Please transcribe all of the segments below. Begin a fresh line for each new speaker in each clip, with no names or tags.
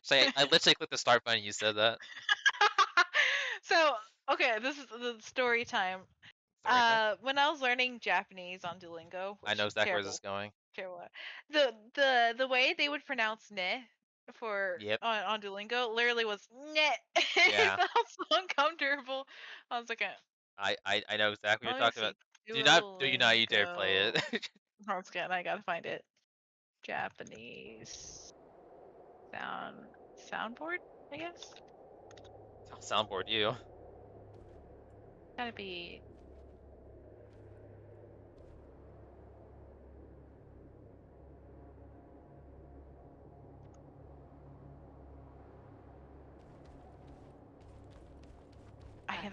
So I literally clicked the start button. You said that.
So, okay, this is the story time.
Story time.
When I was learning Japanese on Duolingo,
I know
which
exactly where this is
terrible,
going.
terrible. The way they would pronounce ne for
Yep.
on Duolingo literally was ne. It
Yeah.
sounds so uncomfortable. I was like,
I know exactly what you're
let me
talking about.
see,
Do you not you dare play
Duolingo.
it.
Once again, I gotta find it. Japanese sound soundboard, I guess.
I'll soundboard you.
Gotta be.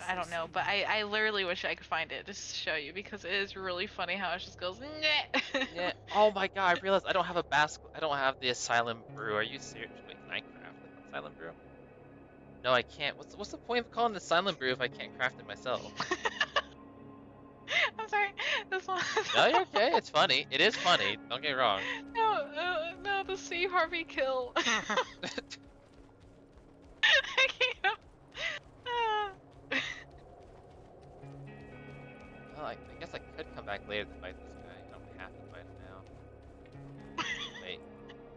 I don't know, but I literally wish I could find it just to show you because it is really funny how it just goes Nyeh.
Yeah. Oh my god! I realized I don't have a I don't have the asylum brew. Are you serious? Wait, can I craft an asylum brew? No, I can't. What's the point of calling the asylum brew if I can't craft it myself?
I'm sorry. This one.
No, you're okay. It's funny. It is funny. Don't get me wrong.
No, no, the C Harvey kill. I can't. Uh,
Well, I guess I could come back later to fight this guy. I don't have to fight him now. Wait,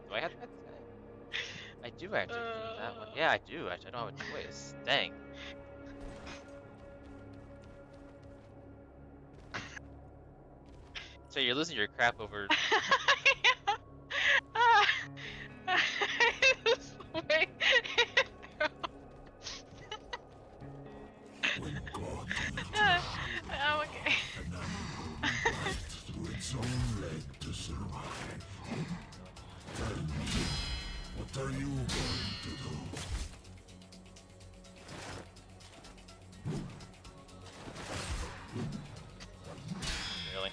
do I have to fight this guy? I do actually have to fight that one.
uh,
Yeah, I do. Actually, I don't have a choice. Dang. So you're losing your crap over.
Ah, this way.
When God
I'm okay.
an animal bite through its own leg to survive. Tell me, what are you going to do?
Really?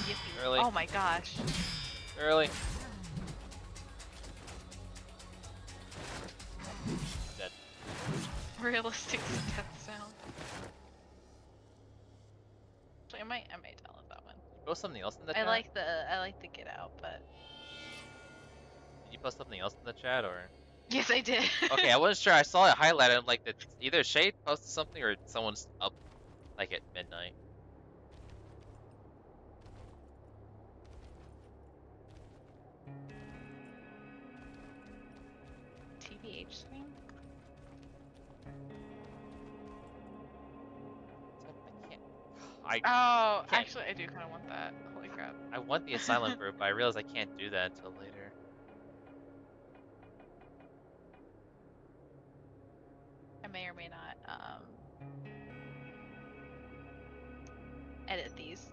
Yippee.
Really?
Oh my gosh.
Really? Dead.
Realistic death sound. Actually, I might download that one.
Did you post something else in the
I
chat?
like the get out, but
Did you post something else in the chat or?
yes, I did.
Okay, I wasn't sure. I saw it highlighted. I'm like, that either Shade posted something or someone's up like at midnight.
TBH screen.
I can't. I
Oh,
can't.
actually, I do kind of want that. Holy crap.
I want the asylum brew, but I realize I can't do that until later.
I may or may not edit these.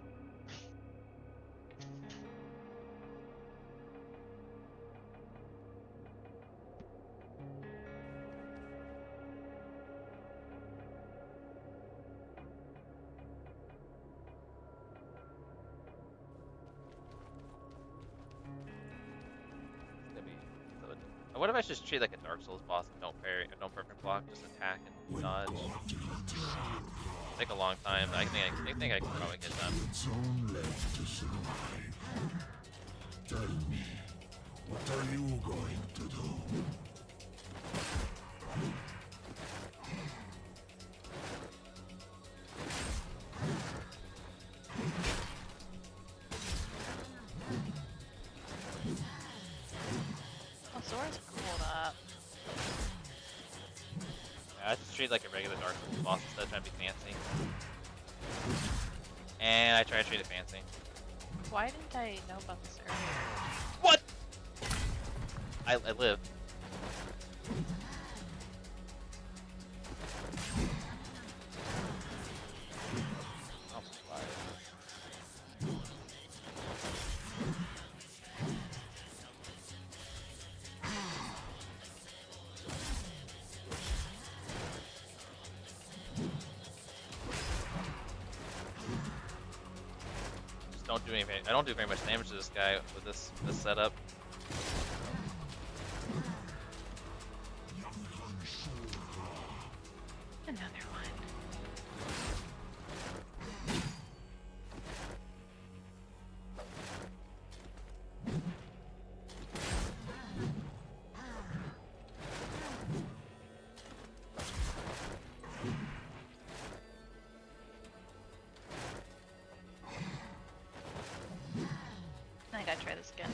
It's gonna be. What if I just treat like a Dark Souls boss and don't parry, or don't perfect block, just attack and
When
dodge?
God intervened
Take a long time, but I think I can probably get done.
through its own leg to survive. Tell me, what are you going to do?
Oh, Zora's cooled up.
Yeah, I just treat like a regular Dark Souls boss instead of trying to be fancy. And I try to treat it fancy.
Why didn't I know about this earlier?
What? I live. Oh my god. Just don't do anything. I don't do very much damage to this guy with this setup.
another one. I gotta try this again.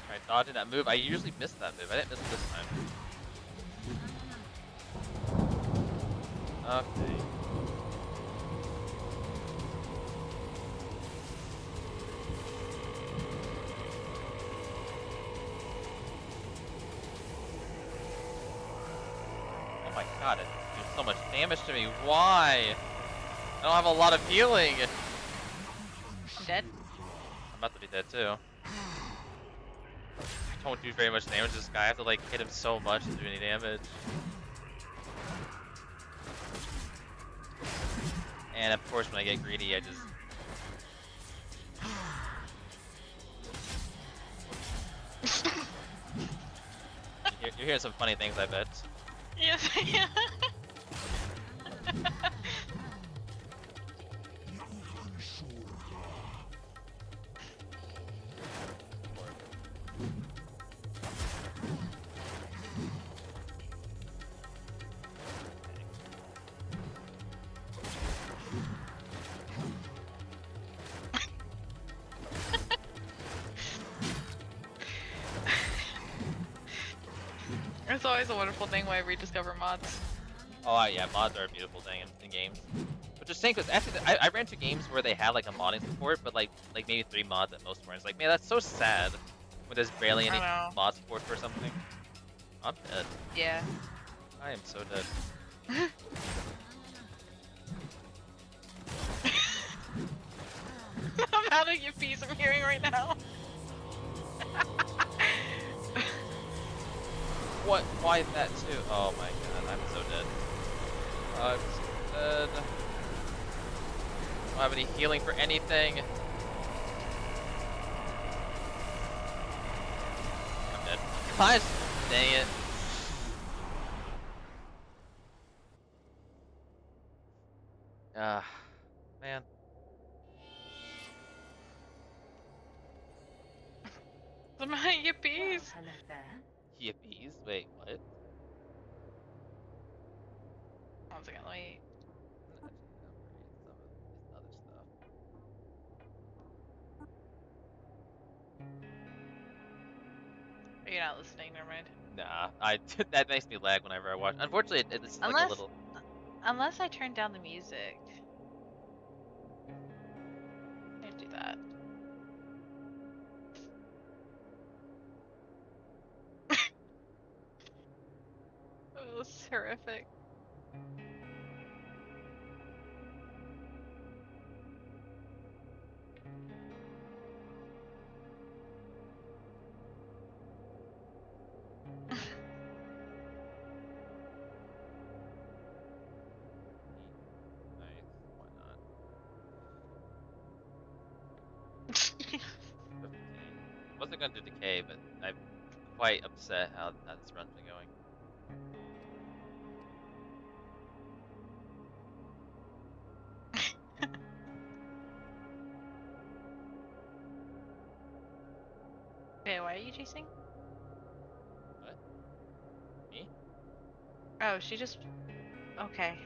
Alright, dodging that move. I usually miss that move. I didn't miss it this time. Okay. Oh my god, it did so much damage to me. Why? I don't have a lot of healing.
I'm dead.
I'm about to be dead too. I don't do very much damage to this guy. I have to like hit him so much to do any damage. And of course when I get greedy I just... You're hearing some funny things, I bet.
Yes, yeah. It's always a wonderful thing when I rediscover mods.
Oh yeah, mods are a beautiful thing in games. Which is saying, because actually I ran into games where they had like a modding support, but like maybe 3 mods at most. Where it's like, man, that's so sad when there's barely any mod support for something. I'm dead.
Yeah.
I am so dead.
I'm out of your piece I'm hearing right now.
What? Why is that too? Oh my god, I'm so dead. I'm so dead. I don't have any healing for anything. I'm dead. Gosh, dang it. Man.
I'm out of your piece.
Yippies? Wait, what?
One second, let me...
Some of this other stuff.
You're not listening, never mind.
Nah, that makes me lag whenever I watch. Unfortunately, it's like a little...
Unless I turn down the music. Can't do that. Oh, it's horrific.
Nice, why not? 15. Wasn't gonna do decay, but I'm quite upset how this run's been going.
Okay, why are you chasing?
What? Me?
Oh, she just... Okay.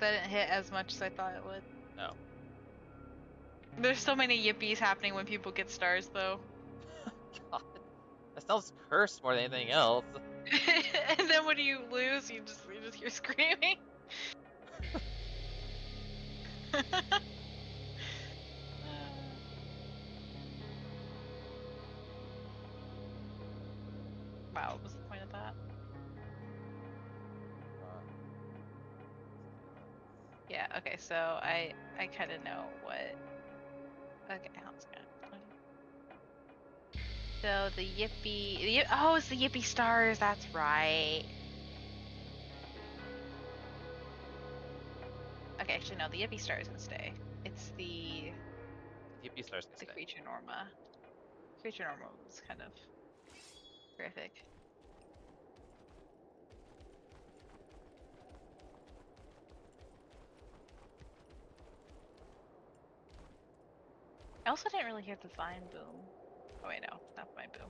That didn't hit as much as I thought it would.
No.
There's so many yippies happening when people get stars, though.
God. That sounds cursed more than anything else.
And then when you lose, you just hear screaming. Wow, what was the point of that? Yeah, okay, so I kind of know what... Okay, how's it going? So the yippee... Oh, it's the yippee stars, that's right. Okay, actually no, the yippee stars can stay. It's the...
Yippee stars can stay.
creature Norma. Creature normal was kind of terrific. I also didn't really hear the vine boom. Oh wait, no, not vine boom.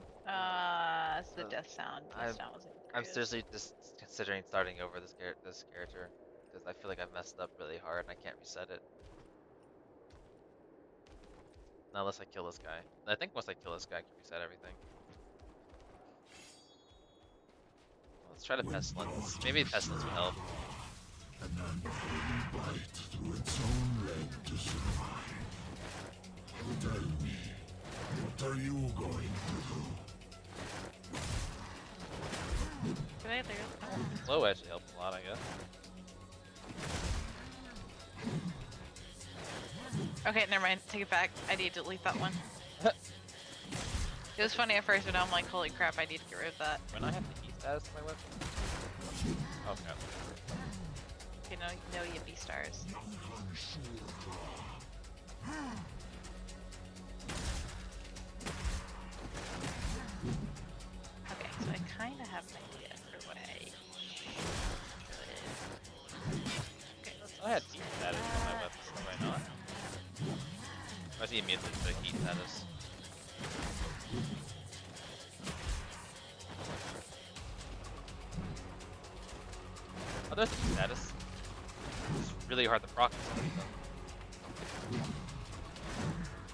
It's the death sound. Death sound was
I'm seriously just considering starting over this character because I feel like I've messed up really hard and I can't reset it. Not unless I kill this guy. I think once I kill this guy, I can reset everything. Let's try to pestilence. Maybe pestilence would help.
An unholy bite through its own leg to survive. Tell me, what are you going to do?
Can I there?
Slow actually helps a lot, I guess.
Okay, never mind. Take it back. I need to delete that one. It was funny at first, but now I'm like, holy crap, I need to get rid of that.
When I have the heat status to my weapon? Oh crap.
Okay, no yippee stars. Okay, so I kind of have an idea for what I should. Okay, let's
I had heat status on my weapon, so why not? Why is he immune to the heat status? Oh, there's heat status. It's really hard to proc some of them.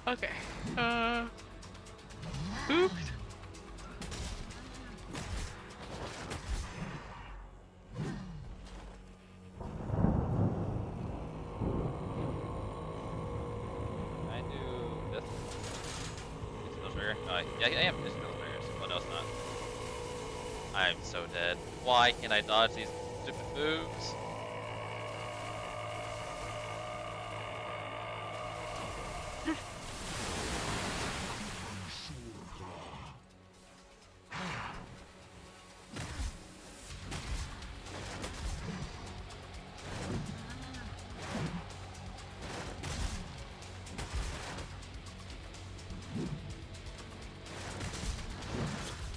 Okay. Oops.
Can I do this? It's no trigger. Yeah, I am. It's no triggers. Oh, no, it's not. I'm so dead. Why can't I dodge these stupid moves?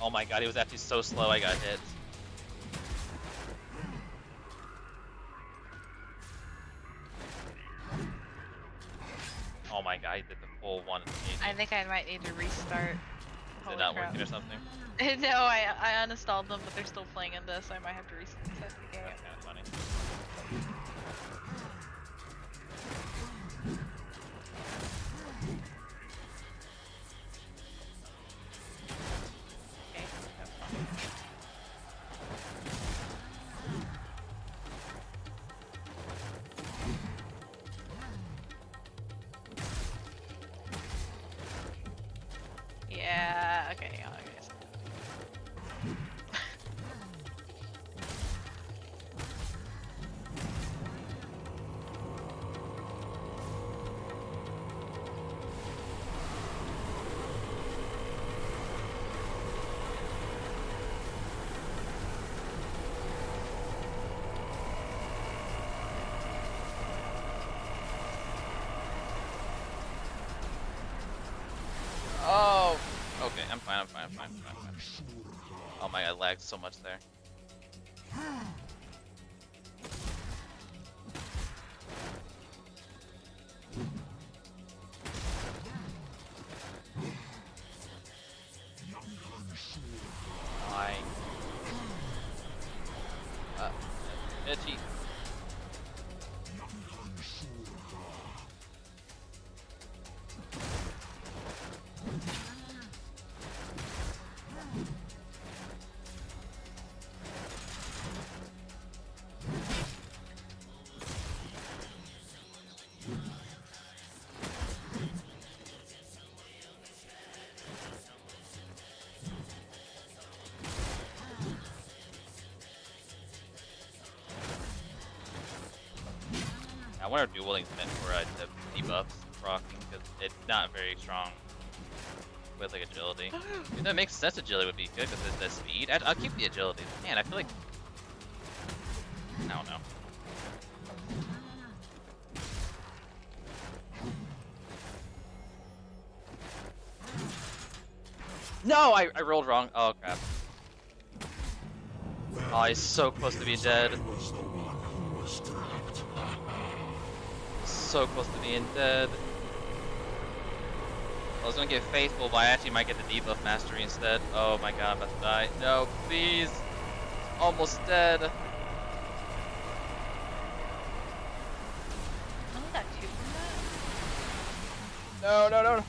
Oh my god, he was actually so slow I got hit. Oh my god, he did the full one.
I think I might need to restart.
Is it not working or something?
No, I uninstalled them, but they're still playing in this. I might have to reset the game.
That's kind of funny.
Okay. Yeah, okay, okay.
Oh! Okay, I'm fine. Oh my god, I lagged so much there. Why? Itchy. I wonder if dual link's meant for the debuffs rocking because it's not very strong with like agility. Even though it makes sense agility would be good because it's the speed. I'll keep the agility. Man, I feel like I don't know. No, I rolled wrong. Oh crap. Oh, he's so close to being dead.
Was the one who was trapped.
So close to being dead. I was gonna get faithful, but I actually might get the debuff mastery instead. Oh my god, I'm about to die. No, please. Almost dead.
Only got 2 from that.
No, no, no.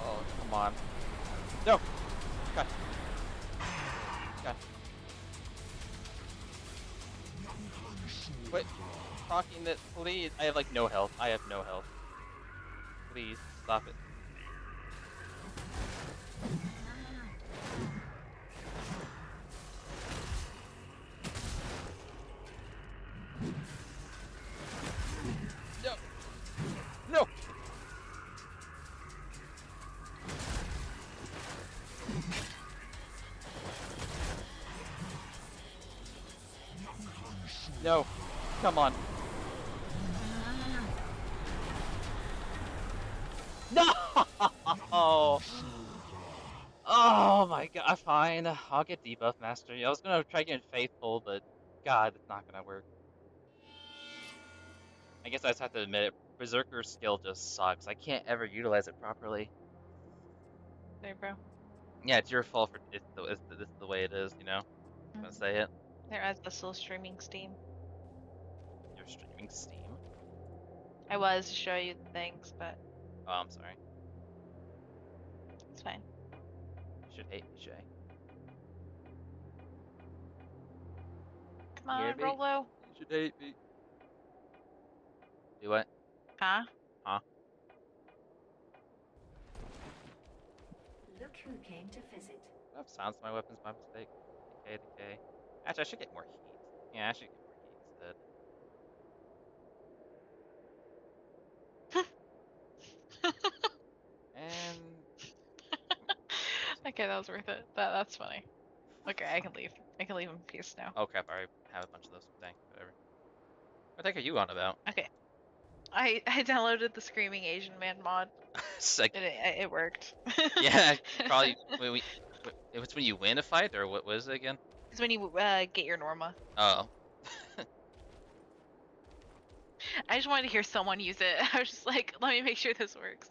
Oh, come on. No. God. God. Quit talking it, please. I have like no health. I have no health. Please, stop it. No. No. No. Come on. No! Oh my god, fine. I'll get debuff mastery. I was gonna try getting faithful, but god, it's not gonna work. I guess I just have to admit it. Berserker skill just sucks. I can't ever utilize it properly.
There, bro.
Yeah, it's your fault for it's the way it is, you know? I'm gonna say it.
There, as the still streaming Steam.
You're streaming Steam.
I was to show you the things, but
Oh, I'm sorry.
it's fine.
You should hate me, Shay.
Come
You hear
on,
me?
Rolo.
You should hate me. Do what?
Huh?
Huh?
Look who came to visit.
I've silenced my weapons by mistake. Decay, decay. Actually, I should get more heat. Yeah, I should get more heat instead. And
Okay, that was worth it. That's funny. Okay, I can leave. I can leave in peace now.
oh crap, I already have a bunch of those. Dang, whatever. What the heck are you on about?
Okay. I downloaded the Screaming Asian Man mod.
It's like,
It worked.
yeah, probably it was when you win a fight, or what was it again?
It's when you get your Norma.
Oh,
I just wanted to hear someone use it. I was just like, let me make sure this works.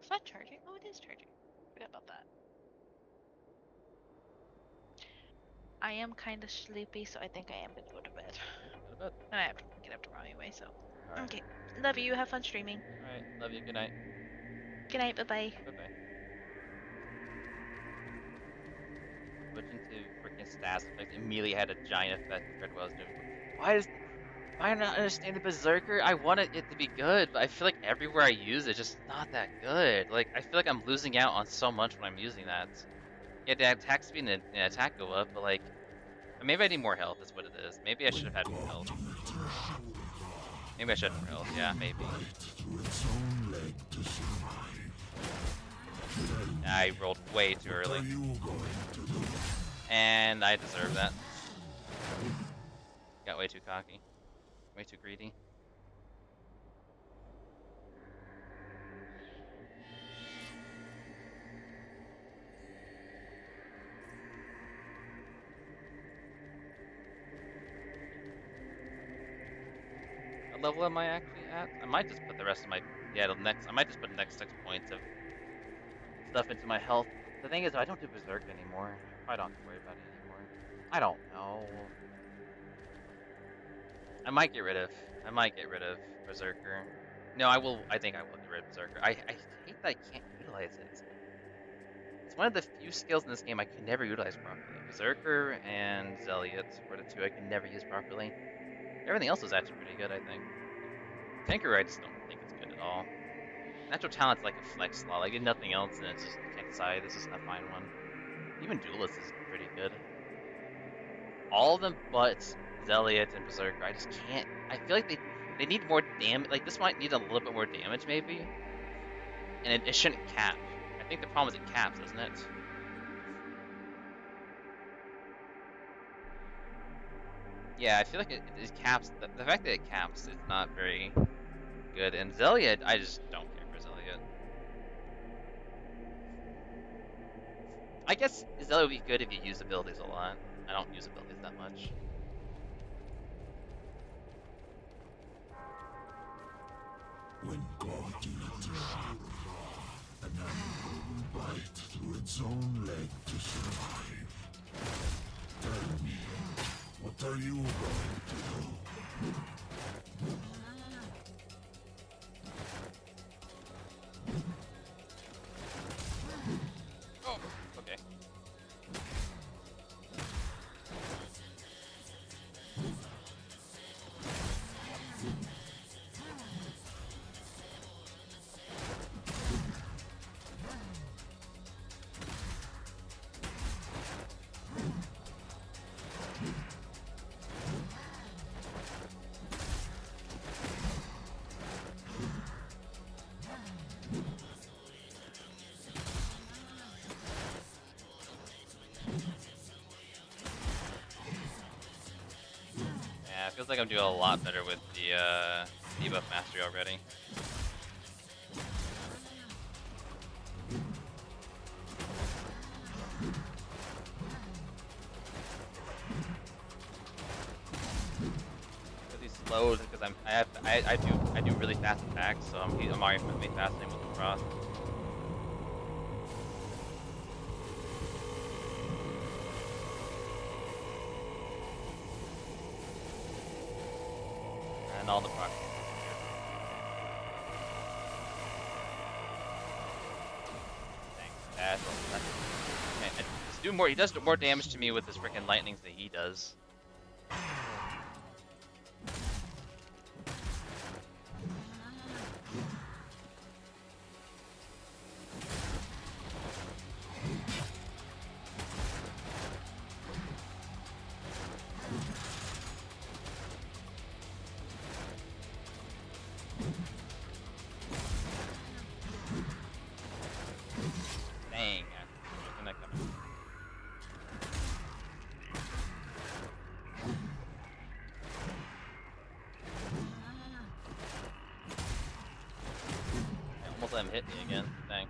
Is that charging? Oh, it is charging. Forgot about that. I am kind of sleepy, so I think I am gonna go to bed.
go to bed.
And I have to get up tomorrow anyway, so.
Alright.
Okay. Love you. Have fun streaming.
Alright, love you. Good night.
Good night. Bye bye.
Bye bye. Switch into freaking stats effect. Immediately had a giant effect compared to what I was doing. Why does I don't understand the Berserker? I wanted it to be good, but I feel like everywhere I use it, just not that good. Like, I feel like I'm losing out on so much when I'm using that. Yeah, the attack speed and attack go up, but like, maybe I need more health, is what it is. Maybe I should have had more health. Maybe I should have more health, yeah, maybe. I rolled way too early. And I deserve that. Got way too cocky. Way too greedy. What level am I actually at? I might just put the rest of my I might just put the next 6 points of stuff into my health. The thing is, I don't do Berserk anymore. I don't have to worry about it anymore. I don't know. I might get rid of Berserker. No, I will. I think I will get rid of Berserker. I hate that I can't utilize it. It's one of the few skills in this game I can never utilize properly. Berserker and Zealot were the two I can never use properly. Everything else is actually pretty good, I think. Tinker, I just don't think it's good at all. Natural Talent's like a flex slot. I did nothing else, and it's just, I can't decide. This is a fine one. Even Duelist is pretty good. All of them but Zealot and Berserker. I just can't. I feel like they need more damage. Like, this might need a little bit more damage, maybe. And it shouldn't cap. I think the problem is it caps, isn't it? Yeah, I feel like it caps. The fact that it caps is not very good. And Zealot, I just don't care for Zealot. I guess Zelda would be good if you use abilities a lot. I don't use abilities that much.
When God eats, an animal will bite through its own leg to survive. Tell me, what are you going to do?
Oh, okay. Yeah, it feels like I'm doing a lot better with the debuff mastery already. Because he's slowed, because I do really fast attacks, so I'm already fasting with the frost. And all the procs. Thanks. Man, he does more damage to me with his freaking lightnings than he does. Dang. Wasn't that coming? I almost let him hit me again. Dang.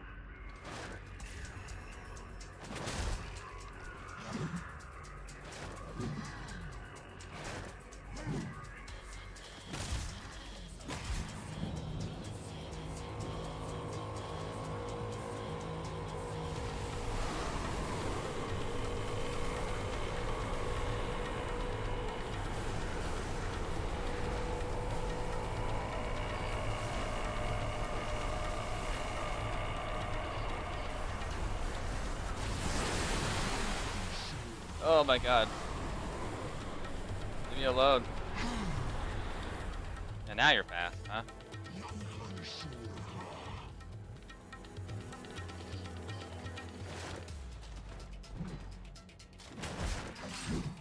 Oh my god. Leave me alone. And now you're fast, huh?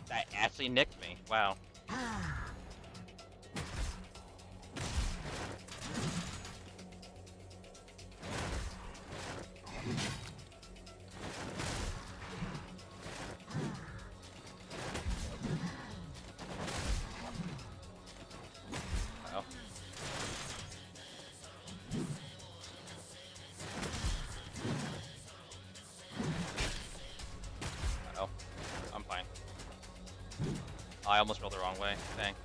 That actually nicked me. Wow. Uh-oh. Uh-oh. I'm fine. Oh, I almost rolled the wrong way. Dang.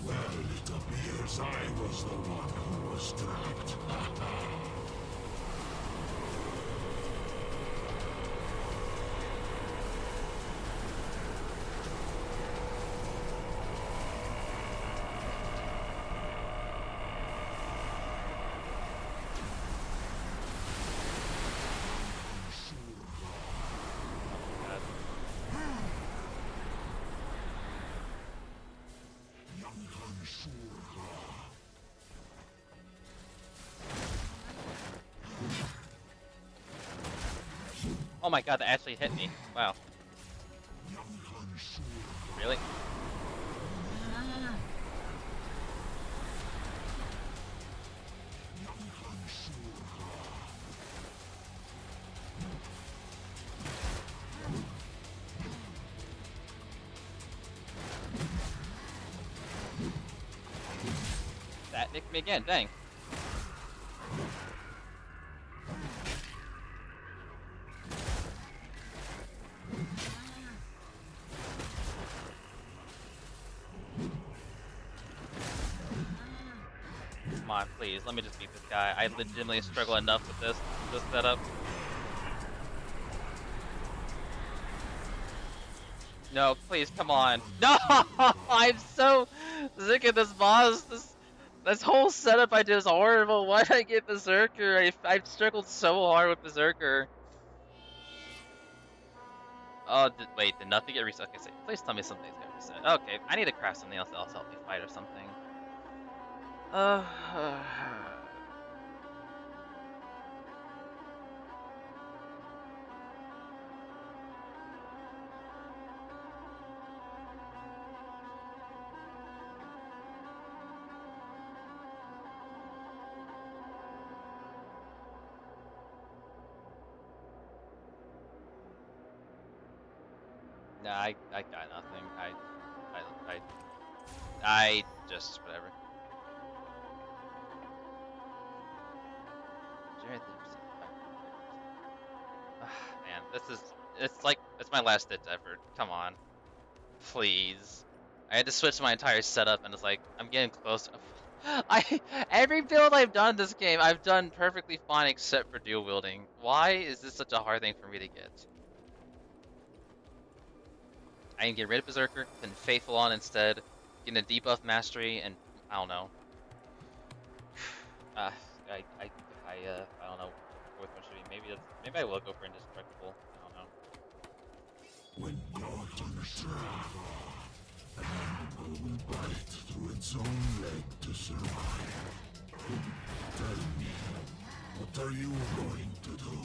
Well, it appears I was the one who was trapped.
Oh my god, that actually hit me. Wow. Really? Make me again, dang. Come on, please, let me just beat this guy. I legitimately struggle enough with this setup. No, please, come on. No! I'm so sick of this boss. This whole setup I did is horrible. Why did I get Berserker? I've struggled so hard with Berserker. Oh, wait, did nothing get reset? Okay, so please tell me something's got reset. Okay, I need to craft something else that'll help me fight or something. Uh, nah, I got nothing. I just whatever. Man, it's my last ditch effort. Come on, please. I had to switch my entire setup, and it's like I'm getting close. Every build I've done this game, I've done perfectly fine except for dual wielding. Why is this such a hard thing for me to get? I can get rid of Berserker, then Faithful on instead, get a debuff mastery, and I don't know. I don't know. Fourth one should be maybe I will go for indestructible. I don't know.
When caught in a trap, an animal will bite through its own leg to survive. Tell me, what are you going to do?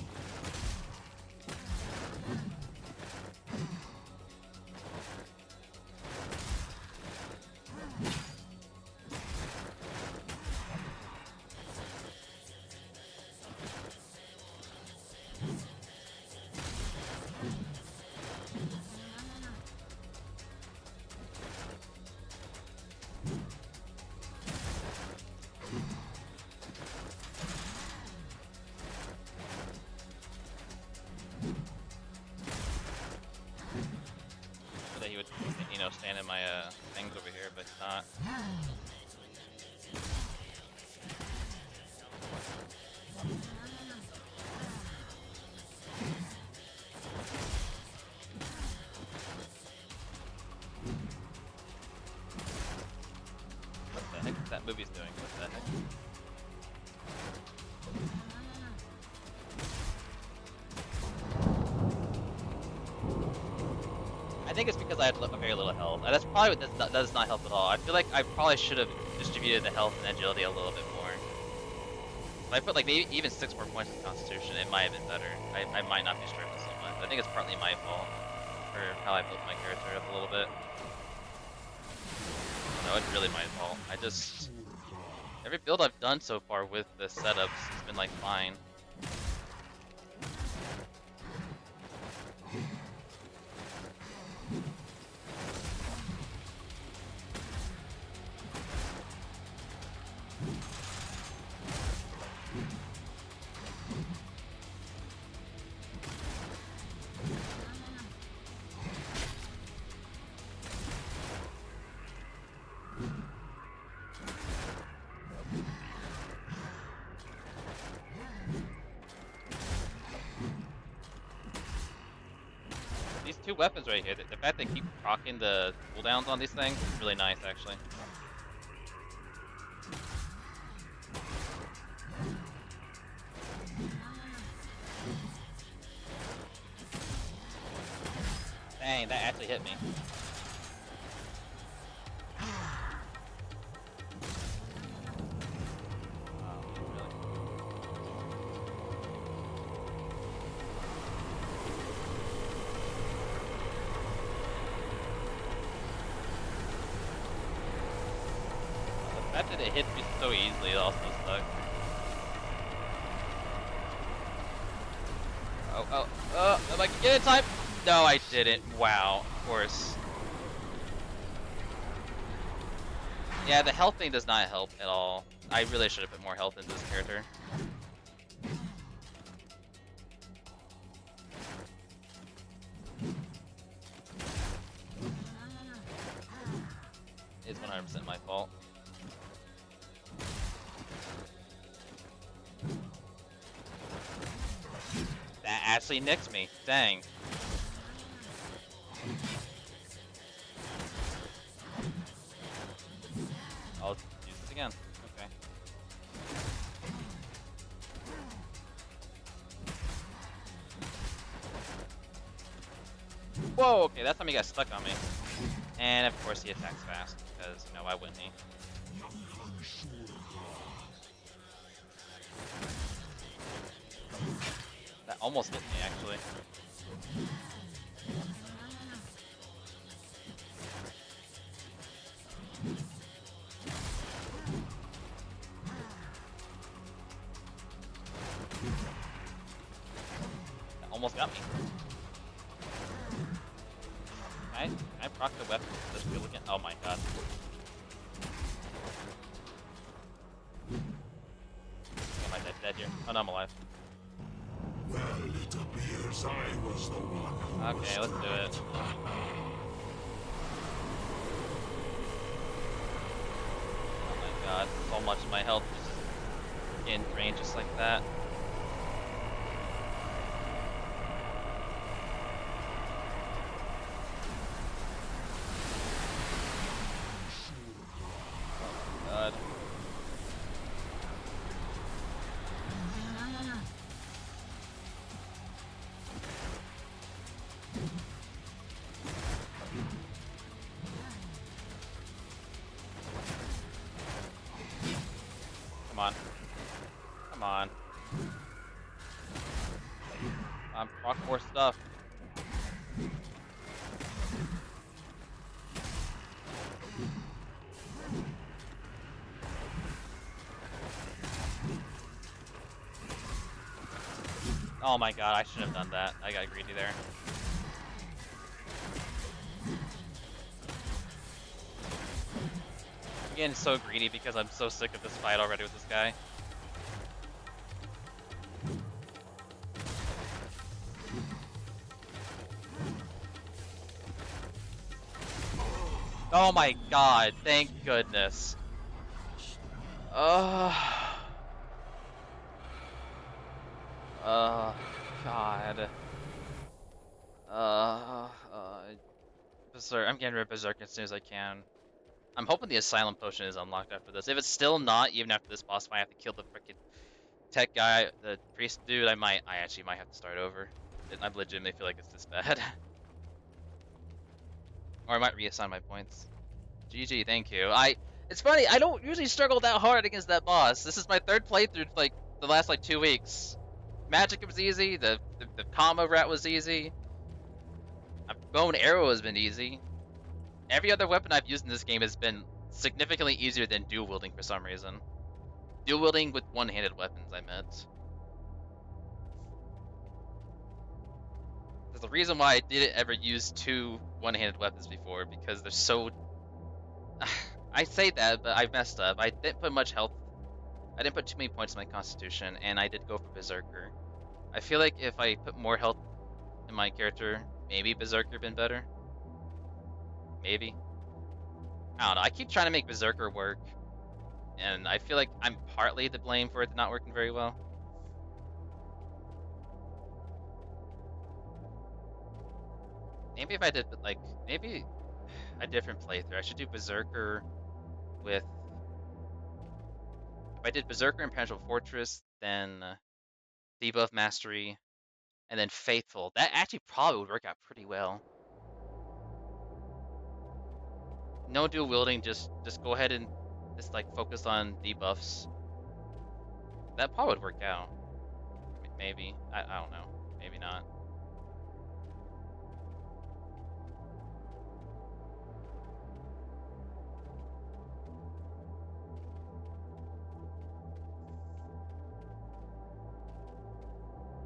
So that he would, stand in my things over here, but it's not. What the heck is that movie's doing? What the heck? I think it's because I had very little health. That's probably what does not help at all. I feel like I probably should have distributed the health and agility a little bit more. If I put like maybe even 6 more points in Constitution, it might have been better. I might not be struggling so much. I think it's partly my fault for how I built my character up a little bit. No, it's really my fault. Every build I've done so far with the setups has been like fine. These two weapons right here, the fact they keep proccing the cooldowns on these things is really nice, actually. Dang, that actually hit me. The fact that it hits me so easily it also sucks. Am I gonna get it in time? No, I didn't. Wow, of course. Yeah, the health thing does not help at all. I really should have put more health into this character. It's 100% my fault. That actually nicked me. Dang. I'll use this again. Okay. Whoa, okay, that time he got stuck on me. And of course he attacks fast, because, you know, why wouldn't he? That almost hit me, actually. That almost got me. Can I proc the weapon for this field again? Oh my god. Am I dead here? Oh no, I'm alive.
Well, it appears I was the one who
Okay, let's do it. Oh my god, so much of my health just getting drained just like that. God. Come on. Come on. Proc more stuff. Oh my god, I should have done that. I got greedy there. I'm getting so greedy because I'm so sick of this fight already with this guy. Oh my god, thank goodness. God. Berserk. I'm getting rid of Berserk as soon as I can. I'm hoping the Asylum Potion is unlocked after this. If it's still not, even after this boss fight, I have to kill the freaking tech guy, the priest dude. I actually might have to start over. I legitimately feel like it's this bad. Or I might reassign my points. GG, thank you. It's funny, I don't usually struggle that hard against that boss. This is my third playthrough, like, the last, like, 2 weeks. Magic was easy, the combo rat was easy. Bow and arrow has been easy. Every other weapon I've used in this game has been significantly easier than dual wielding for some reason. Dual wielding with one-handed weapons, I meant. There's a reason why I didn't ever use two one-handed weapons before, because they're so... I say that, but I messed up. I didn't put much health. I didn't put too many points in my constitution, and I did go for Berserker. I feel like if I put more health in my character, maybe Berserker been better. Maybe. I don't know. I keep trying to make Berserker work, and I feel like I'm partly to blame for it not working very well. Maybe if I did, like, maybe a different playthrough. I should do Berserker with... If I did Berserker and Impenetrable Fortress, then Debuff Mastery, and then Faithful. That actually probably would work out pretty well. No dual wielding, just go ahead and just like focus on debuffs. That probably would work out. Maybe. I don't know. Maybe not.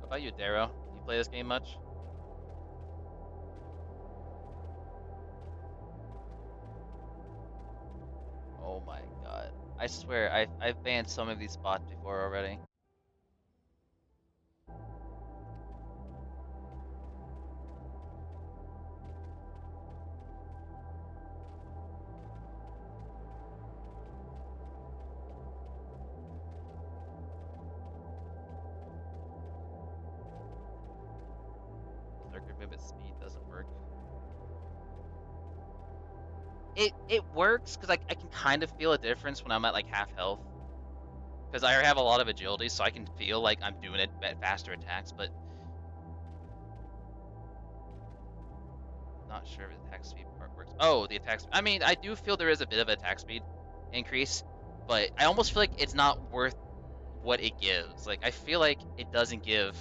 What about you, Darrow? You play this game much?
Oh my god. I swear, I've banned some of these spots before already. Berserker movement speed doesn't work. It works because I can kind of feel a difference when I'm at like half health. Because I have a lot of agility, so I can feel like I'm doing it at faster attacks, but not sure if the attack speed part works. Oh, the attack speed. I mean, I do feel there is a bit of attack speed increase, but I almost feel like it's not worth what it gives. Like, I feel like it doesn't give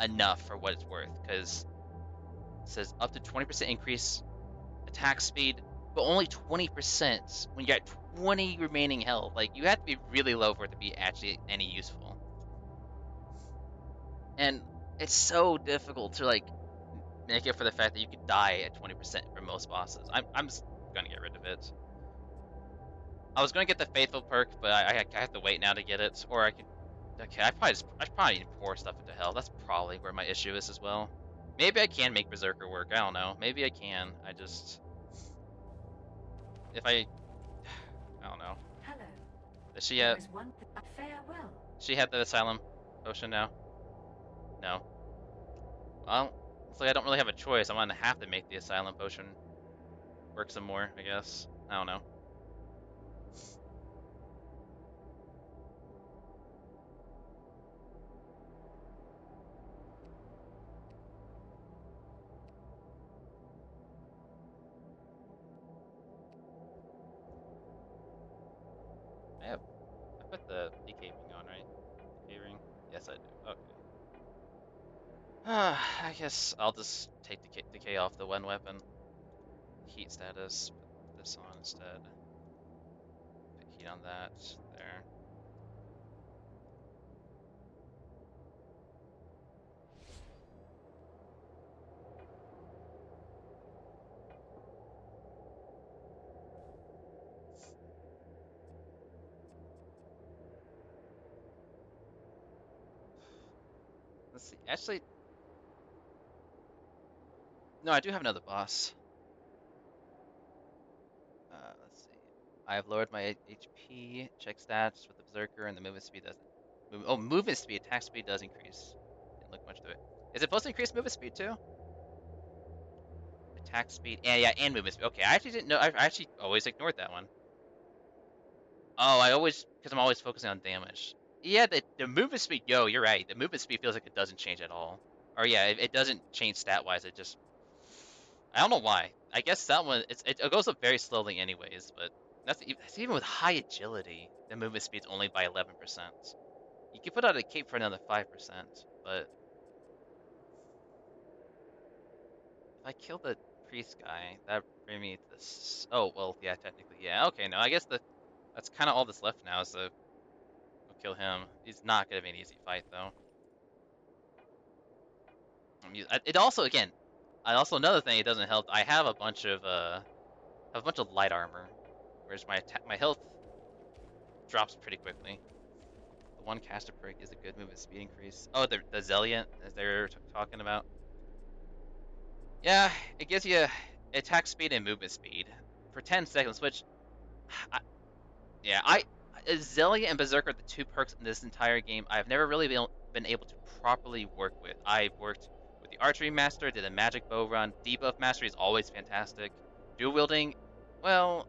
enough for what it's worth, because it says up to 20% increase attack speed, but only 20% when you got 20 remaining health. Like, you have to be really low for it to be actually any useful. And it's so difficult to, like, make it for the fact that you could die at 20% for most bosses. I'm just gonna get rid of it. I was gonna get the Faithful perk, but I have to wait now to get it, or I could. Okay, I probably need to pour stuff into hell. That's probably where my issue is as well. Maybe I can make Berserker work. I don't know. Maybe I can. I just if I don't know.
Hello.
Does she
There is one farewell.
she had the Asylum potion now? No. Well, looks like I don't really have a choice. I'm gonna have to make the Asylum potion work some more, I guess. I don't know. I put the DK ring on, right? DK ring? Yes, I do. Okay. I guess I'll just take the decay off the one weapon. Heat status. Put this on instead. Put heat on that. There. Let's see. Actually, no, I do have another boss. Let's see. I have lowered my HP. Check stats with the Berserker, and the movement speed doesn't. Oh, movement speed. Attack speed does increase. Didn't look much to it. Is it supposed to increase movement speed too? Attack speed. And yeah, and movement speed. Okay, I actually didn't know. I actually always ignored that one. Oh, because I'm always focusing on damage. Yeah, the movement speed, you're right. The movement speed feels like it doesn't change at all. Or yeah, it doesn't change stat-wise, it just... I don't know why. I guess that one, it goes up very slowly anyways, but that's even with high agility. The movement speed's only by 11%. You can put out a cape for another 5%, but... If I kill the priest guy, that bring me to this... Oh, well, yeah, technically, yeah. Okay, no, I guess that's kind of all that's left now, is the... We'll kill him. He's not gonna be an easy fight, though. It also, again, also another thing it doesn't help. I have a bunch of light armor, whereas my health drops pretty quickly. The one caster perk is a good movement speed increase. Oh, the Zeliant, as they're talking about. Yeah, it gives you attack speed and movement speed for 10 seconds, which, yeah, Zeliant and Berserker are the two perks in this entire game I've never really been able to properly work with. I've worked with the Archery Master, did a Magic Bow run, Debuff Mastery is always fantastic. Dual Wielding, well,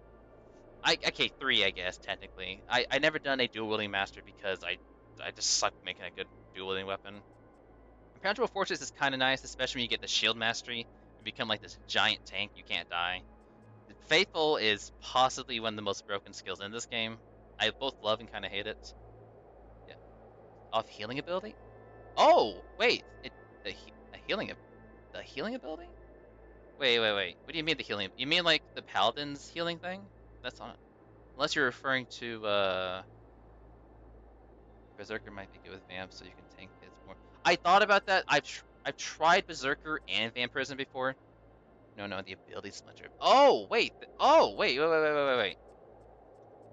okay, 3 I guess, technically. I never done a Dual Wielding Master because I just suck making a good Dual Wielding weapon. Impenetrable Fortress is kind of nice, especially when you get the Shield Mastery. You become like this giant tank, you can't die. Faithful is possibly one of the most broken skills in this game. I both love and kind of hate it. Yeah. Off healing ability? Oh, wait. The healing ability? Wait. What do you mean the healing? You mean like the paladin's healing thing? That's not. Unless you're referring to Berserker might be good with Vamp, so you can tank hits more. I thought about that. I've tried Berserker and Vampirism before. No, the ability splinter. Oh wait. Oh wait. You're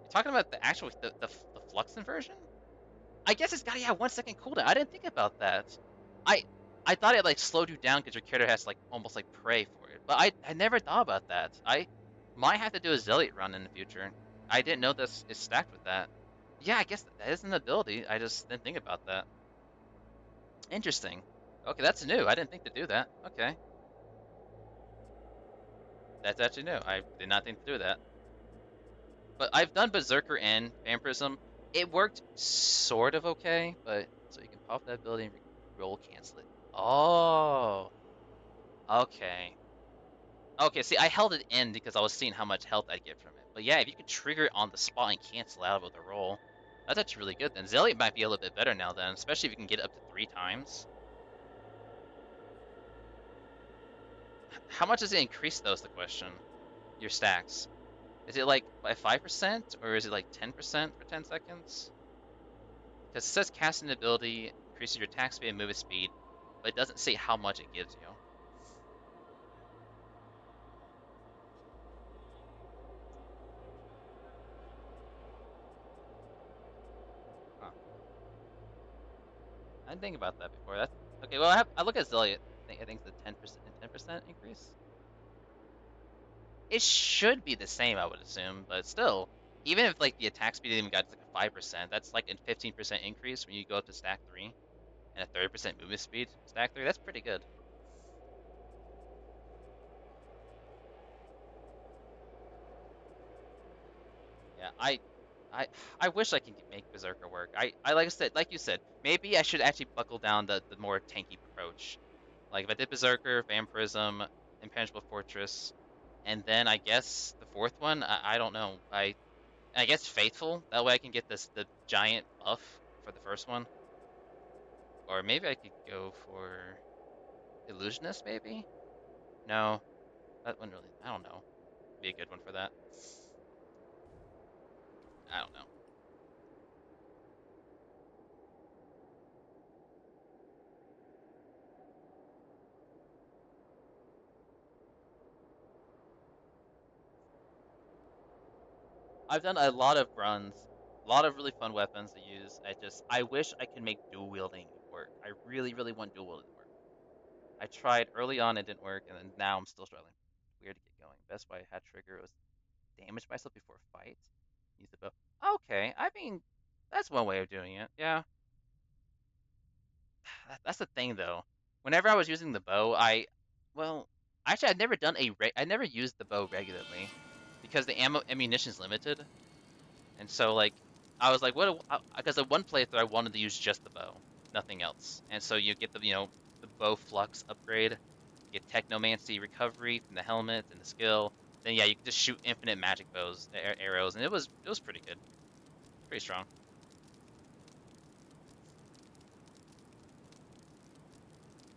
talking about the actual the flux inversion. I guess it's got 1 second cooldown. I didn't think about that. I I thought it like slowed you down because your character has to like almost like pray for it. But I never thought about that. I might have to do a Zealot run in the future. I didn't know this is stacked with that. Yeah, I guess that is an ability. I just didn't think about that. Interesting. Okay, that's new. I didn't think to do that. Okay. That's actually new. I did not think to do that. But I've done Berserker and Vampirism. It worked sort of okay, but so you can pop that ability and roll cancel it. Oh, okay. Okay, see, I held it in because I was seeing how much health I'd get from it. But yeah, if you could trigger it on the spot and cancel out with a roll, that's actually really good then. Zealot might be a little bit better now then, especially if you can get it up to 3 times. How much does it increase though is the question. Your stacks. Is it like by 5% or is it like 10% for 10 seconds? Because it says casting ability increases your attack speed and movement speed, but it doesn't say how much it gives you. Huh. I didn't think about that before. That's okay. Well, I look at Zealot. I think it's a 10% increase. It should be the same, I would assume, but still, even if like the attack speed even got to like a 5%, that's like a 15% increase when you go up to stack 3, and a 30% movement speed stack 3. That's pretty good. Yeah, I, I wish I could make Berserker work. I like I said, like you said, maybe I should actually buckle down the more tanky approach. Like if I did Berserker, Vampirism, Impenetrable Fortress, and then I guess the fourth one, I don't know. I guess Faithful. That way I can get the giant buff for the first one. Or maybe I could go for Illusionist, maybe? No, that one really. I don't know. Be a good one for that. I don't know. I've done a lot of runs, a lot of really fun weapons to use. I wish I could make dual wielding work. I really, really want dual wielding to work. I tried early on, it didn't work, and then now I'm still struggling. Weird to get going. Best way I had trigger was damage myself before a fight. Use the bow. Okay, I mean, that's one way of doing it. Yeah, that's the thing though. Whenever I was using the bow, well, actually, I never used the bow regularly because the ammunition is limited. And so like I was like, what? Because at one playthrough I wanted to use just the bow, nothing else. And so you get the bow flux upgrade, you get technomancy recovery from the helmet and the skill. Then yeah, you can just shoot infinite magic bows, arrows, and it was pretty good, pretty strong.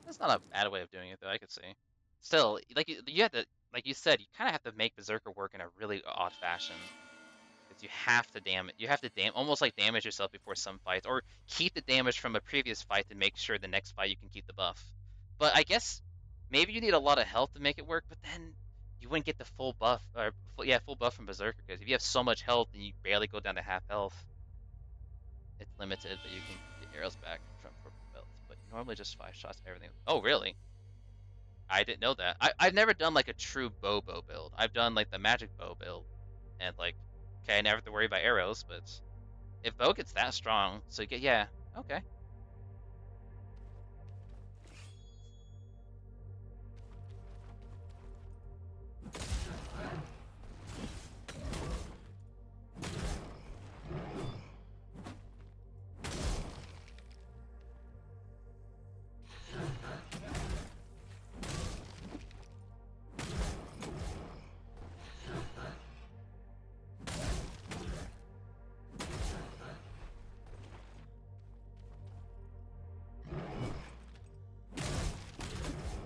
That's not a bad way of doing it though. I could see. Still, like you have to, like you said, you kind of have to make Berserker work in a really odd fashion. Because you have to almost like damage yourself before some fights, or keep the damage from a previous fight to make sure the next fight you can keep the buff. But I guess maybe you need a lot of health to make it work, but then you wouldn't get the full buff, or full buff from Berserker, because if you have so much health and you barely go down to half health, it's limited, but you can get arrows back from purple belt. But normally just 5 shots, everything. Oh, really? I didn't know that. I've never done like a true bow build. I've done like the magic bow build, and like, okay, I never have to worry about arrows, but if bow gets that strong, so you get okay.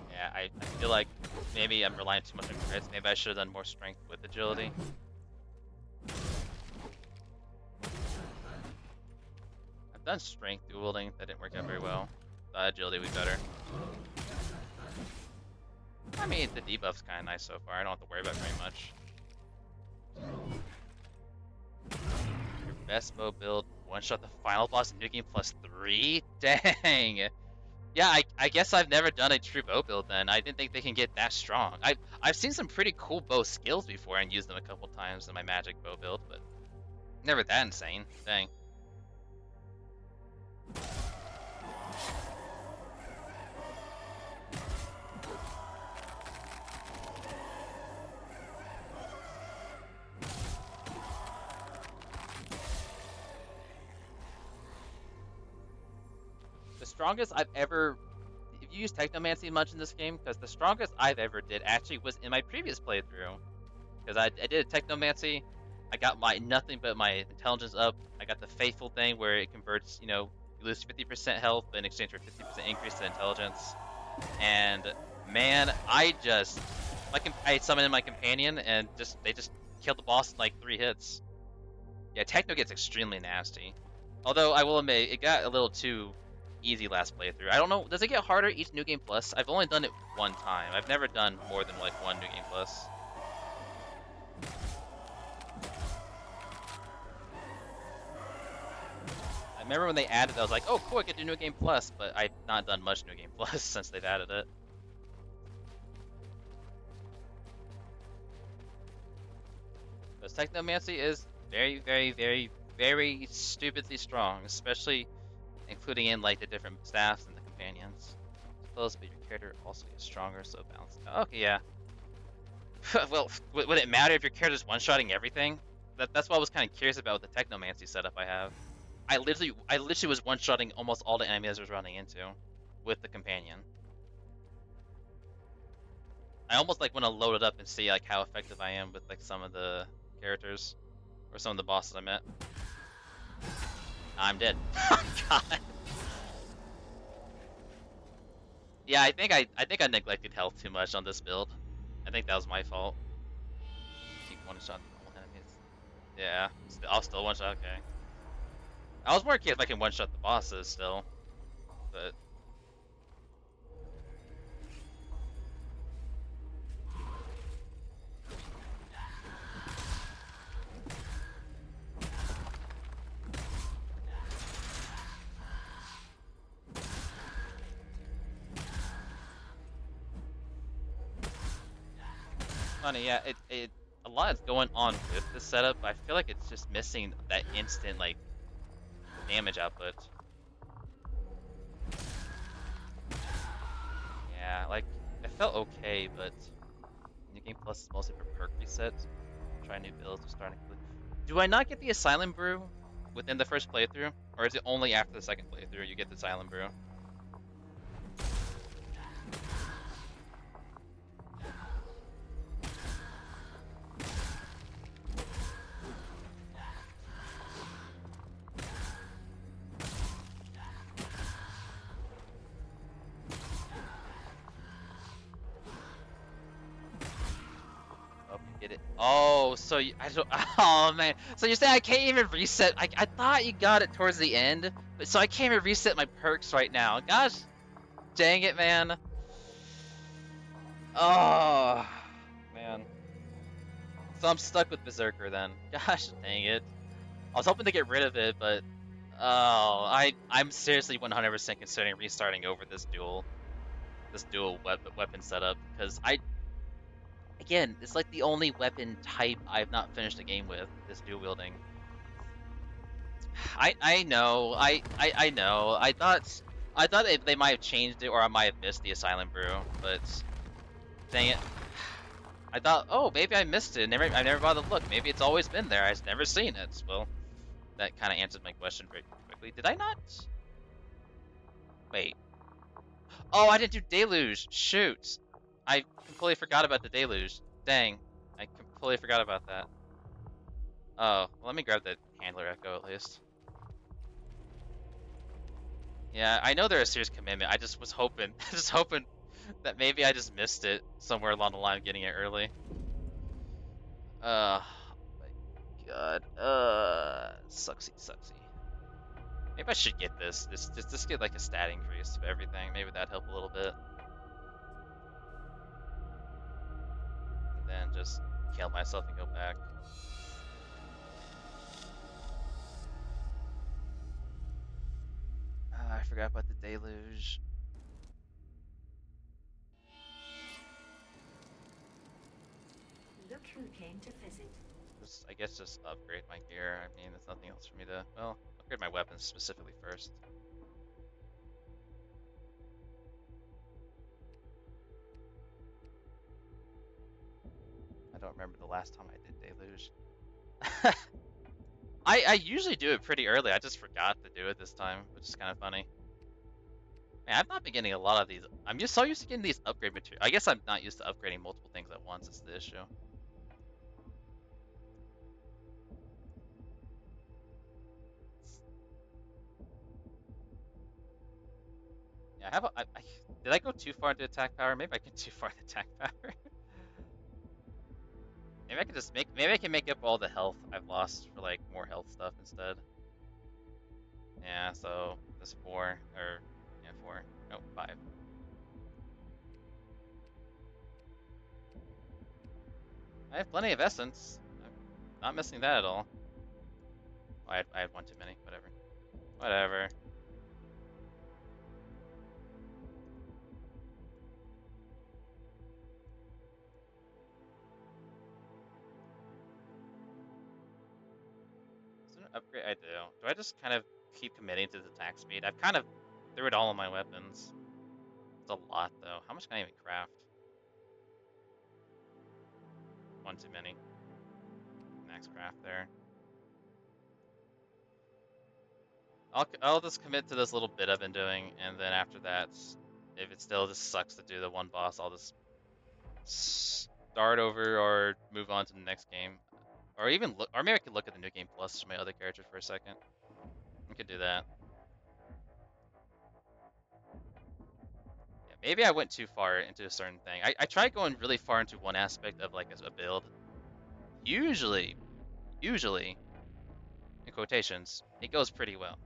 Yeah, I feel like maybe I'm relying too much on crits. Maybe I should have done more strength with agility. I've done strength dual wielding, that didn't work out very well. Thought agility would be better. I mean, the debuff's kind of nice so far. I don't have to worry about very much. best bow build, one-shot the final boss in New Game Plus 3? Dang. Yeah, I guess I've never done a true bow build then. I didn't think they can get that strong. I've seen some pretty cool bow skills before and used them a couple times in my magic bow build, but never that insane. Dang. The strongest I've ever... If you use Technomancy much in this game, because the strongest I've ever did actually was in my previous playthrough. Because I did a Technomancy, I got my nothing but my intelligence up, I got the Faithful thing where it converts, you know, you lose 50% health, but in exchange for 50% increase to intelligence. And man, I summoned in my companion and they just killed the boss in like 3 hits. Yeah, Techno gets extremely nasty. Although I will admit, it got a little too easy last playthrough. I don't know, does it get harder each New Game Plus? I've only done it one time. I've never done more than like one New Game Plus. I remember when they added it, I was like, oh cool, I get to New Game Plus, but I've not done much New Game Plus since they've added it. Because Technomancy is very, very, very, very stupidly strong, especially including in like the different staffs and the companions. Close, but your character also gets stronger, so balance. Okay, yeah. Well, would it matter if your character's one-shotting everything? That's what I was kind of curious about with the Technomancy setup I have. I literally was one-shotting almost all the enemies I was running into with the companion. I almost like want to load it up and see like how effective I am with like some of the characters or some of the bosses I met. I'm dead. God. Yeah, I think I neglected health too much on this build. I think that was my fault. Keep one-shot all enemies. Yeah, I'll still one-shot. Okay. I was more curious if I can one-shot the bosses still, but. Funny, yeah, a lot is going on with this setup. I feel like it's just missing that instant like damage output. Yeah, like it felt okay, but New Game Plus is mostly for perk resets. Try new builds, we're starting to. Do I not get the Asylum Brew within the first playthrough, or is it only after the second playthrough you get the Asylum Brew? Get it? Oh, so I don't. Oh man. So you're saying I can't even reset? I thought you got it towards the end, but so I can't even reset my perks right now. Gosh, dang it, man. Oh man. So I'm stuck with Berserker then. Gosh, dang it. I was hoping to get rid of it, but oh, I'm seriously 100% considering restarting over this dual weapon setup because again, it's like the only weapon type I've not finished a game with, this dual wielding. I know, I know. I thought they might have changed it or I might have missed the Asylum Brew, but dang it. I thought, oh, maybe I missed it. I never bothered to look. Maybe it's always been there. I've never seen it. Well, that kind of answered my question very quickly. Did I not? Wait. Oh, I didn't do Deluge. Shoot. I completely forgot about the Deluge. Dang. I completely forgot about that. Oh, well, let me grab the Handler Echo at least. Yeah, I know they're a serious commitment. I just was hoping, just hoping that maybe I just missed it somewhere along the line of getting it early. Oh my god. Sucksy. Maybe I should get this. Just get like a stat increase of everything. Maybe that'd help a little bit. And then just kill myself and go back. forgot about the deluge.
Look who came to visit.
I guess just upgrade my gear. I mean, there's nothing else for me to. Well, upgrade my weapons specifically first. I don't remember the last time I did deluge. I usually do it pretty early. I just forgot to do it this time, which is kind of funny. Man, I've not been getting a lot of these. I'm just so used to getting these upgrade materials. I guess I'm not used to upgrading multiple things at once. Is the issue. Yeah, I have. Did I go too far into attack power? Maybe I get too far into attack power. Maybe I can just make. Maybe I can make up all the health I've lost for like more health stuff instead. Yeah. So this 4 or yeah 4. No 5. I have plenty of essence. I'm not missing that at all. Oh, I had one too many. Whatever. Whatever. Is there an upgrade? I do. Do I just kind of keep committing to the attack speed? I've kind of threw it all on my weapons. It's a lot though. How much can I even craft? One too many. Max craft there. I'll just commit to this little bit I've been doing, and then after that, if it still just sucks to do the one boss, I'll just start over or move on to the next game, or even look, or maybe I could look at the new game plus my other character for a second. I could do that. Yeah, maybe I went too far into a certain thing. I tried going really far into one aspect of like a build. Usually, in quotations, it goes pretty well.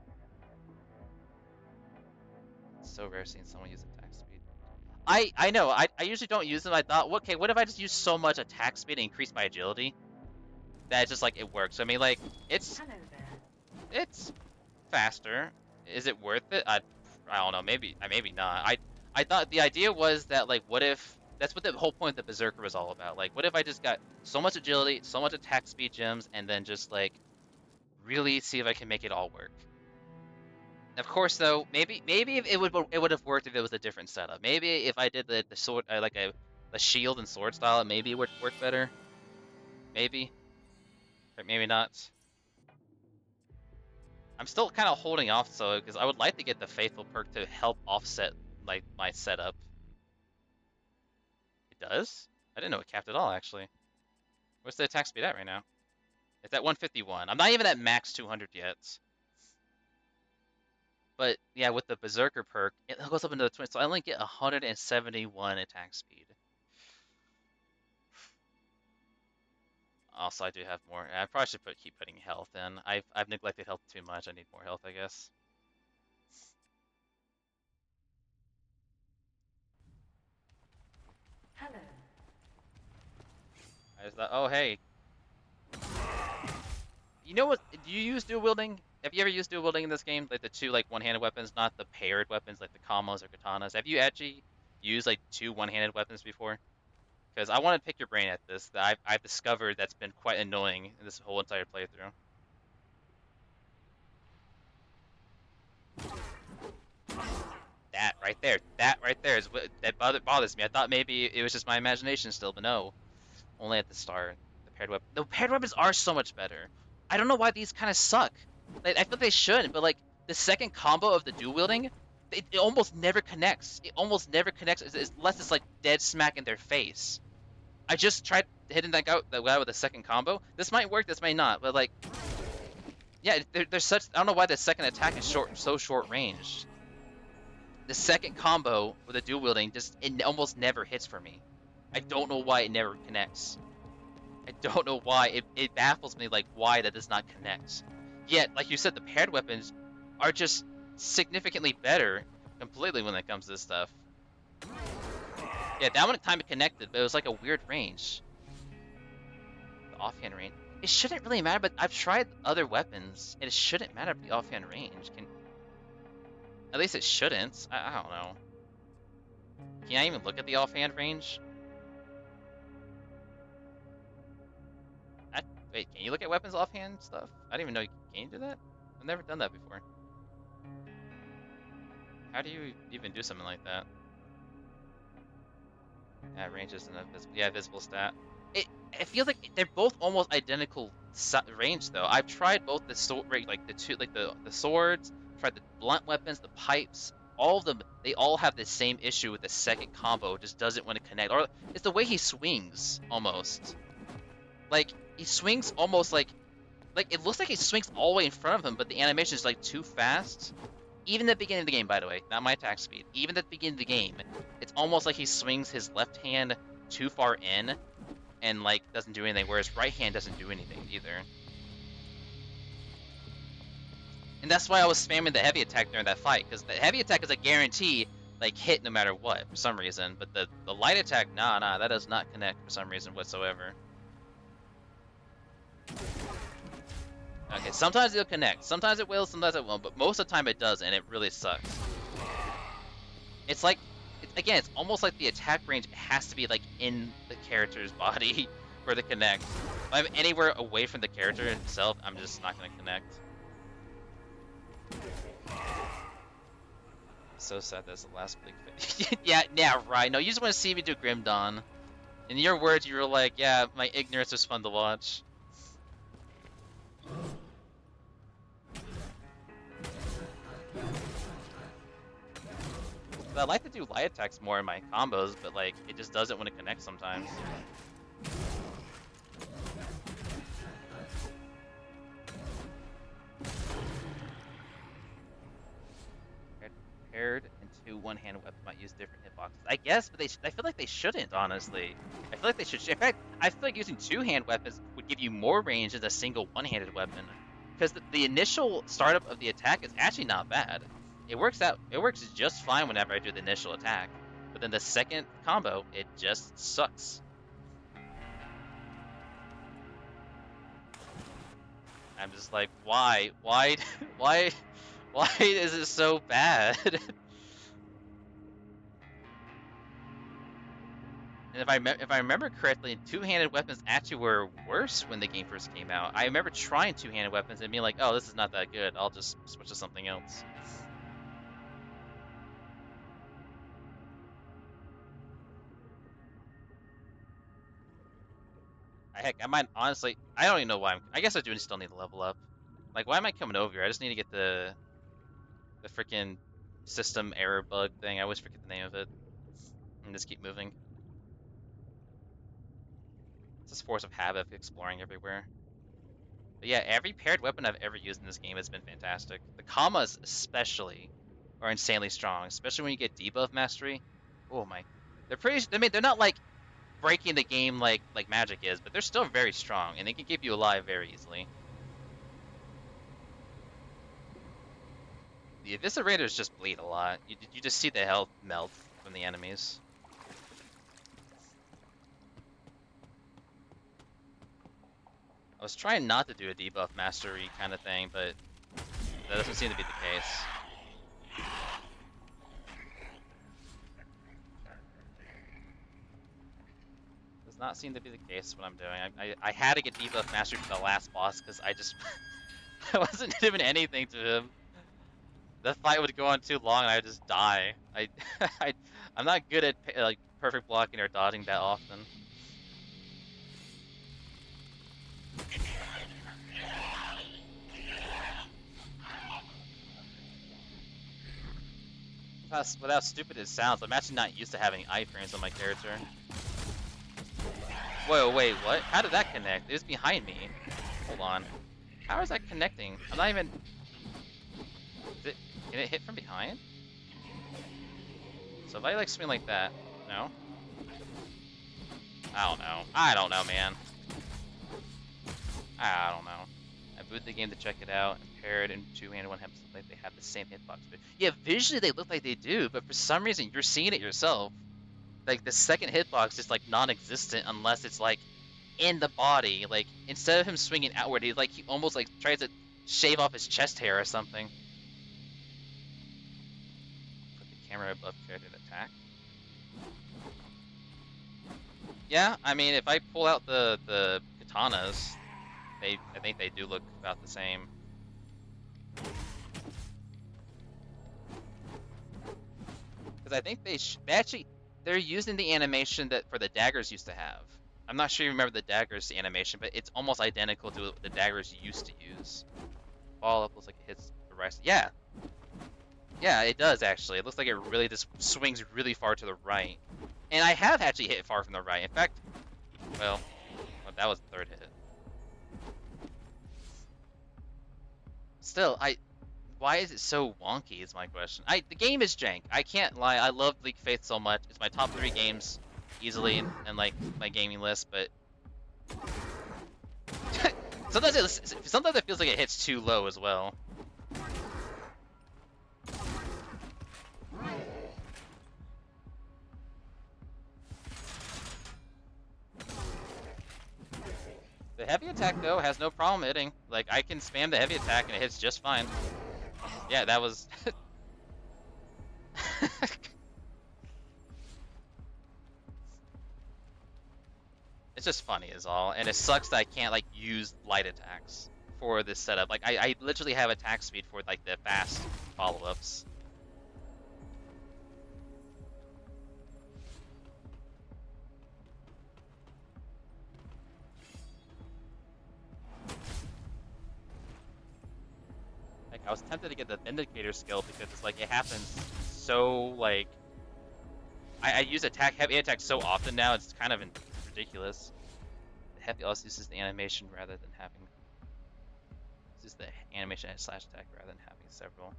It's so rare seeing someone use attack speed. I know, I usually don't use them. I thought, okay, what if I just use so much attack speed to increase my agility that just like it works? I mean, like it's faster. Is it worth it? I don't know. Maybe not. I thought the idea was that like, what if that's what the whole point of the Berserker was all about? Like, what if I just got so much agility, so much attack speed gems, and then just like really see if I can make it all work. Of course, though, maybe it would have worked if it was a different setup. Maybe if I did the sword like a shield and sword style, maybe it would work better. Maybe, or maybe not. I'm still kind of holding off, so because I would like to get the faithful perk to help offset like my setup. It does? I didn't know it capped at all, actually. What's the attack speed at right now? It's at 151. I'm not even at max 200 yet. But yeah, with the Berserker perk, it goes up into the 20, so I only get 171 attack speed. Also, I do have more. I probably should keep putting health in. I've neglected health too much. I need more health, I guess.
Hello.
I just thought, oh hey, you know what? Do you use dual wielding? Have you ever used dual wielding in this game? Like the two like one-handed weapons, not the paired weapons like the kamas or katanas. Have you actually used like two one-handed weapons before? Because I want to pick your brain at this. That I've discovered that's been quite annoying in this whole entire playthrough. That right there is what that bothers me. I thought maybe it was just my imagination still, but no. Only at the start. The paired weapons are so much better. I don't know why these kind of suck. Like, I feel they should, but like the second combo of the dual wielding, it almost never connects. It almost never connects unless it's like dead smack in their face. I just tried hitting that guy with a second combo. This might work, this may not, but like, yeah, there's such. I don't know why the second attack is so short range. The second combo with the dual wielding it almost never hits for me. I don't know why it never connects. I don't know why. It baffles me like why that does not connect. Yet, like you said, the paired weapons are just significantly better completely when it comes to this stuff. Yeah, that one time it connected, but it was like a weird range. The offhand range. It shouldn't really matter, but I've tried other weapons, and it shouldn't matter if the offhand range can. At least it shouldn't. I don't know. Can I even look at the offhand range? Wait, can you look at weapons offhand stuff? I didn't even know can you do that? I've never done that before. How do you even do something like that? Yeah, range isn't a visible stat. It feels like they're both almost identical range though. I've tried both the sword, like the swords, tried the blunt weapons, the pipes. All of them, they all have the same issue with the second combo. It just doesn't want to connect. Or it's the way he swings almost. Like he swings almost like it looks like he swings all the way in front of him, but the animation is like too fast. Even at the beginning of the game, by the way, not my attack speed. Even at the beginning of the game, it's almost like he swings his left hand too far in, and like doesn't do anything, whereas right hand doesn't do anything either. And that's why I was spamming the heavy attack during that fight, because the heavy attack is a guarantee like hit no matter what for some reason, but the light attack, nah, that does not connect for some reason whatsoever. Okay, sometimes it'll connect. Sometimes it will, sometimes it won't, but most of the time it does, and it really sucks. It's like, again, it's almost like the attack range has to be like in the character's body for it to connect. If I'm anywhere away from the character himself, I'm just not going to connect. So sad that's the last Bleak Faith. yeah, right. No, you just want to see me do Grim Dawn. In your words, you were like, yeah, my ignorance was fun to watch. I like to do light attacks more in my combos, but like it just doesn't want to connect sometimes. Paired into one-hand weapon might use different hitboxes. I guess, but I feel like they shouldn't, honestly. I feel like they should. In fact, I feel like using two-hand weapons would give you more range than a single one-handed weapon. Because the initial startup of the attack is actually not bad. It works out. It works just fine whenever I do the initial attack. But then the second combo, it just sucks. I'm just like, why? Why is it so bad? And if I remember correctly, two-handed weapons actually were worse when the game first came out. I remember trying two-handed weapons and being like, oh, this is not that good. I'll just switch to something else. Heck, I might honestly, I don't even know why I guess I do still need to level up. Like, why am I coming over here? I just need to get the freaking system error bug thing. I always forget the name of it. And just keep moving. It's just force of habit exploring everywhere. But yeah, every paired weapon I've ever used in this game has been fantastic. The commas especially are insanely strong, especially when you get debuff mastery. Oh my, they're pretty. I mean, they're not like breaking the game like magic is, but they're still very strong, and they can keep you alive very easily. The Eviscerators just bleed a lot. You just see the health melt from the enemies. I was trying not to do a debuff mastery kind of thing, but that doesn't seem to be the case. Does not seem to be the case what I'm doing. I had to get debuff mastery for the last boss because I just I wasn't doing anything to him. The fight would go on too long and I would just die. I'm not good at like perfect blocking or dodging that often. With how stupid it sounds, I'm actually not used to having iframes on my character. Whoa, wait, what? How did that connect? It was behind me. Hold on. How is that connecting? I'm not even... Can it hit from behind? So if I like swing like that, no? I don't know. I don't know, man. I don't know. I booted the game to check it out, and paired and two-handed one have like they have the same hitbox. But yeah, visually they look like they do, but for some reason you're seeing it yourself. Like the second hitbox is like non-existent unless it's like in the body. Like instead of him swinging outward, he almost like tries to shave off his chest hair or something. camera above character to attack. Yeah, I mean, if I pull out the katanas, I think they do look about the same. Because I think they actually they're using the animation that for the daggers used to have. I'm not sure you remember the daggers animation, but it's almost identical to what the daggers used to use. Follow up looks like it hits the right. Yeah, yeah, it does actually. It looks like it really just swings really far to the right. And I have actually hit far from the right. In fact, well that was the third hit. Still, why is it so wonky is my question. The game is jank. I can't lie. I love Bleak Faith so much. It's my top 3 games easily in like my gaming list, but sometimes it feels like it hits too low as well. The heavy attack though has no problem hitting. Like I can spam the heavy attack and it hits just fine. Yeah, that was it's just funny is all, and it sucks that I can't like use light attacks for this setup. Like I literally have attack speed for like the fast follow-ups. Like I was tempted to get the Vindicator skill because it's like it happens so like I use heavy attack so often now it's kind of ridiculous. The heavy also uses the animation rather than having uses the animation slash attack rather than having several.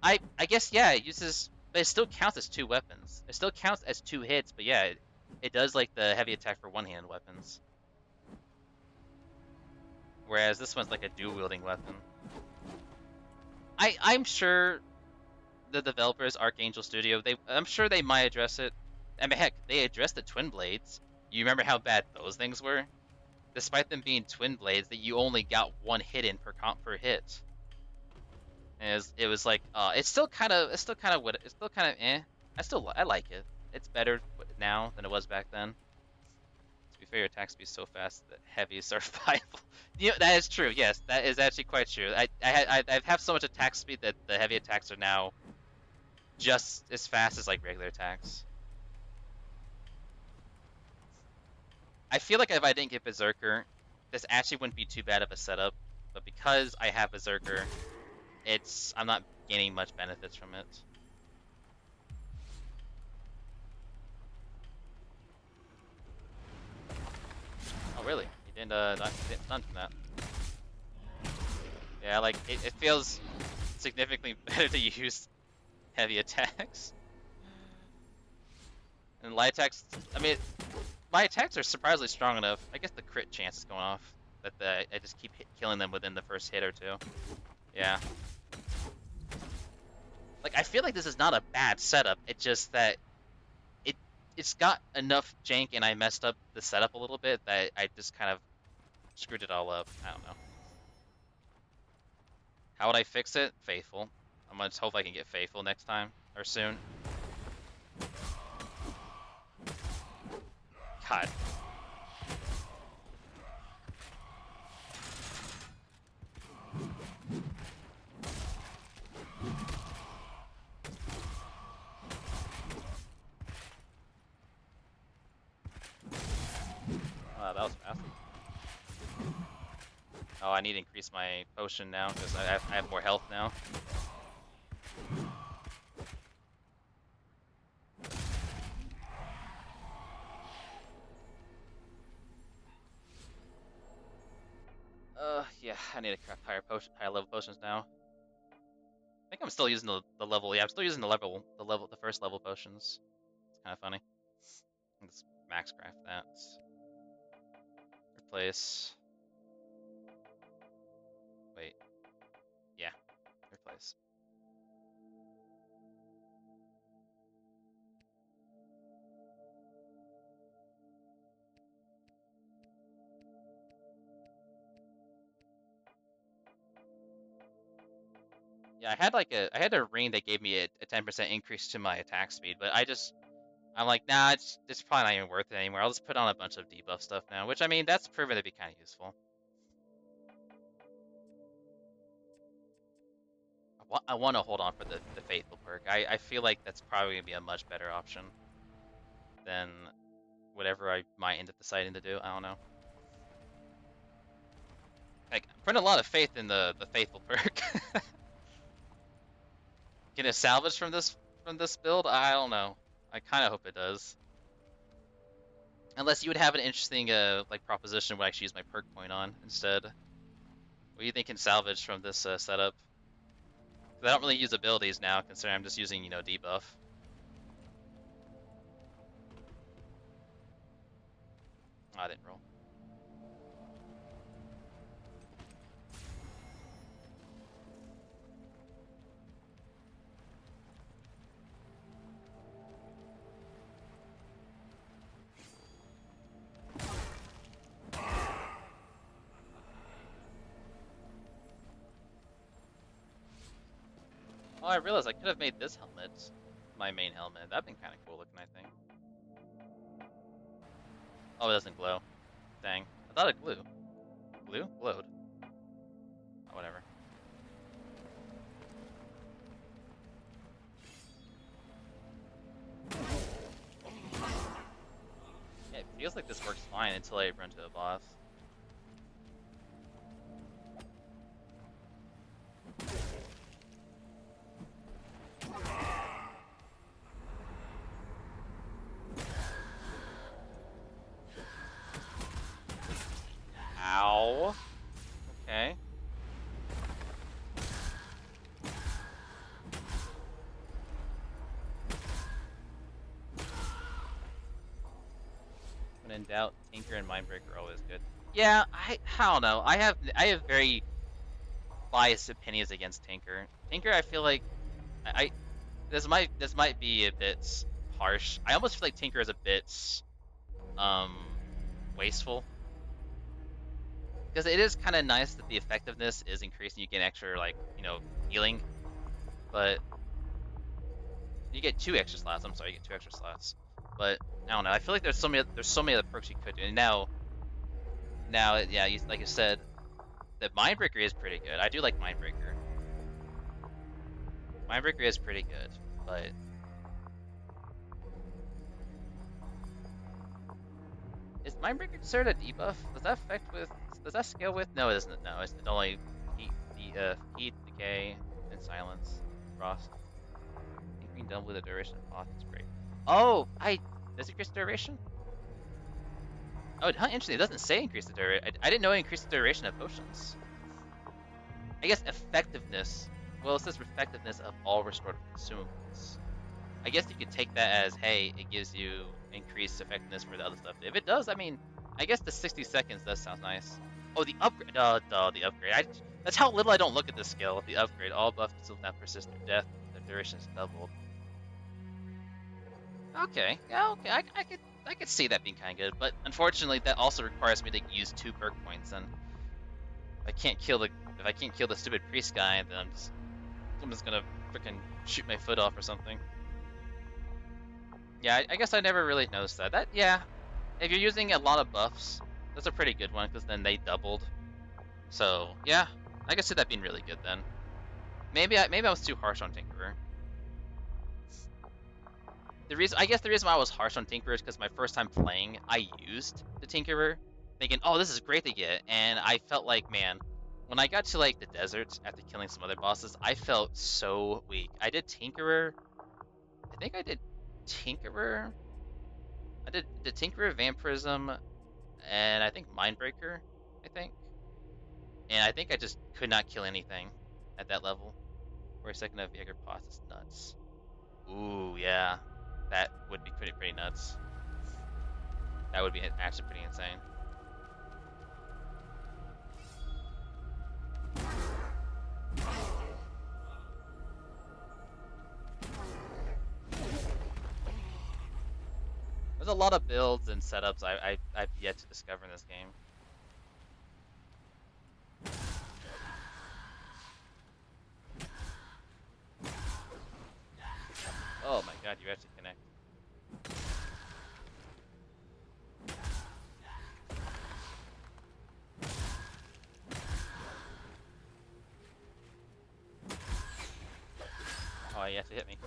I guess yeah it uses, but it still counts as 2 weapons. It still counts as 2 hits, but yeah it does like the heavy attack for one-handed weapons. Whereas this one's like a dual wielding weapon. I'm sure the developers, Archangel Studio, I'm sure they might address it. I mean, heck, they addressed the twin blades. You remember how bad those things were? Despite them being twin blades, that you only got 1 hit in per hit. And it was like, it's still kind of eh. I like it. It's better now than it was back then. To be fair, your attack speed is so fast that heavies are viable. You know, that is true. Yes, that is actually quite true. I have so much attack speed that the heavy attacks are now just as fast as like regular attacks. I feel like if I didn't get Berserker, this actually wouldn't be too bad of a setup. But because I have Berserker, I'm not gaining much benefits from it. Oh really? You didn't stun from that. Yeah, like it feels significantly better to use heavy attacks. And light attacks, I mean, my attacks are surprisingly strong enough. I guess the crit chance is going off. That I just keep killing them within the first hit or 2. Yeah. Like, I feel like this is not a bad setup. It's just that it's got enough jank and I messed up the setup a little bit that I just kind of screwed it all up. I don't know. How would I fix it? Faithful. I'm gonna just hope I can get Faithful next time or soon. God. That was fast. Oh, I need to increase my potion now because I have more health now. Yeah, I need to craft higher level potions now. I think I'm still using the level. Yeah, I'm still using the first level potions. It's kind of funny. Let's max craft that. Replace. Wait. Yeah. Replace. Yeah, I had a ring that gave me a 10% increase to my attack speed, but I'm like, nah, it's probably not even worth it anymore. I'll just put on a bunch of debuff stuff now, which I mean, that's proven to be kind of useful. I want to hold on for the Faithful perk. I feel like that's probably going to be a much better option than whatever I might end up deciding to do. I don't know. Like, I'm putting a lot of faith in the Faithful perk. Can it salvage from this build? I don't know. I kind of hope it does. Unless you would have an interesting like proposition where I actually use my perk point on instead. What do you think can salvage from this setup? 'Cause I don't really use abilities now, considering I'm just using, you know, debuff. Oh, I didn't roll. Oh, I realized I could have made this helmet my main helmet. That'd been kind of cool looking, I think. Oh, it doesn't glow. Dang. I thought it glowed. Glowed. Oh, whatever. Yeah, it feels like this works fine until I run to a boss. Ow. Okay. When in doubt, Tinker and Mindbreaker are always good. Yeah, I don't know. I have very biased opinions against Tinker. Tinker, I feel like I this might be a bit harsh. I almost feel like Tinker is a bit um wasteful, because it is kind of nice that the effectiveness is increasing. You get extra, like, you know, healing, but you get 2 extra slots. I'm sorry, you get 2 extra slots. But I don't know. I feel like there's so many other perks you could do. And now, yeah, like you said, the Mindbreaker is pretty good. I do like Mindbreaker. Mindbreaker is pretty good, but is Mindbreaker considered a debuff? Does that affect with? Does that scale with? No, it doesn't. No, it only heat, decay, and silence. Frost. Increasing double the duration of pause is great. Oh, does it increase the duration? Oh, interesting. It doesn't say increase the duration. I didn't know it increased the duration of potions. I guess effectiveness. Well, it says effectiveness of all restored consumables. I guess you could take that as, hey, it gives you increased effectiveness for the other stuff. If it does, I mean, I guess the 60 seconds does sound nice. Oh, the upgrade. The upgrade. That's how little I don't look at this skill. The upgrade. All buffs still now persist through death. The duration is doubled. Okay. Yeah. Okay. I could see that being kind of good, but unfortunately, that also requires me to use 2 perk points, and if I can't kill the stupid priest guy, then I'm just gonna freaking shoot my foot off or something. Yeah, I guess I never really noticed that. Yeah, if you're using a lot of buffs, that's a pretty good one, because then they doubled. So yeah, I could see that being really good then. Maybe I was too harsh on Tinkerer. I guess the reason why I was harsh on Tinkerer is because my first time playing, I used the Tinkerer, thinking, oh, this is great to get, and I felt like, man, when I got to like the deserts after killing some other bosses, I felt so weak. I did Tinkerer. I think I did Tinkerer. I did the Tinkerer, Vampirism, and I think Mindbreaker. I think, and I think I just could not kill anything at that level. For a second of Jaeger Pos is nuts. Ooh, yeah, that would be pretty nuts. That would be actually pretty insane. There's a lot of builds and setups I've yet to discover in this game.
you actually connect. Oh, you actually hit me.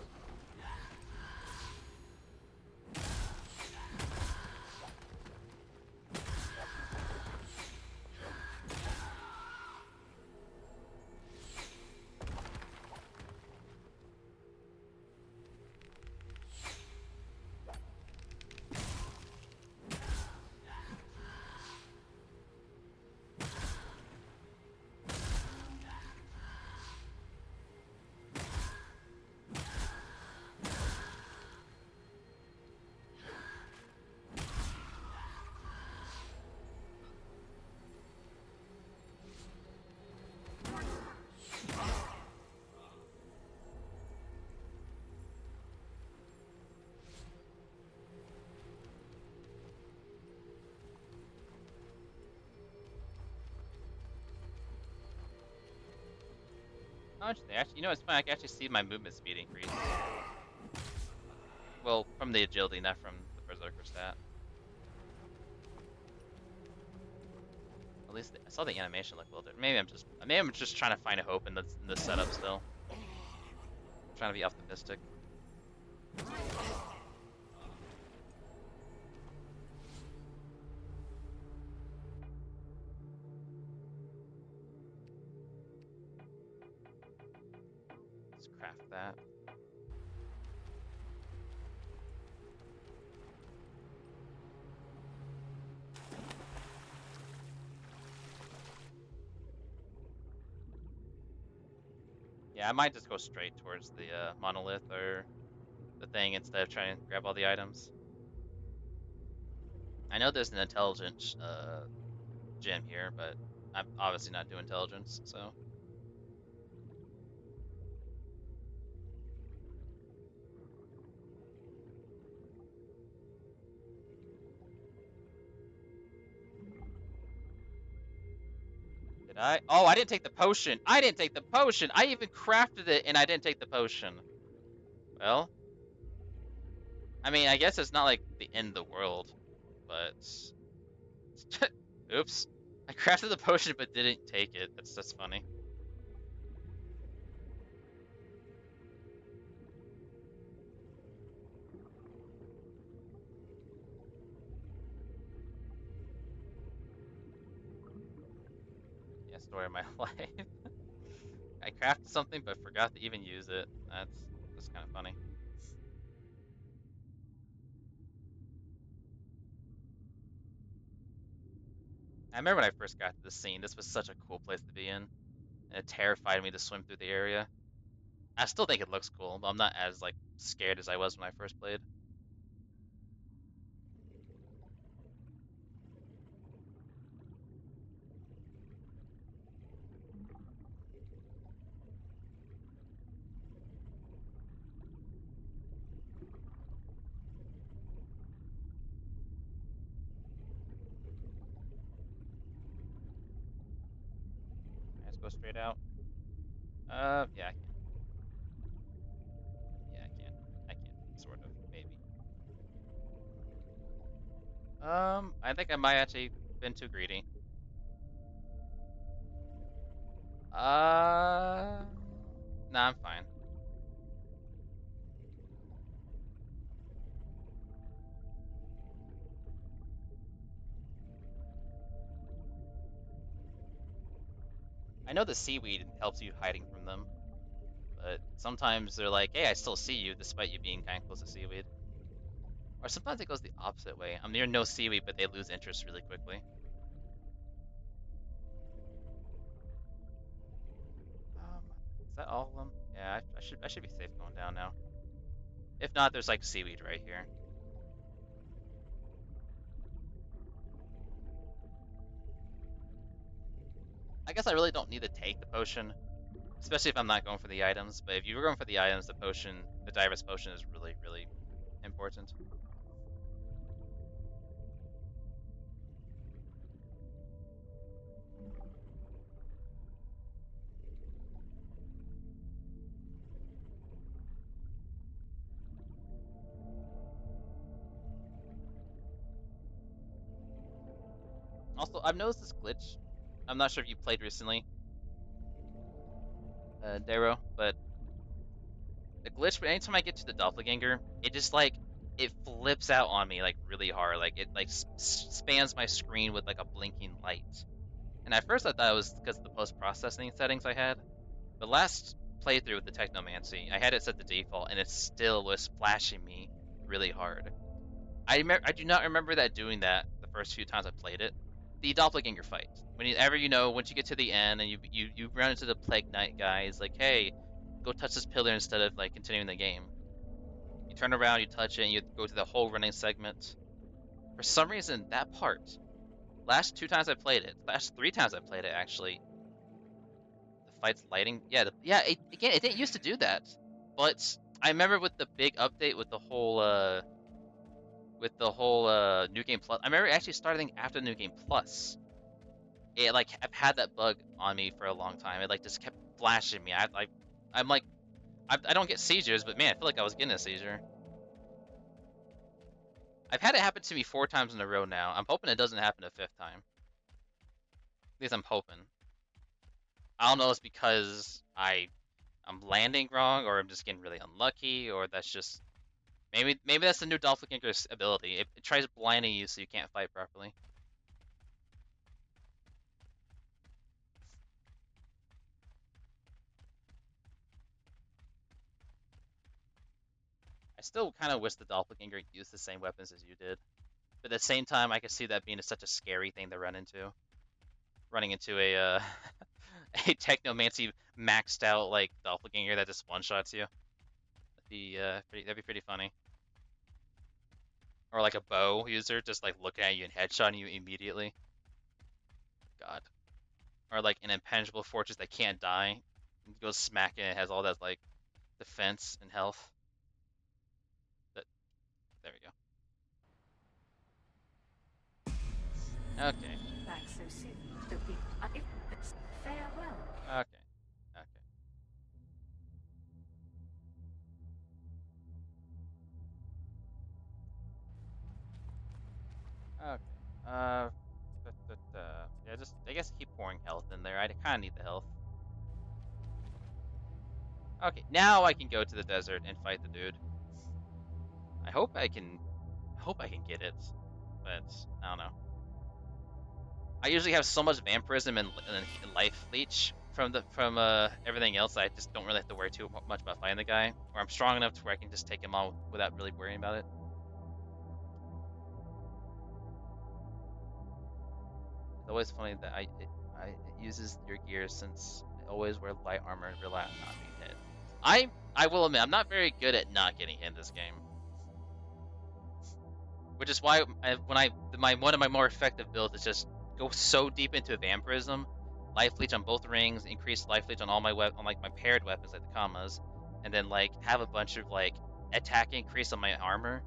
Oh, interesting. Actually, you know, it's fine. I can actually see my movement speed increase. Well, from the agility, not from the berserker stat. At least I saw the animation look a little different. Maybe I'm just trying to find a hope in the setup still. I'm trying to be optimistic. Let's craft that. Yeah, I might just go straight towards the monolith or the thing instead of trying to grab all the items. I know there's an intelligence gem here, but I'm obviously not doing intelligence, so. Did I? Oh, I didn't take the potion. I didn't take the potion. I even crafted it and I didn't take the potion. Well, I mean, I guess it's not like the end of the world, but oops. I crafted the potion but didn't take it. That's funny. Yeah, story of my life. I crafted something but forgot to even use it. That's kind of funny. I remember when I first got to the scene, this was such a cool place to be in. And it terrified me to swim through the area. I still think it looks cool, but I'm not as like scared as I was when I first played. I just go straight out. Yeah, I can. Yeah, I can. I can. Sort of, maybe. I think I might actually been too greedy. Uh, nah, I'm fine. I know the seaweed helps you hiding from them, but sometimes they're like, "Hey, I still see you despite you being kind of close to seaweed." Or sometimes it goes the opposite way. I'm near no seaweed, but they lose interest really quickly. Is that all of them? Yeah, I should be safe going down now. If not, there's like seaweed right here. I guess I really don't need to take the potion, especially if I'm not going for the items. But if you were going for the items, the diver's potion is really, really important.
Also, I've noticed this glitch. I'm not sure if you played recently, Darrow, but the glitch. But anytime I get to the doppelganger, it just like it flips out on me like really hard. Like it like spans my screen with like a blinking light. And at first I thought it was because of the post-processing settings I had. But last playthrough with the Technomancy, I had it set to default, and it still was flashing me really hard. I do not remember that doing that the first few times I played it. The doppelganger fight. Whenever once you get to the end and you run into the Plague Knight guy, he's like, hey, go touch this pillar instead of like continuing the game. You turn around, you touch it, and you go to the whole running segment. For some reason, that part, last 2 times I played it, last 3 times I played it actually, the fight's lighting, again, it didn't used to do that, but I remember with the big update with the whole New Game Plus. I remember actually starting after New Game Plus. It like I've had that bug on me for a long time. It like just kept flashing me. I'm like I don't get seizures, but man, I feel like I was getting a seizure. I've had it happen to me 4 times in a row now. I'm hoping it doesn't happen a 5th time. At least I'm hoping. I don't know if it's because I'm landing wrong, or I'm just getting really unlucky, or that's just maybe that's the new Doppelganger's ability. It tries blinding you so you can't fight properly. I still kind of wish the Doppelganger used the same weapons as you did. But at the same time, I can see that being such a scary thing to run into. Running into a a Technomancy maxed out like Doppelganger that just one-shots you. That'd be pretty funny. Or like a bow user just like looking at you and headshotting you immediately. God. Or like an impenetrable fortress that can't die. It goes smacking, it has all that like defense and health. But there we go. Okay.
Back so soon. Farewell.
Okay. Okay. Yeah, just I guess keep pouring health in there. I kind of need the health. Okay, now I can go to the desert and fight the dude. I hope I can get it, but I don't know. I usually have so much vampirism and life leech from everything else. I just don't really have to worry too much about fighting the guy, or I'm strong enough to where I can just take him on without really worrying about it. It's always funny that it uses your gear since I always wear light armor and rely on not being hit. I will admit I'm not very good at not getting hit in this game, which is why one of my more effective builds is just go so deep into vampirism, life leech on both rings, increase life leech on all my on like my paired weapons like the commas, and then like have a bunch of like attack increase on my armor.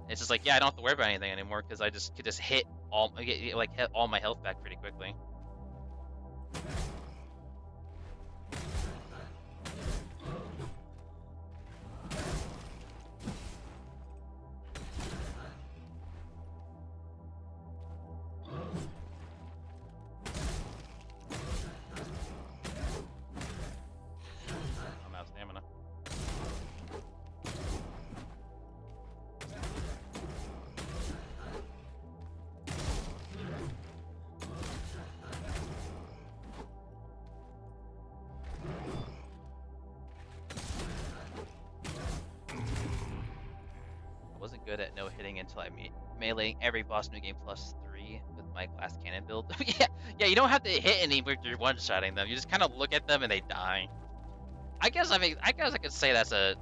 It's just like, yeah, I don't have to worry about anything anymore because I just could just hit all my health back pretty quickly. I'm out of stamina. Wasn't good at no hitting until I meleeing every boss New Game Plus 3 with my glass cannon build. yeah, you don't have to hit any when you're one-shotting them. You just kind of look at them and they die. I guess I could say that's a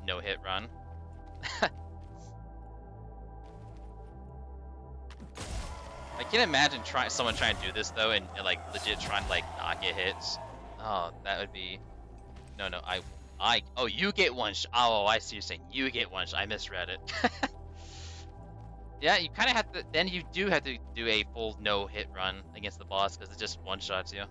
no-hit run. I can't imagine someone trying to do this though and like legit trying to like not get hits. Oh, that would be no. Oh, you get one oh, I see you're saying you get one I misread it. Yeah, you kind of have to, then you do have to do a full no-hit run against the boss because it just one-shots you.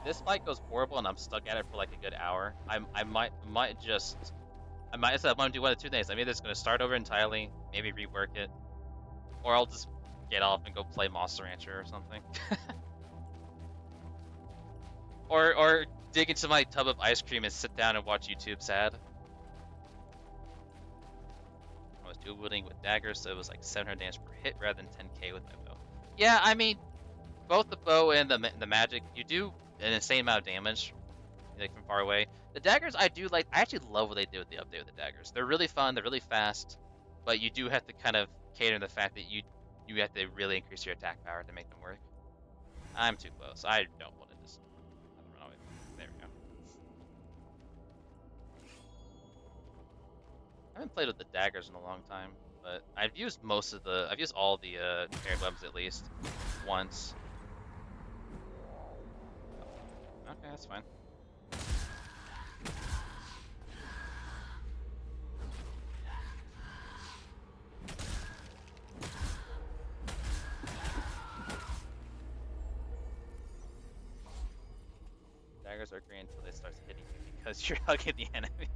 this fight goes horrible and I'm stuck at it for like a good hour, I might I'm gonna do one of two things. I'm either just gonna start over entirely, maybe rework it, or I'll just get off and go play Monster Rancher or something. or dig into my tub of ice cream and sit down and watch YouTube sad. I was dual wielding with daggers, so it was like 700 damage per hit rather than 10k with my bow. Yeah, I mean, both the bow and the magic, you do an insane amount of damage, like from far away. The daggers, I do like. I actually love what they did with the update with the daggers. They're really fun. They're really fast, but you do have to kind of cater to the fact that you have to really increase your attack power to make them work. I'm too close. I don't want to just run away. There we go. I haven't played with the daggers in a long time, but I've used all the paired weapons at least once. Okay, that's fine. Daggers are green until they start hitting you because you're hugging the enemy.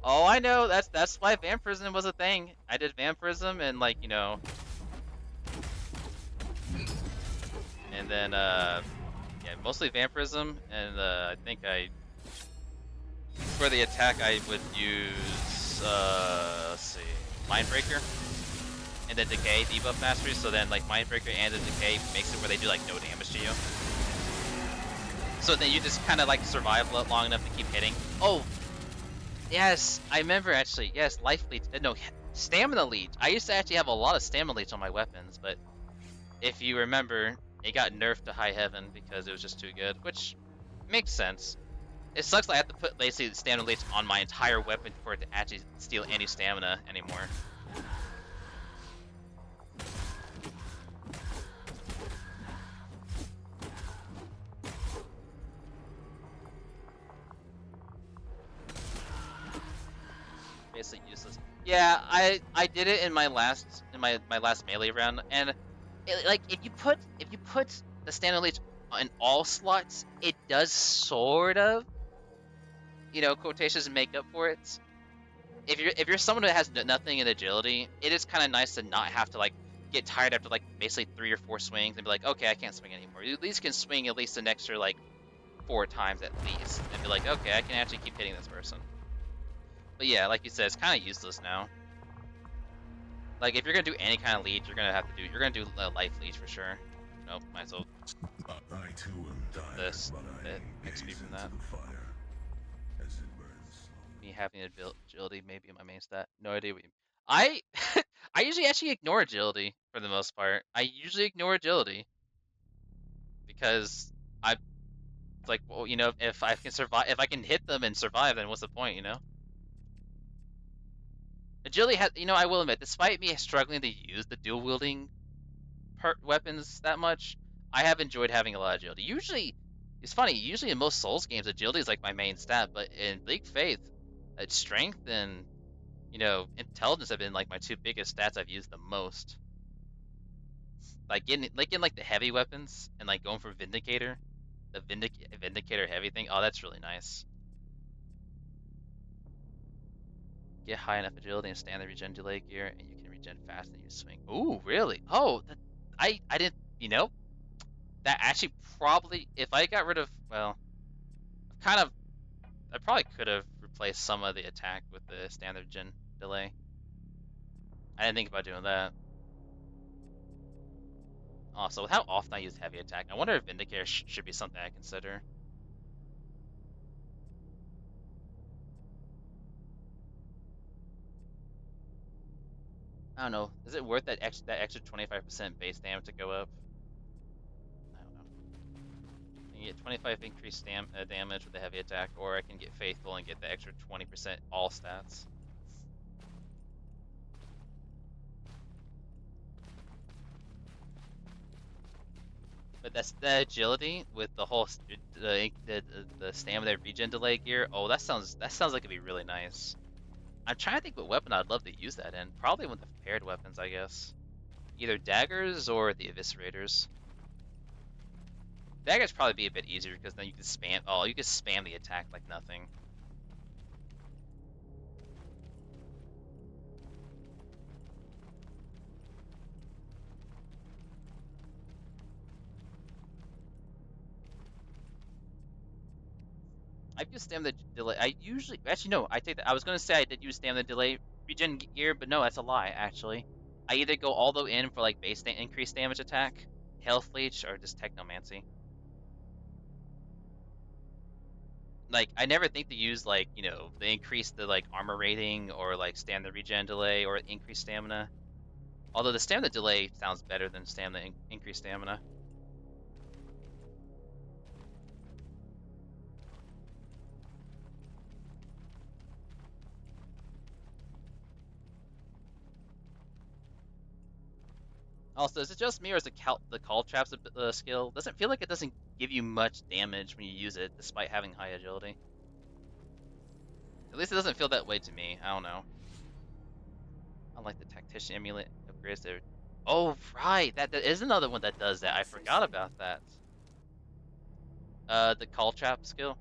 Oh, I know. That's why vampirism was a thing. I did vampirism and like, you know, and then yeah, mostly vampirism, and I think for the attack I would use let's see, Mindbreaker, and then Decay debuff mastery. So then like Mindbreaker and the Decay makes it where they do like no damage to you. So then you just kind of like survive long enough to keep hitting. Oh, yes, I remember actually. Yes, life leech. No, stamina leech. I used to actually have a lot of stamina leech on my weapons, but if you remember, it got nerfed to high heaven because it was just too good, which makes sense. It sucks that I have to put basically the stamina leech on my entire weapon for it to actually steal any stamina anymore. Basically useless. Yeah, I did it in my last last melee round, and like if you put the standard leech in all slots, it does sort of, you know, quotations make up for it. If you're someone who has nothing in agility, it is kind of nice to not have to like get tired after like basically 3 or 4 swings and be like, okay, I can't swing anymore. You at least can swing at least an extra like 4 times at least, and be like, okay, I can actually keep hitting this person. But yeah, like you said, it's kind of useless now. Like if you're gonna do any kind of leech, you're gonna do a life leech for sure. Nope, might as well.
I too am tired,
This
but I
XP
gaze
from
into
that.
the fire as it burns slowly.
Me having agility may be my main stat. No idea what you. I I usually actually ignore agility for the most part. I usually ignore agility because I like, well, you know, if I can survive, if I can hit them and survive, then what's the point, you know? Agility has, you know, I will admit, despite me struggling to use the dual wielding weapons that much, I have enjoyed having a lot of agility. Usually, it's funny. Usually in most Souls games, agility is like my main stat, but in Bleak Faith, strength and, you know, intelligence have been like my 2 biggest stats I've used the most. Like in like the heavy weapons and like going for Vindicator, the Vindicator heavy thing. Oh, that's really nice. Get high enough agility and stand the regen delay gear, and you can regen fast and you swing. Ooh, really? Oh, I didn't. You know, that actually probably, if I got rid of, well, I probably could have replaced some of the attack with the standard gen delay. I didn't think about doing that. Also, with how often I use heavy attack, I wonder if Vindicator should be something I consider. I don't know. Is it worth that extra 25% base damage to go up? I don't know. I can get 25 increased damage with the heavy attack, or I can get faithful and get the extra 20% all stats. But that's the agility with the whole the stamina regen delay gear. Oh, that sounds like it'd be really nice. I'm trying to think what weapon I'd love to use that in. Probably one of the paired weapons, I guess. Either daggers or the eviscerators. Daggers probably be a bit easier because then you can spam. Oh, you can spam the attack like nothing. I've used stamina delay. I usually, actually no, I take that. I was gonna say I did use stamina delay regen gear, but no, that's a lie. Actually, I either go all the way in for like base increased damage attack, health leech, or just technomancy. Like I never think to use like the increase the like armor rating or like stamina regen delay or increased stamina. Although the stamina delay sounds better than stamina increased stamina. Also, is it just me or is the call traps skill doesn't feel like it doesn't give you much damage when you use it despite having high agility? At least it doesn't feel that way to me. I don't know. Unlike the tactician amulet upgrades there. Oh right, that is another one that does that. I forgot about that. The call trap skill.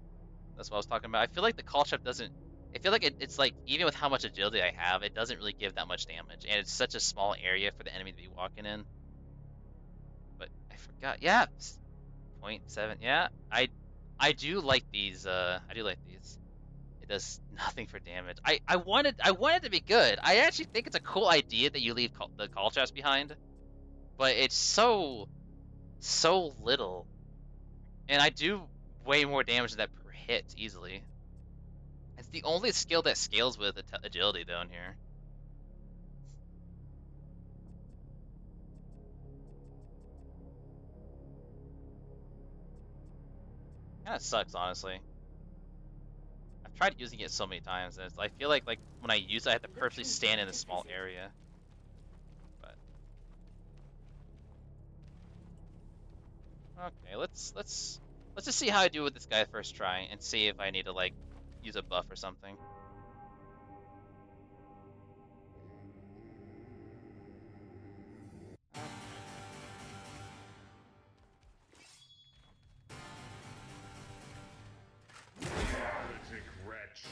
That's what I was talking about. I feel like the call trap doesn't. I feel like it's like even with how much agility I have, it doesn't really give that much damage, and it's such a small area for the enemy to be walking in. But I forgot. Yeah, 0.7. Yeah, I do like these. I do like these. It does nothing for damage. I wanted to be good. I actually think it's a cool idea that you leave the call traps behind, but it's so little, and I do way more damage than that per hit easily. It's the only skill that scales with agility down here. Kind of sucks, honestly. I've tried using it so many times, and I feel like when I use it, I have to purposely stand in a small area. But okay, let's just see how I do with this guy first try, and see if I need to like use a buff or something.
Heretic wretch.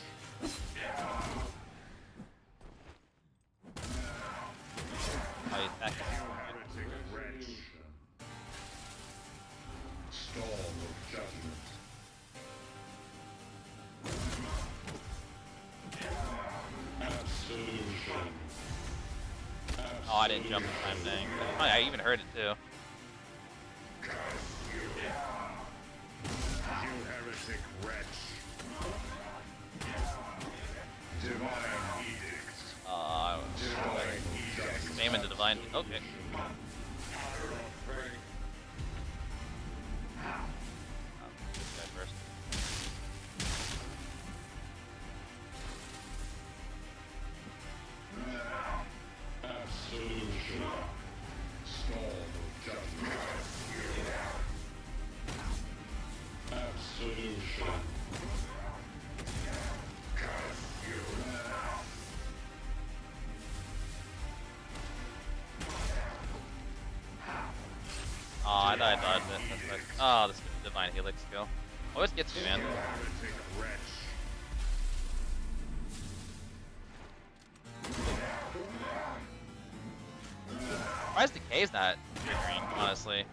How you attack?
Heretic wretch. Storm of judgment. Absolution.
Oh, I didn't jump in time, dang. Oh, I even heard it too.
You heretic wretch. Divine edict. Divine edict.
Name into divine. Okay. This guy first.
Absolution. Storm of judgment. Absolution.
Oh, I thought I dodged it. That's like, oh, this divine helix skill. Always gets me, man.
Heretic wretch.
Why is Decay's not triggering, honestly?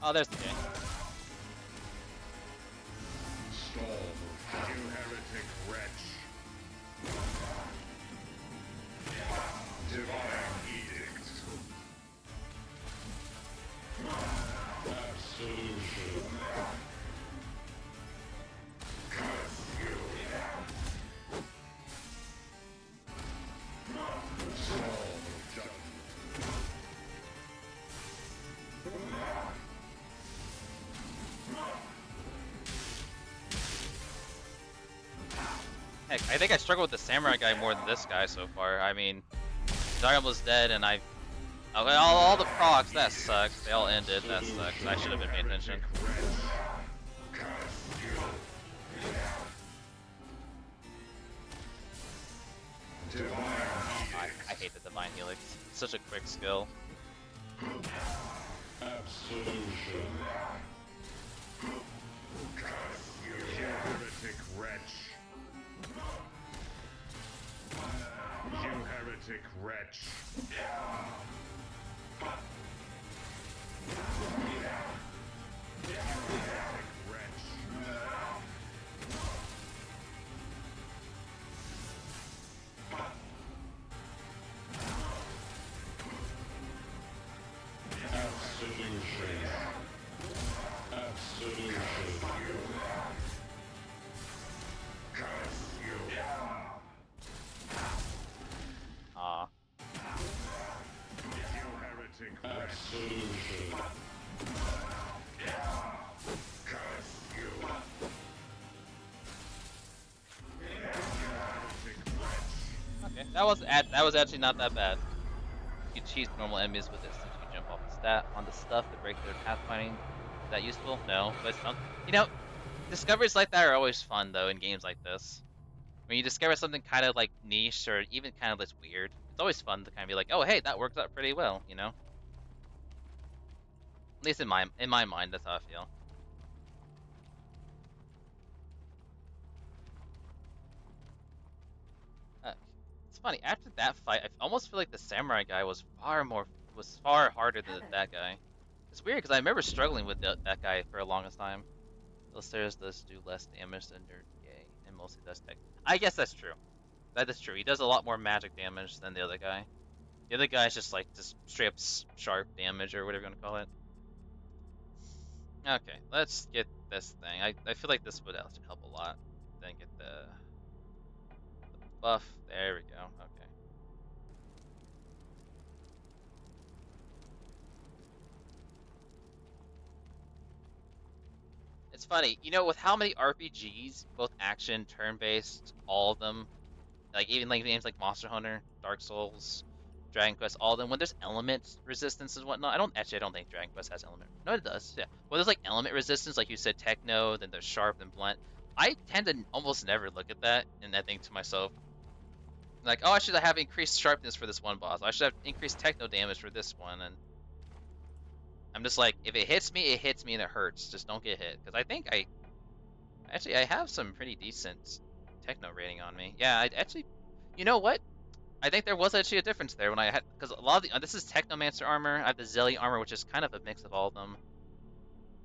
Oh, there's Decay.
Storm of you heretic wretch. Divine edict. Absolution. Storm of judgment.
Heck, I think I struggle with the samurai guy more than this guy so far. I mean, Dragon was dead, and I. Okay, all the procs, that sucks. They all ended, that sucks. I should have been paying attention.
Divine
I hate hate the Divine Helix. It's such a quick skill.
Absolution. You heretic wretch. You heretic wretch.
Aw. Okay, that was actually not that bad. You cheese normal enemies with this since you jump off the stat on the stuff to break their pathfinding. Is that useful? No, but some, you know, discoveries like that are always fun though in games like this. When you discover something kind of like niche or even kind of just weird, it's always fun to kind of be like, oh hey, that worked out pretty well, you know. At least in my mind, that's how I feel. It's funny. After that fight, I almost feel like the samurai guy was far harder than that guy. It's weird because I remember struggling with that guy for a longest time. Those stairs does do less damage than Dirt Gay, and mostly does tech. I guess that's true. That is true. He does a lot more magic damage than the other guy. The other guy's just like just straight up sharp damage or whatever you want to call it. Okay, let's get this thing. I feel like this would actually help a lot. Then get the buff. There we go. Okay. It's funny, you know, with how many RPGs, both action, turn-based, all of them, like even like games like Monster Hunter, Dark Souls, Dragon Quest, all of them, when there's element resistance and whatnot, I don't think Dragon Quest has element. No, it does, yeah. When there's like element resistance, like you said, techno, then there's sharp and blunt. I tend to almost never look at that, and I think to myself, like, oh, I should have increased sharpness for this one boss. I should have increased techno damage for this one, and I'm just like, if it hits me, and it hurts. Just don't get hit, because I think I have some pretty decent techno rating on me. Yeah, I actually, you know what? I think there was actually a difference there when I had, because a lot of the this is Technomancer armor. I have the Zelly armor, which is kind of a mix of all of them,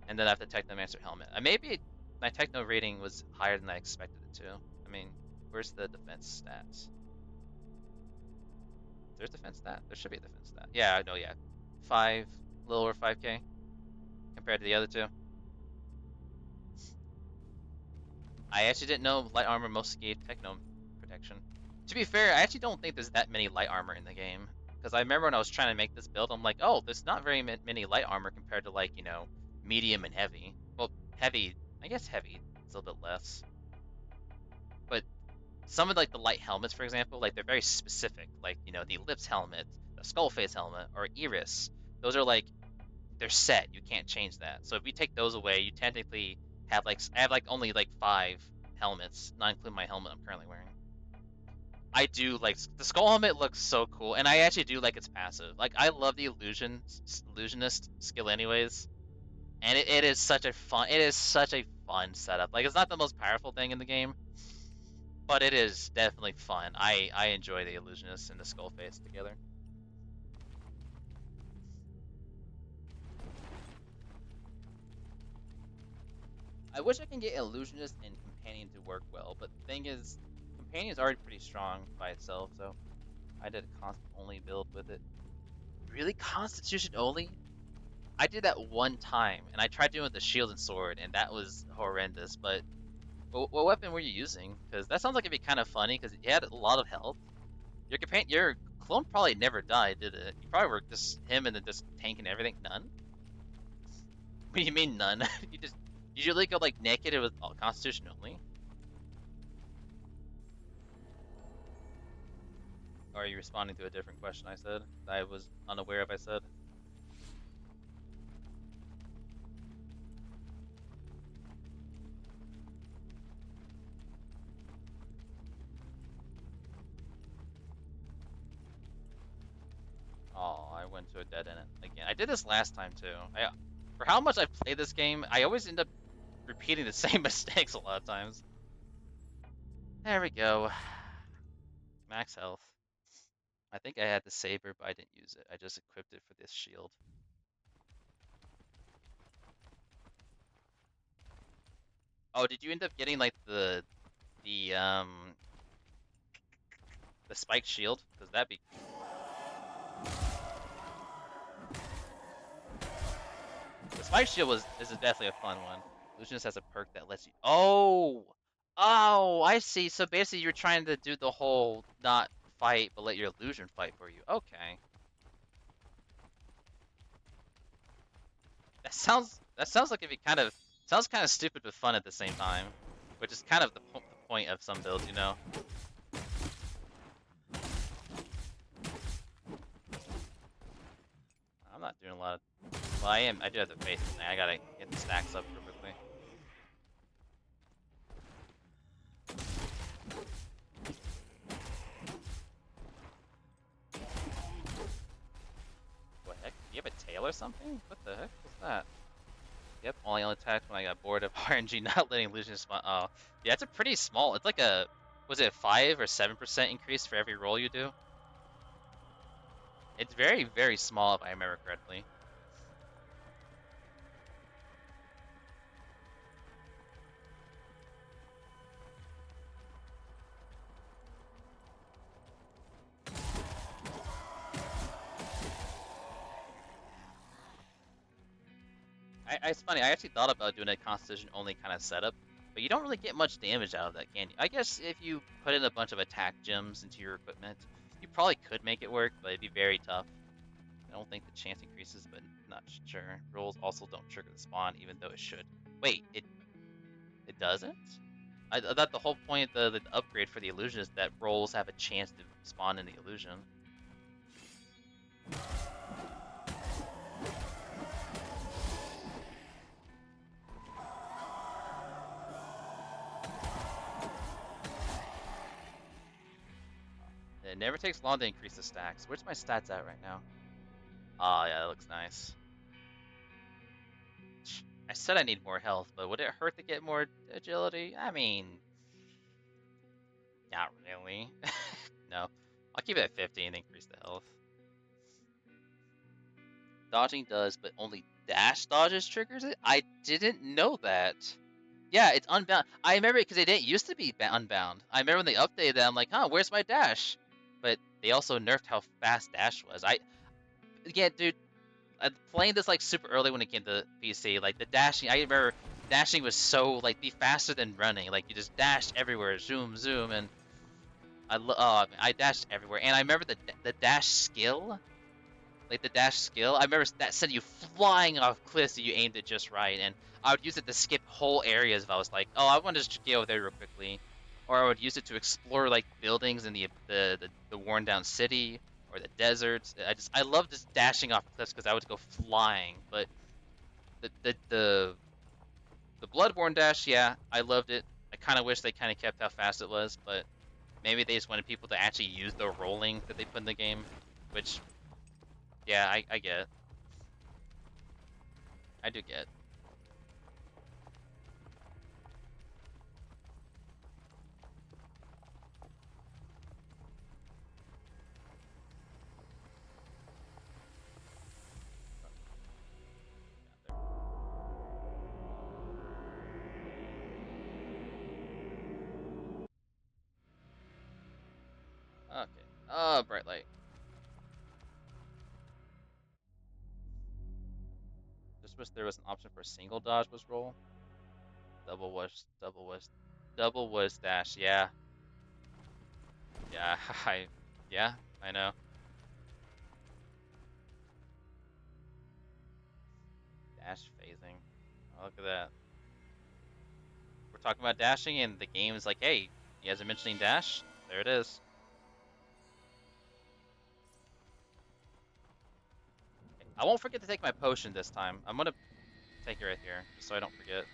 and then I have the Technomancer helmet. Maybe my techno rating was higher than I expected it to. I mean, where's the defense stats? There's defense stat. There should be a defense stat. Yeah, I know. Yeah, 5, a little over 5K compared to the other two. I actually didn't know light armor mostly gave techno protection. To be fair, I actually don't think there's that many light armor in the game. Because I remember when I was trying to make this build, I'm like, oh, there's not very many light armor compared to, like, you know, medium and heavy. Well, heavy, I guess heavy is a little bit less. But some of, like, the light helmets, for example, like, they're very specific. Like, you know, the Ellipse helmet, the Skull Face helmet, or Iris. Those are, like, they're set. You can't change that. So if you take those away, you technically have, like, I have, like, only, like, 5 helmets, not including my helmet I'm currently wearing. I do like the skull helmet looks so cool, and I actually do like its passive. Like I love the illusionist skill, anyways, and it is such a fun setup. Like it's not the most powerful thing in the game, but it is definitely fun. I enjoy the illusionist and the skull face together. I wish I can get illusionist and companion to work well, but the thing is, companion is already pretty strong by itself, so I did a constant only build with it. Really? Constitution only? I did that one time, and I tried doing it with the shield and sword, and that was horrendous, but what weapon were you using? Because that sounds like it'd be kind of funny, because you had a lot of health. Your clone probably never died, did it? You probably were just him and then just tanking everything. None? What do you mean none? You just usually go like naked with Constitution only? Or are you responding to a different question I said that I was unaware of I said?
I went to a dead end again. I did this last time too. For how much I've played this game, I always end up repeating the same mistakes a lot of times. There we go. Max health. I think I had the saber, but I didn't use it. I just equipped it for this shield. Oh, did you end up getting like the spiked shield? Because that'd be the spike shield is definitely a fun one. Lucius has a perk that lets you. Oh, oh, I see. So basically, you're trying to do the whole not fight, but let your illusion fight for you. Okay, that sounds like it'd be sounds kind of stupid but fun at the same time, which is kind of the point of some builds, you know. I'm not doing a lot of. Well, I am. I do have the faith thing. I gotta get the stacks up real quickly. What heck? Do you have a tail or something? What the heck was that? Yep, only attacked when I got bored of RNG not letting illusion spawn. Oh, yeah, it's a pretty small. It's like a, was it a 5 or 7% increase for every roll you do? It's very, very small if I remember correctly. It's funny, I actually thought about doing a Constitution only kind of setup, but you don't really get much damage out of that, can you? I guess if you put in a bunch of attack gems into your equipment, you probably could make it work, but it'd be very tough. I don't think the chance increases, but not sure. Rolls also don't trigger the spawn, even though it should. Wait, it doesn't? I thought the whole point of the upgrade for the illusion is that rolls have a chance to spawn in the illusion. It never takes long to increase the stacks. Where's my stats at right now? Oh, yeah, that looks nice. I said I need more health, but would it hurt to get more agility? I mean, not really. No. I'll keep it at 50 and increase the health. Dodging does, but only dash dodges triggers it? I didn't know that. Yeah, it's unbound. I remember it because it didn't used to be unbound. I remember when they updated that, I'm like, huh, where's my dash? But they also nerfed how fast dash was. Yeah, dude, playing this like super early when it came to PC, like the dashing, I remember dashing was so like be faster than running. Like you just dashed everywhere, zoom, zoom, and I dashed everywhere. And I remember the dash skill, like the dash skill. I remember that sent you flying off cliffs if you aimed it just right, and I would use it to skip whole areas if I was like, oh, I want to just get over there real quickly, or I would use it to explore like buildings in the worn down city or the deserts. I love just dashing off cliffs because I would go flying. But the Bloodborne dash, yeah, I loved it. I kind of wish they kind of kept how fast it was, but maybe they just wanted people to actually use the rolling that they put in the game, which, yeah, I get. I do get. Okay. Oh, bright light. Just wish there was an option for a single dodge was roll. Double was dash. Yeah. Yeah. Yeah. I know. Dash phasing. Oh, look at that. We're talking about dashing, and the game is like, hey, you guys are mentioning dash. There it is. Okay, I won't forget to take my potion this time. I'm gonna take it right here, just so I don't forget.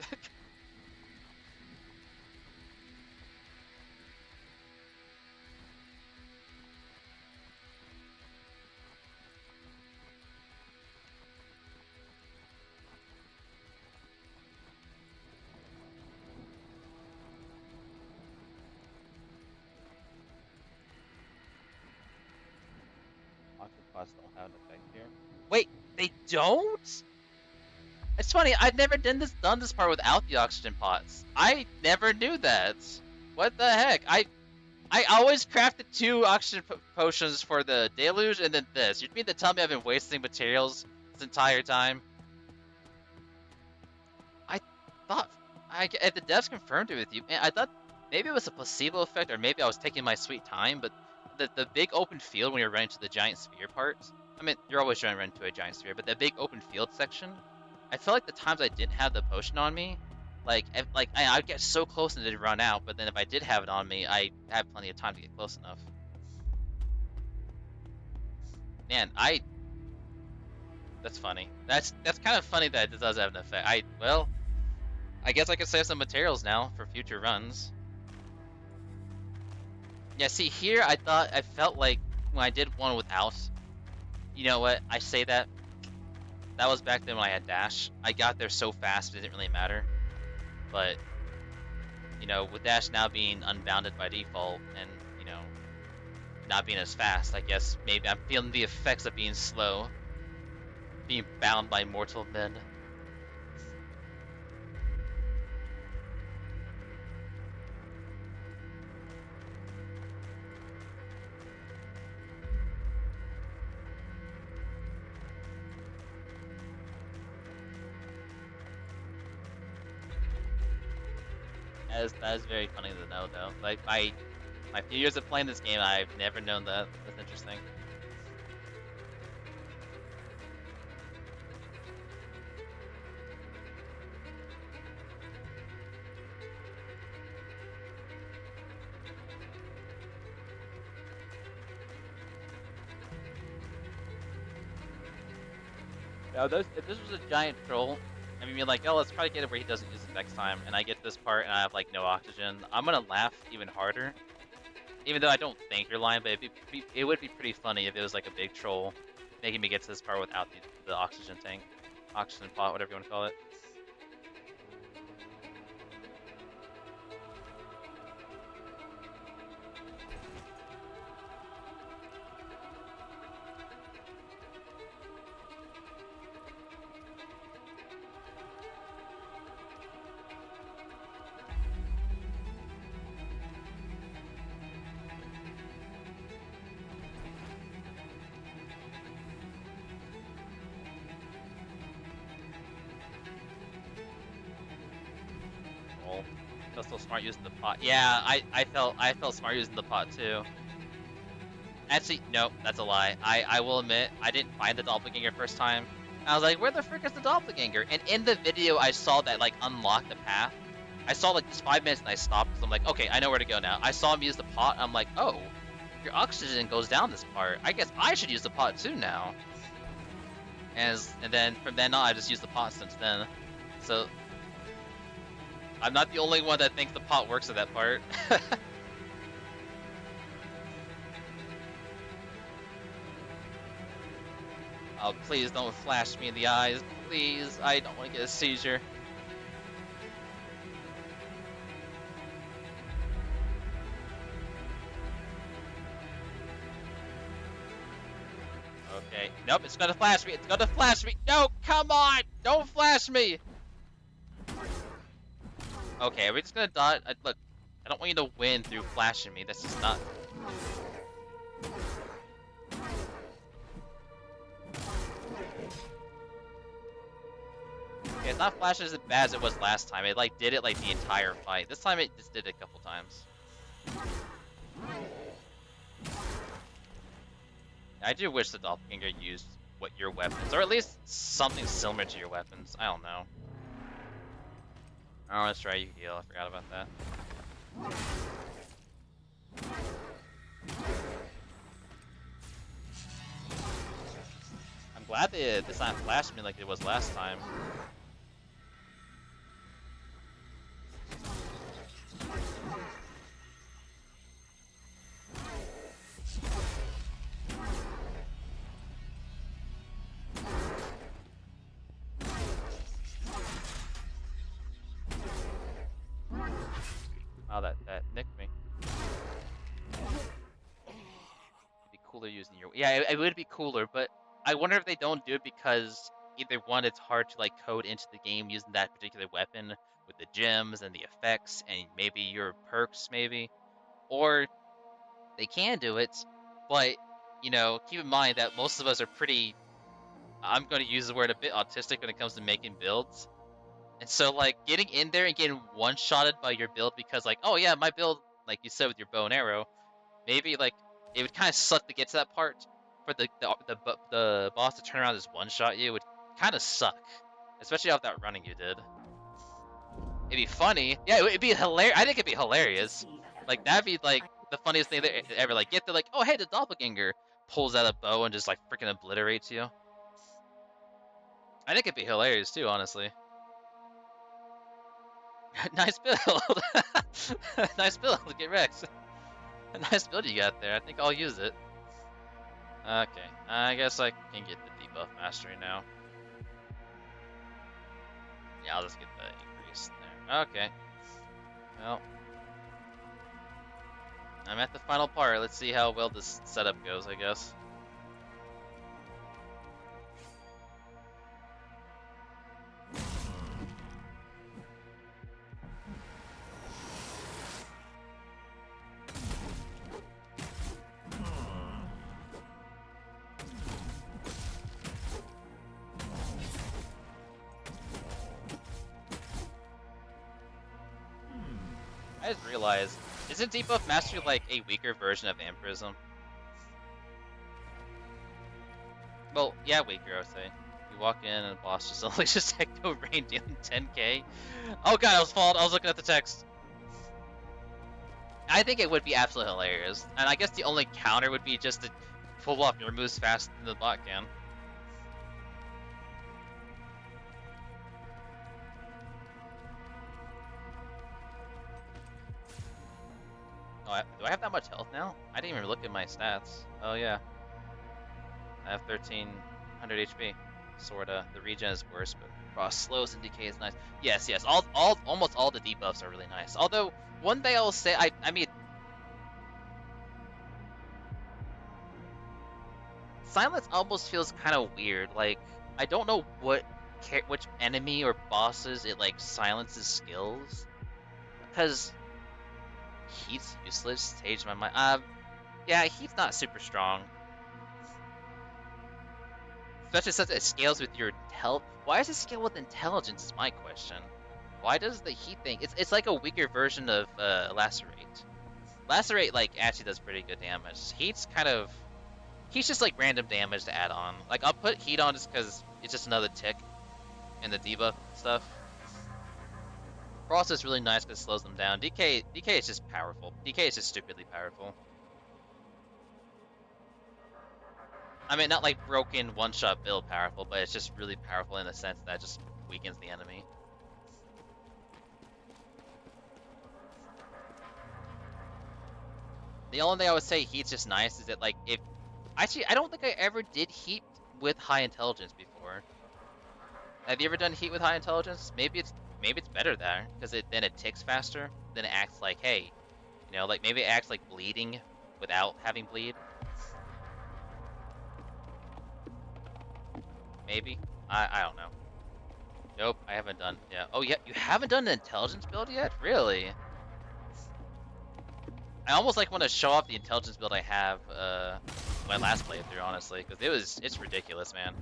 Oxygen pods don't have an effect here. Wait, they don't? It's funny, I've never done this part without the oxygen pots. I never knew that. What the heck? I always crafted 2 oxygen potions for the deluge and then this. You mean to tell me I've been wasting materials this entire time? I thought if the devs confirmed it with you, man, I thought maybe it was a placebo effect or maybe I was taking my sweet time, but the big open field when you're running to the giant sphere parts, I mean, you're always trying to run to a giant sphere, but that big open field section, I felt like the times I didn't have the potion on me, I'd get so close and it'd run out, but then if I did have it on me, I had plenty of time to get close enough. Man, that's funny. That's kind of funny that it does have an effect. I guess I could save some materials now for future runs. Yeah, see here, I felt like when I did one without, you know what, I say that was back then when I had dash. I got there so fast it didn't really matter. But, you know, with dash now being unbounded by default and, you know, not being as fast, I guess maybe I'm feeling the effects of being slow. Being bound by mortal men. That is very funny to know, though. Like, my few years of playing this game, I've never known that. That's interesting. Now, if this was a giant troll, I mean, like, oh, let's try to get it where he doesn't use it next time, and I get this part and I have, like, no oxygen, I'm gonna laugh even harder. Even though I don't think you're lying, but it would be pretty funny if it was, like, a big troll making me get to this part without the oxygen tank. Oxygen pot, whatever you want to call it. I felt so smart using the pot. Yeah, I felt smart using the pot too. Actually, no, that's a lie. I will admit, I didn't find the doppelganger first time. I was like, where the frick is the doppelganger? And in the video, I saw that, like, unlock the path. I saw, like, just 5 minutes and I stopped because I'm like, okay, I know where to go now. I saw him use the pot. I'm like, oh, your oxygen goes down this part. I guess I should use the pot too now. And then from then on, I just used the pot since then. So I'm not the only one that thinks the pot works at that part. Oh, please don't flash me in the eyes. Please, I don't want to get a seizure. Okay. Nope, it's gonna flash me. It's gonna flash me. No, come on! Don't flash me! Okay, we're just gonna dodge. Look, I don't want you to win through flashing me. That's just not. Okay, it's not flashing as bad as it was last time. It like did it like the entire fight. This time it just did it a couple times. I do wish the doppelganger used what your weapons, or at least something similar to your weapons. I don't know. Oh, let's try you heal. I forgot about that. I'm glad that this time flashed me like it was last time. Oh, that nicked me. It'd be cooler using your. Yeah, it would be cooler, but I wonder if they don't do it because either one, it's hard to like code into the game using that particular weapon with the gems and the effects and maybe your perks, maybe, or they can do it, but you know, keep in mind that most of us are pretty. I'm going to use the word a bit autistic when it comes to making builds. And so, like, getting in there and getting one-shotted by your build because, like, oh yeah, my build, like you said with your bow and arrow, maybe, like, it would kind of suck to get to that part for the boss to turn around and just one-shot you. It would kind of suck. Especially off that running you did. It'd be funny. Yeah, it'd be hilarious. I think it'd be hilarious. Like, that'd be, like, the funniest thing that ever. Like, get the, like, oh, hey, the doppelganger pulls out a bow and just, like, freaking obliterates you. I think it'd be hilarious, too, honestly. Nice build. Nice build. Get Rex. Nice build you got there. I think I'll use it. Okay. I guess I can get the debuff mastery now. Yeah, I'll just get the increase there. Okay. Well. I'm at the final part. Let's see how well this setup goes, I guess. I just realized, isn't debuff mastery like a weaker version of Vampirism? Well, yeah, weaker, I would say. You walk in and the boss just unleashes Techno Rain dealing 10k. Oh god, I was looking at the text. I think it would be absolutely hilarious. And I guess the only counter would be just to pull off your moves faster than the bot can. Oh, do I have that much health now? I didn't even look at my stats. Oh yeah. I have 1300 HP. Sorta. The regen is worse, but frost slows and decay is nice. Yes, yes. Almost all the debuffs are really nice. Although one thing I will say, I mean, silence almost feels kind of weird. Like I don't know which enemy or bosses it like silences skills, because Heat's useless. Changed my mind. Yeah, Heat's not super strong. Especially since it scales with your Why does it scale with intelligence is my question. Why does the Heat thing... It's like a weaker version of Lacerate. Lacerate, like, actually does pretty good damage. Heat's just like random damage to add on. Like, I'll put Heat on just because it's just another tick in the debuff stuff. Frost is really nice because it slows them down. DK is just powerful. DK is just stupidly powerful. I mean, not like broken one-shot build powerful, but it's just really powerful in the sense that it just weakens the enemy. The only thing I would say Heat's just nice is that, like, if... Actually, I don't think I ever did Heat with high intelligence before. Have you ever done Heat with high intelligence? Maybe it's better there, because then it ticks faster. Then it acts like, hey, you know, like maybe it acts like bleeding without having bleed. Maybe. I don't know. Nope, I haven't done. Yeah. Oh yeah, you haven't done an intelligence build yet? Really? I almost like want to show off the intelligence build I have my last playthrough, honestly, because it's ridiculous, man.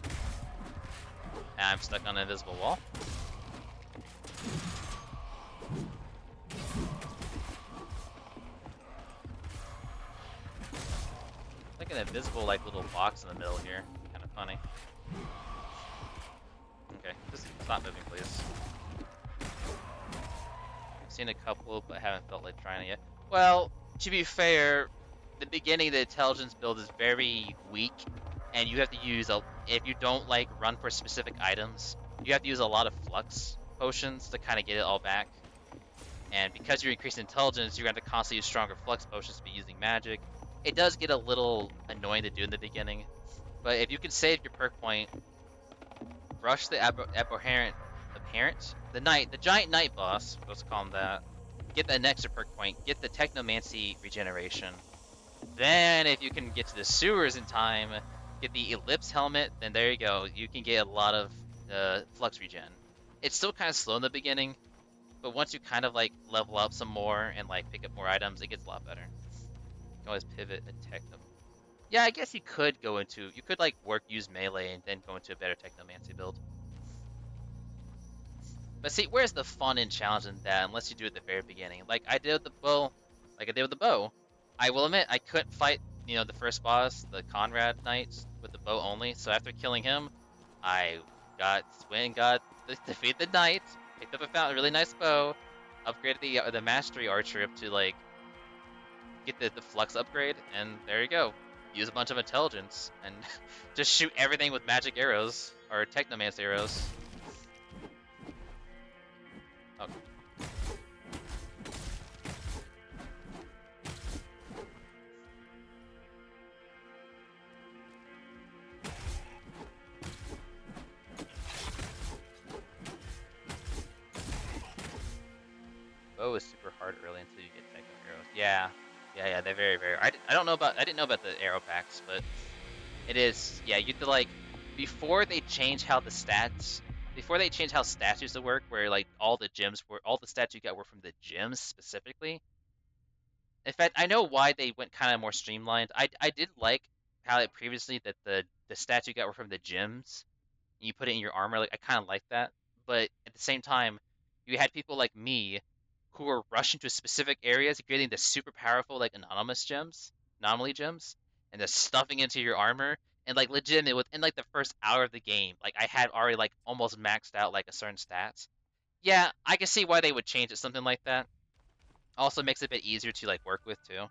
And I'm stuck on an invisible wall. Like an invisible like little box in the middle here. Kind of funny. Okay, just stop moving, please. I've seen a couple, but haven't felt like trying it yet. Well, to be fair, the beginning of the intelligence build is very weak, and you have to use if you don't like run for specific items, you have to use a lot of flux potions to kind of get it all back. And because you're increasing intelligence, you're going to constantly use stronger flux potions to be using magic. It does get a little annoying to do in the beginning, but if you can save your perk point, rush the the giant knight boss, let's call him that, get an extra perk point, get the technomancy regeneration, Then if you can get to the sewers in time, get the ellipse helmet, then there you go. You can get a lot of flux regen. It's still kind of slow in the beginning, but once you kind of like level up some more and like pick up more items, it gets a lot better. You can always pivot and tech them. Yeah, I guess you could like use melee and then go into a better Technomancy build. But see, where's the fun and challenge in that unless you do it at the very beginning? Like I did with the bow, I will admit I couldn't fight, the first boss, the Conrad Knight, with the bow only. So after killing him, I went and got defeat the knight, picked up a really nice bow, upgraded the mastery archer up to like get the flux upgrade, and there you go. Use a bunch of intelligence and just shoot everything with magic arrows or Technomancy arrows. Okay. Bow is super hard early until you get techno arrows. Yeah, they're very, very. I didn't know about the arrow packs, but it is. Yeah, you have to like before they change how statues used to work, where like all the stats you got were from the gems specifically. In fact, I know why they went kind of more streamlined. I did like how it previously that the stats you got were from the gems. And you put it in your armor. Like I kind of like that, but at the same time, you had people like me who were rushing to specific areas, getting the super powerful like anomaly gems, and just stuffing into your armor. And like legitimate within like the first hour of the game, like I had already like almost maxed out like a certain stats. Yeah, I can see why they would change it something like that. Also makes it a bit easier to like work with too.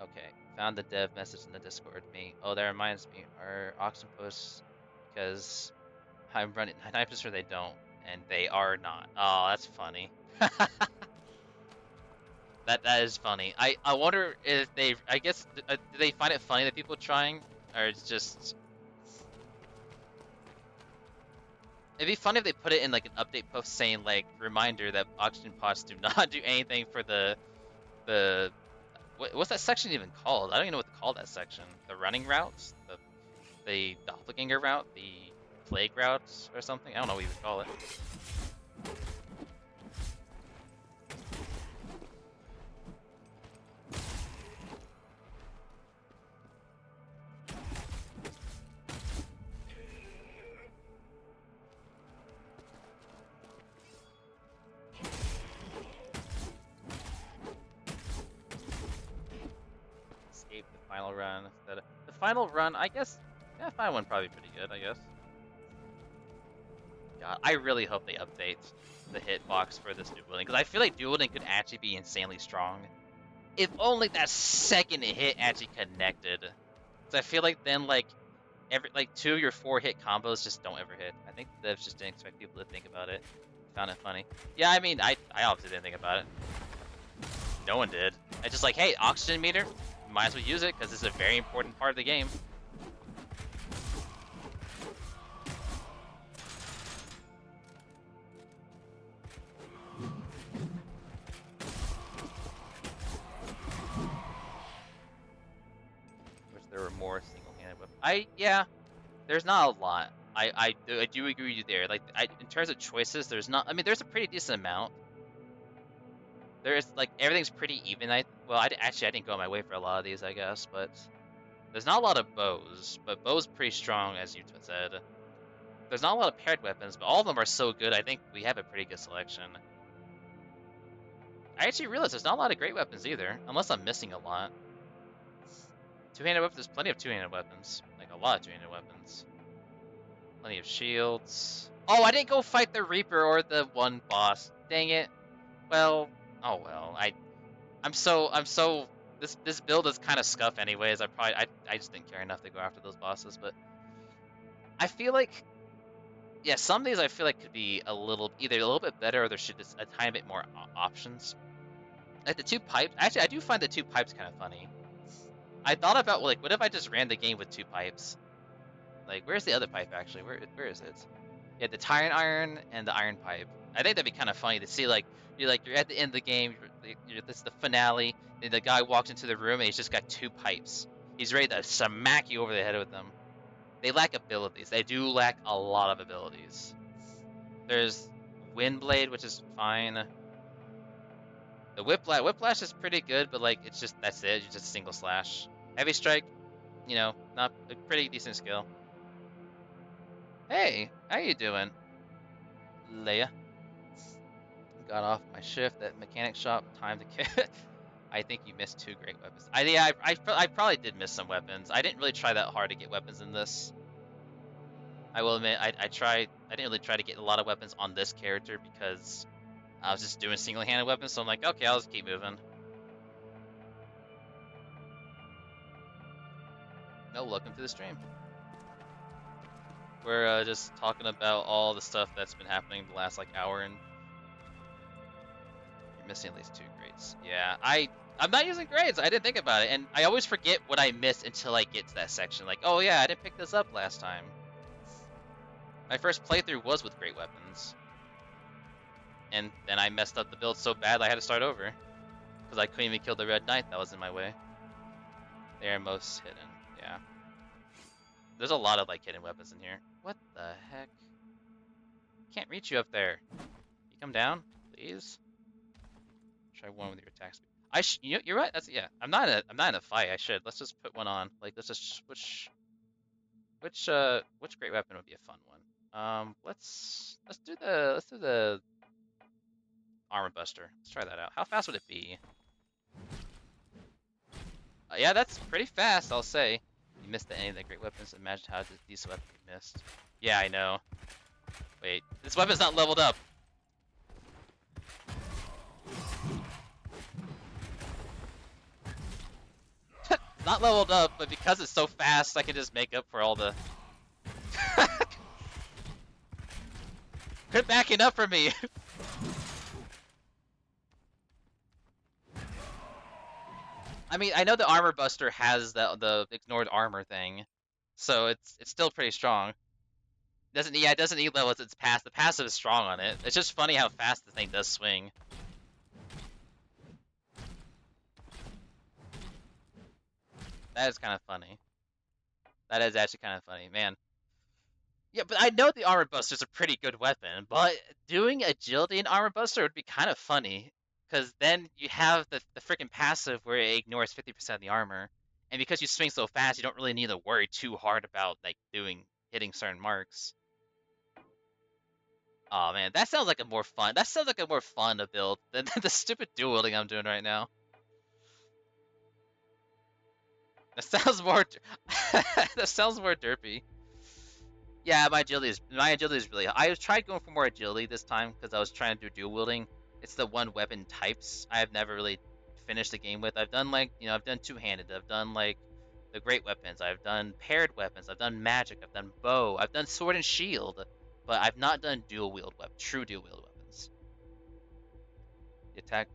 Okay, found the dev message in the Discord. Oh, that reminds me, our auction posts, because I'm running 9% sure they don't, and they are not. Oh, that's funny. That is funny. I wonder if I guess do they find it funny that people are trying, or it's just. It'd be funny if they put it in like an update post saying like reminder that auction posts do not do anything for the what's that section even called? I don't even know what to call that section. The running routes, the doppelganger route, the plague routes or something. I don't know what you would call it. Escape the final run. The final run, I guess. Yeah, final one probably pretty good, I guess. God, I really hope they update the hitbox for this dual wielding, because I feel like dual wielding could actually be insanely strong. If only that second hit actually connected. Because I feel like then like every 2 of your 4 hit combos just don't ever hit. I think devs just didn't expect people to think about it. Found it funny. Yeah, I mean, I obviously didn't think about it. No one did. I just like, hey, oxygen meter, might as well use it because this is a very important part of the game. Wish there were more single-handed weapons. Yeah, there's not a lot. I do agree with you there. Like, in terms of choices, there's not. I mean, there's a pretty decent amount. There's like everything's pretty even. I didn't go my way for a lot of these, I guess, but there's not a lot of bows. But bows pretty strong, as you said. There's not a lot of paired weapons, but all of them are so good. I think we have a pretty good selection. I actually realized there's not a lot of great weapons either, unless I'm missing a lot. Two-handed weapons. There's plenty of two-handed weapons, like a lot of two-handed weapons. Plenty of shields. Oh, I didn't go fight the Reaper or the one boss. Dang it. Well, oh well. I'm so this build is kind of scuff anyways. I just didn't care enough to go after those bosses, but I feel like yeah, some of these I feel like could be either a little bit better or there should just a tiny bit more options. Like the 2 pipes. Actually, I do find the 2 pipes kind of funny. I thought about like what if I just ran the game with 2 pipes? Like where's the other pipe actually? Where is it? Yeah, the Tyrant Iron and the Iron Pipe. I think that'd be kind of funny to see like you're at the end of the game. This is the finale. And the guy walks into the room and he's just got 2 pipes. He's ready to smack you over the head with them. They lack abilities. They do lack a lot of abilities. There's Windblade, which is fine. The Whiplash is pretty good, but like it's just that's it. It's just a single slash. Heavy Strike, you know, not a pretty decent skill. Hey, how you doing, Leia? Got off my shift at mechanic shop. Time to kill. I think you missed 2 great weapons. I probably did miss some weapons. I didn't really try that hard to get weapons in this. I will admit, I didn't really try to get a lot of weapons on this character because I was just doing single-handed weapons. So I'm like, okay, I'll just keep moving. No, welcome to the stream. We're just talking about all the stuff that's been happening the last like hour, and you're missing at least 2 grades. Yeah, I'm not using grades. I didn't think about it, and I always forget what I missed until I get to that section. Like, oh yeah, I didn't pick this up last time. My first playthrough was with great weapons, and then I messed up the build so bad I had to start over because I couldn't even kill the Red Knight that was in my way. They're most hidden. Yeah. There's a lot of like hidden weapons in here. What the heck? Can't reach you up there. You come down, please. Try one with your attack speed. You're right. That's yeah. I'm not in a fight. I should. Let's just put one on. Like let's just switch. Which great weapon would be a fun one? Let's do the armor buster. Let's try that out. How fast would it be? Yeah, that's pretty fast. I'll say. You missed any of the great weapons. Imagine how these weapons you missed. Yeah, I know. Wait, this weapon's not leveled up. Not leveled up, but because it's so fast, I can just make up for all the... Quit backing up for me! I mean, I know the armor buster has the ignored armor thing, so it's still pretty strong. It doesn't need levels. It's the passive is strong on it. It's just funny how fast the thing does swing. That is kind of funny. That is actually kind of funny, man. Yeah, but I know the armor buster's a pretty good weapon, but doing agility in armor buster would be kind of funny. Because then you have the freaking passive where it ignores 50% of the armor. And because you swing so fast, you don't really need to worry too hard about like hitting certain marks. Oh man, that sounds like a more fun. That sounds like a more fun to build than the stupid dual wielding I'm doing right now. That sounds more. That sounds more derpy. Yeah, my agility is really high. I tried going for more agility this time because I was trying to do dual wielding. It's the one weapon types I have never really finished the game with. I've done like, I've done two-handed. I've done like the great weapons. I've done paired weapons. I've done magic. I've done bow. I've done sword and shield, but I've not done true dual wield weapons. The attack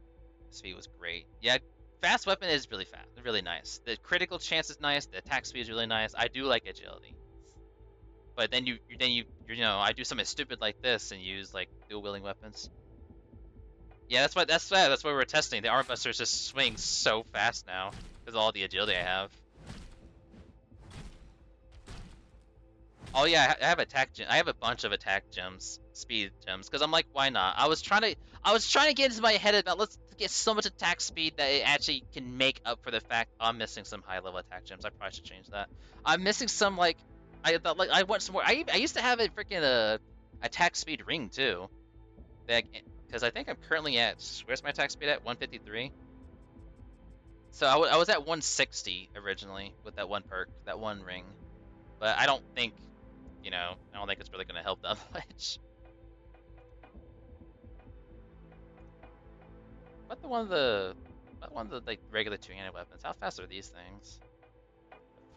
speed was great. Yeah, fast weapon is really fast, really nice. The critical chance is nice. The attack speed is really nice. I do like agility. But then I do something stupid like this and use like dual wielding weapons. Yeah, that's what we're testing. The armor busters just swing so fast now because of all the agility I have. Oh yeah, I have I have a bunch of attack gems, speed gems, because I'm like, why not? I was trying to get into my head about let's get so much attack speed that it actually can make up for the fact I'm missing some high level attack gems. I probably should change that. I'm missing some like I thought like I want some more. I used to have a freaking attack speed ring too. Because I think I'm currently at, where's my attack speed at? 153? So I was at 160 originally with that one perk, that one ring. But I don't think, I don't think it's really going to help that much. What one of the like regular two-handed weapons? How fast are these things?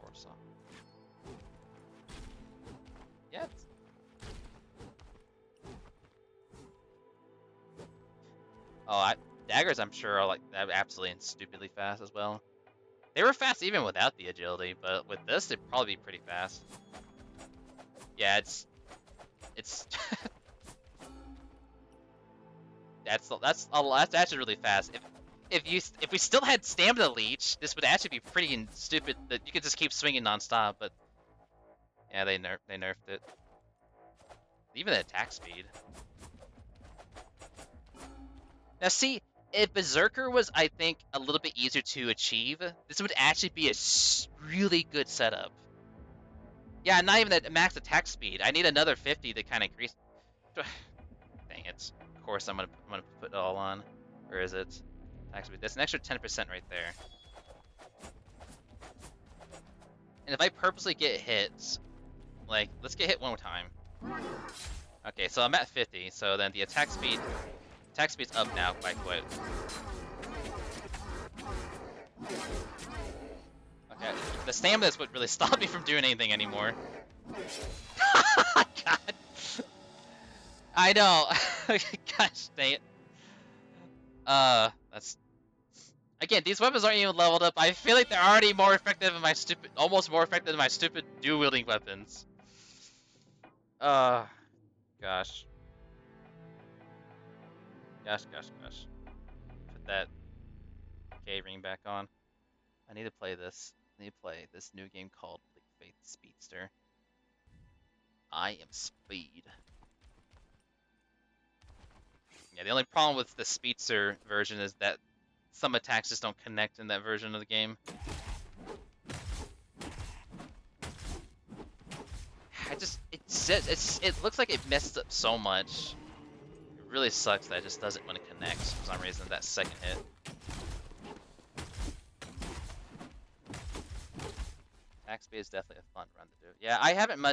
Force off. Yeah. Daggers I'm sure are like absolutely and stupidly fast as well. They were fast even without the agility, but with this they'd probably be pretty fast. Yeah, it's That's actually really fast. If we still had stamina leech, this would actually be pretty stupid. That you could just keep swinging nonstop. But yeah, they nerfed it. Even the attack speed. Now see, if Berserker was, I think, a little bit easier to achieve, this would actually be a really good setup. Yeah, not even at max attack speed. I need another 50 to kind of increase. Dang it. Of course, I'm gonna put it all on. Where is it? Attack speed. That's an extra 10% right there. And if I purposely get hits, like, let's get hit one more time. Okay, so I'm at 50. So then the attack speed's up now by quite. Okay, the stamina is what really stopped me from doing anything anymore. God. I know. Gosh dang it. That's again. These weapons aren't even leveled up. I feel like they're already more effective than my stupid, almost more effective than my stupid dual wielding weapons. Gosh. Gosh. Put that K ring back on. I need to play this. I need to play this new game called Bleak Faith Speedster. I am speed. Yeah, the only problem with the Speedster version is that some attacks just don't connect in that version of the game. It looks like it messed up so much. It really sucks that it just doesn't want to connect for some reason, that second hit. Attack speed is definitely a fun run to do. Yeah, I haven't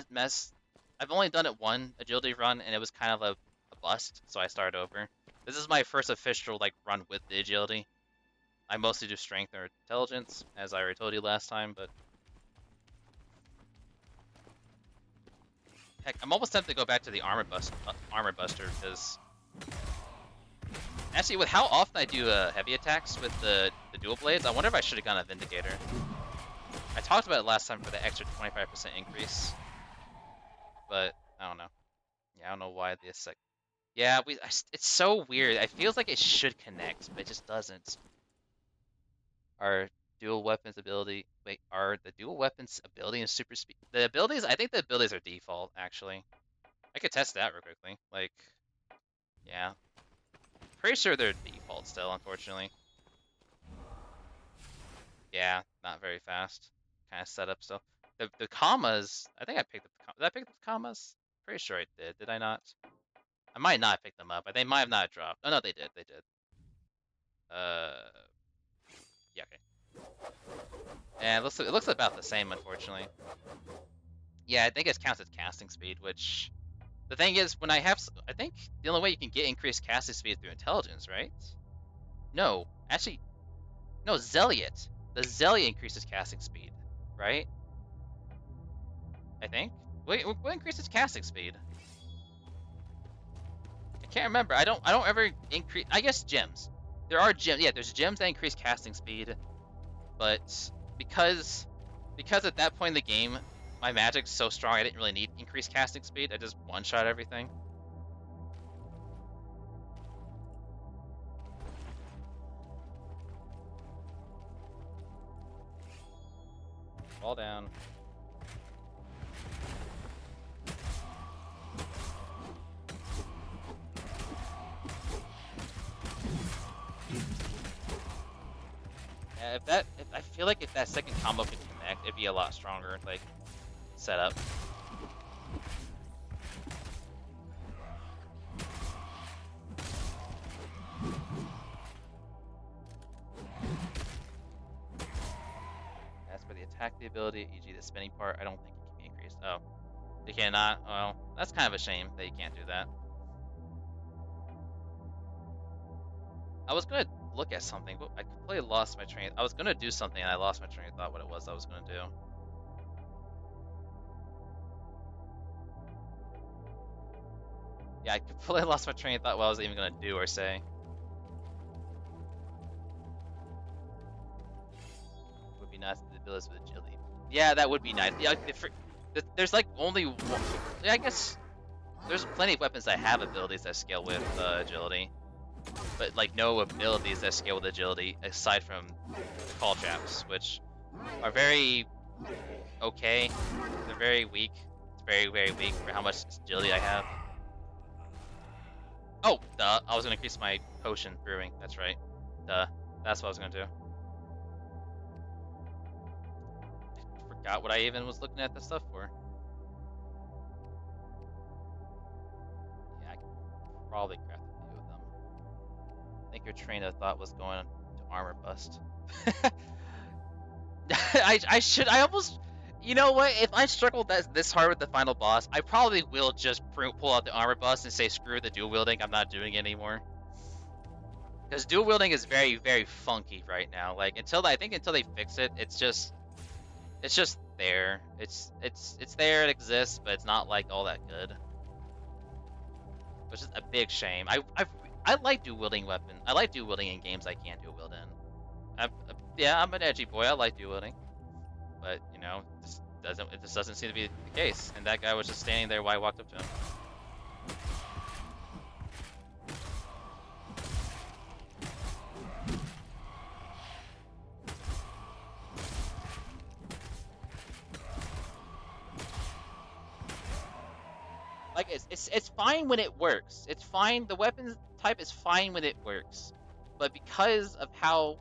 I've only done it one agility run, and it was kind of a bust, so I started over. This is my first official like run with the agility. I mostly do strength or intelligence, as I already told you last time, but heck, I'm almost tempted to go back to the armor buster because actually, with how often I do heavy attacks with the dual blades, I wonder if I should have gone a Vindicator. I talked about it last time for the extra 25% increase, but I don't know. Yeah, I don't know why this yeah, it's so weird. It feels like it should connect, but it just doesn't. Our dual weapons ability. Wait, are the dual weapons ability and super speed? The abilities, I think the abilities are default, actually. I could test that real quickly. Like, yeah. Pretty sure they're default still, unfortunately. Yeah, not very fast. Kind of setup still. The commas, I think I picked up the commas. Did I pick up the commas? Pretty sure I did. Did I not? I might not have picked them up, but they might have not dropped. Oh no, they did. They did. Yeah, okay. And it looks about the same, unfortunately. Yeah, I think it counts as casting speed, which the thing is, when I think the only way you can get increased casting speed is through intelligence, right? No, actually, no, Zealot. The Zealot increases casting speed, right? I think. Wait, what increases casting speed? I can't remember. I don't ever increase. I guess gems. There are gems. Yeah, there's gems that increase casting speed, but because at that point in the game, my magic's so strong, I didn't really need increased casting speed. I just one-shot everything. Fall down. Yeah, I feel like if that second combo could connect, it'd be a lot stronger, like, setup. As for the attack, the ability, e.g. the spinning part, I don't think it can be increased. Oh, they cannot? Well, that's kind of a shame that you can't do that. I was gonna look at something, but I completely lost my train. I was gonna do something and I lost my train of thought what it was I was gonna do. Yeah, I completely lost my train of thought what I was even gonna do or say. Would be nice the abilities with agility. Yeah, that would be nice. Yeah, there's like only one. Yeah, I guess there's plenty of weapons that have abilities that scale with agility. but like no abilities that scale with agility aside from call traps, which are very okay. They're very weak. It's very, very weak for how much agility I have. Oh, duh. I was gonna increase my potion brewing. That's right. Duh. That's what I was gonna do. Forgot what I even was looking at this stuff for. Yeah, I could probably craft a few of them. I think your train of thought was going to armor bust. I almost, you know what? If I struggle this hard with the final boss, I probably will just pull out the armor bust and say screw the dual wielding. I'm not doing it anymore. Because dual wielding is very, very funky right now. Like I think until they fix it, it's just there. It's there. It exists, but it's not like all that good. Which is a big shame. I like dual wielding weapon. I like dual wielding in games I can't dual wield in. Yeah, I'm an edgy boy. I like dual wielding, but you know, it just doesn't seem to be the case. And that guy was just standing there while I walked up to him. Like it's fine when it works. It's fine. The weapon type is fine when it works, but because of how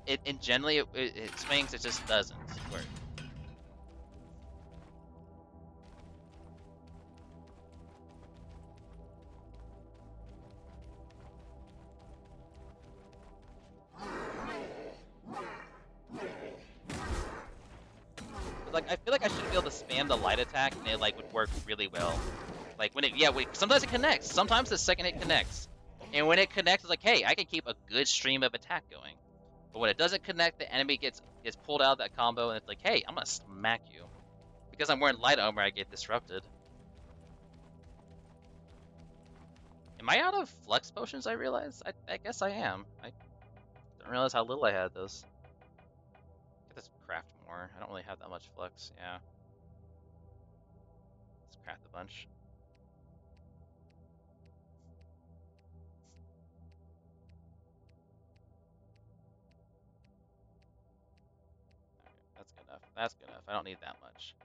it generally it swings, it just doesn't work. Like I feel like I should be able to spam the light attack and it like would work really well. Like when sometimes it connects. Sometimes the second it connects, and when it connects, it's like, hey, I can keep a good stream of attack going. But when it doesn't connect, the enemy gets pulled out of that combo, and it's like, hey, I'm gonna smack you. Because I'm wearing light armor, I get disrupted. Am I out of flex potions? I realize. I guess I am. I didn't realize how little I had those. Get this craft more. I don't really have that much flex. Yeah. Let's craft a bunch. Alright, that's good enough. That's good enough. I don't need that much.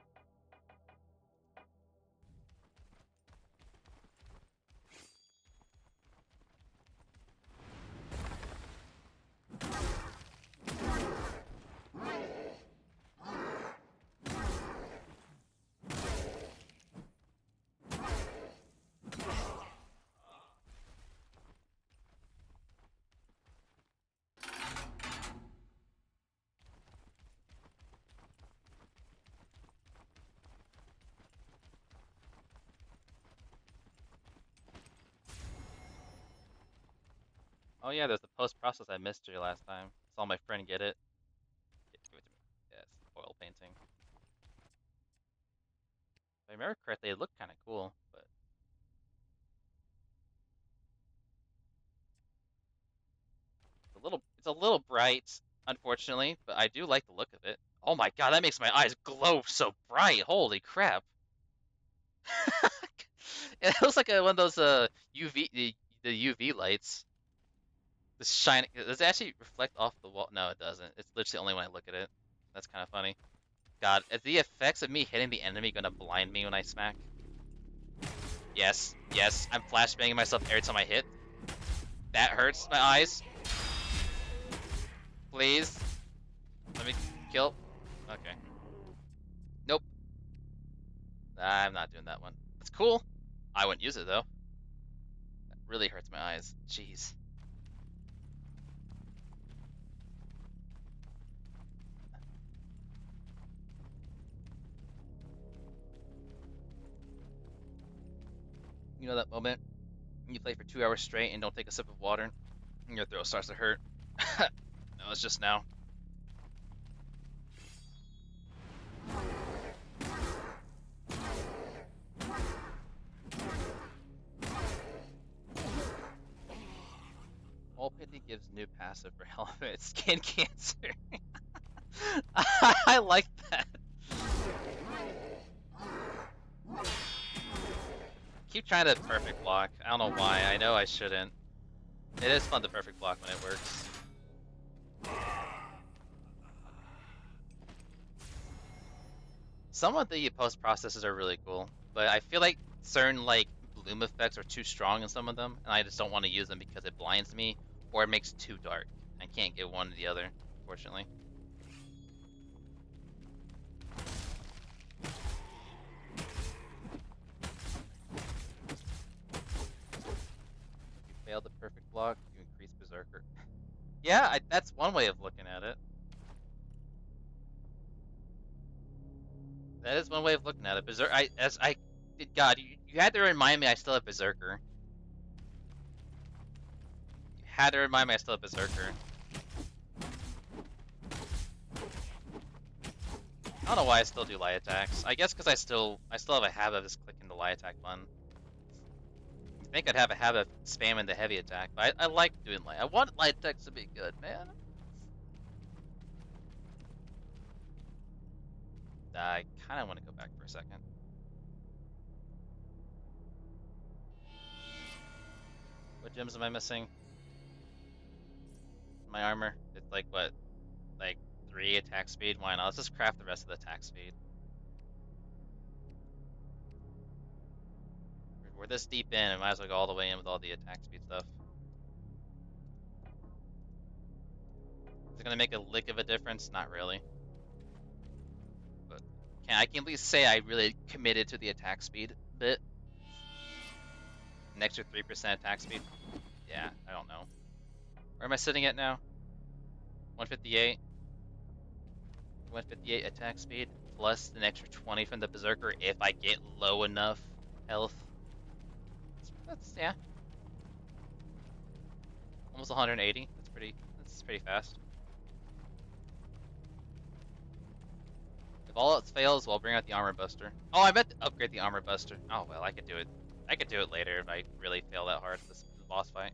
Oh yeah, there's the post-process I missed you last time. Saw my friend get it. Give it to me. Yeah, it's oil painting. If I remember correctly, it looked kind of cool, but it's a little bright, unfortunately. But I do like the look of it. Oh my god, that makes my eyes glow so bright! Holy crap! It looks like one of those the UV lights. This shining. Does it actually reflect off the wall? No, it doesn't. It's literally only when I look at it. That's kind of funny. God, is the effects of me hitting the enemy gonna blind me when I smack? Yes, yes. I'm flashbanging myself every time I hit. That hurts my eyes. Please. Let me kill. Okay. Nope. I'm not doing that one. It's cool. I wouldn't use it though. That really hurts my eyes. Jeez. You know that moment when you play for 2 hours straight and don't take a sip of water and your throat starts to hurt? No, it's just now. All painting gives new passive for helmet skin cancer. I like that. Keep trying to perfect block. I don't know why. I know I shouldn't.
It is fun to perfect block when it works. Some of the post processes are really cool, but I feel like certain like bloom effects are too strong in some of them, and I just don't want to use them because it blinds me or it makes it too dark. I can't get one or the other, unfortunately. If you fail the perfect block, you increase Berserker. Yeah, that's one way of looking at it. That is one way of looking at it. God, you had to remind me I still have Berserker. You had to remind me I still have Berserker. I don't know why I still do light attacks. I guess because I still have a habit of just clicking the light attack button. I think I'd have a habit of spamming the heavy attack, but I like doing light. I want light attacks to be good, man. I kind of want to go back for a second. What gems am I missing? My armor. It's like what? Like 3 attack speed? Why not? Let's just craft the rest of the attack speed. We're this deep in, I might as well go all the way in with all the attack speed stuff. Is it gonna make a lick of a difference? Not really. But I can at least say I really committed to the attack speed bit. An extra 3% attack speed? Yeah, I don't know. Where am I sitting at now? 158. 158 attack speed, plus an extra 20 from the Berserker if I get low enough health. Yeah. Almost 180. That's pretty fast. If all else fails, we'll bring out the Armor Buster. Oh, I meant to upgrade the Armor Buster. Oh well, I could do it. I could do it later if I really fail that hard this boss fight.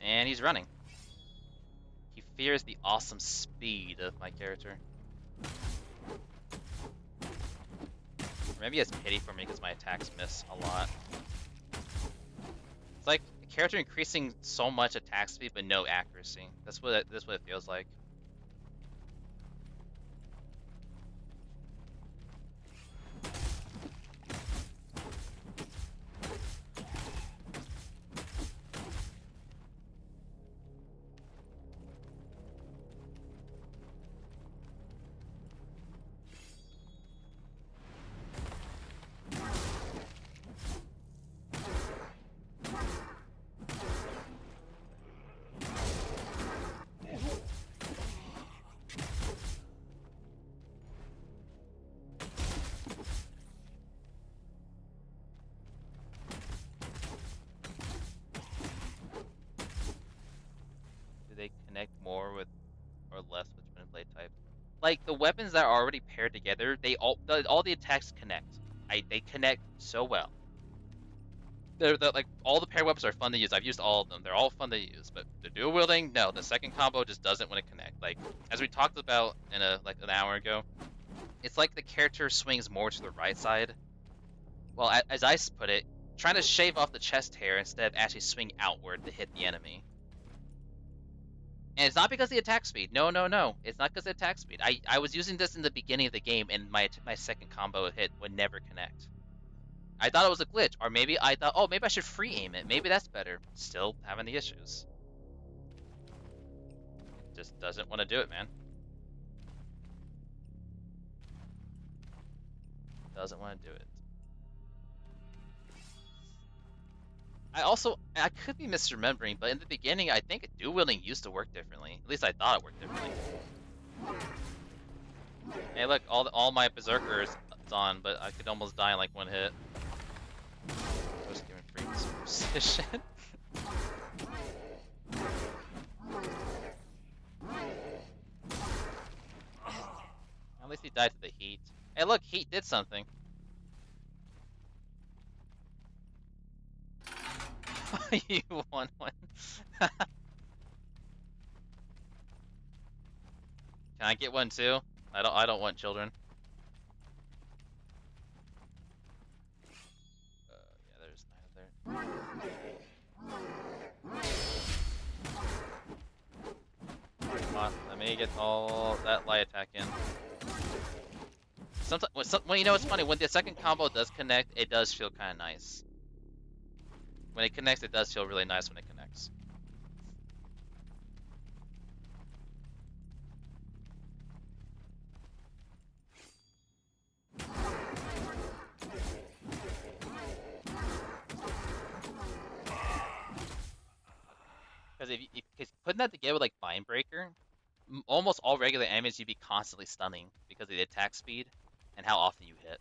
And he's running. He fears the awesome speed of my character. Or maybe he has pity for me because my attacks miss a lot. It's like a character increasing so much attack speed but no accuracy. That's what it feels like. They connect more with or less with twin blade type. Like the weapons that are already paired together, all the attacks connect. They connect so well. They're like all the paired weapons are fun to use. I've used all of them. They're all fun to use. But the dual wielding, no, the second combo just doesn't want to connect. Like as we talked about in like an hour ago, it's like the character swings more to the right side. Well, as I put it, trying to shave off the chest hair instead of actually swing outward to hit the enemy. And it's not because of the attack speed. No. It's not because of the attack speed. I was using this in the beginning of the game, and my second combo hit would never connect. I thought it was a glitch, or maybe I thought, oh, maybe I should free aim it. Maybe that's better. Still having the issues. It just doesn't want to do it, man. Doesn't want to do it. I could be misremembering, but in the beginning, I think dual wielding used to work differently. At least I thought it worked differently. Hey, look, all my berserkers on, but I could almost die in like one hit. Just giving free superstition. At least he died to the heat. Hey, look, heat did something. You won one. Can I get one too? I don't want children. Yeah, there's 9 of there. Let me get all that light attack in. Sometimes, when you know, it's funny, when the second combo does connect, it does feel kind of nice. When it connects, it does feel really nice when it connects. Because if putting that together with like Mind Breaker, almost all regular enemies you'd be constantly stunning because of the attack speed and how often you hit.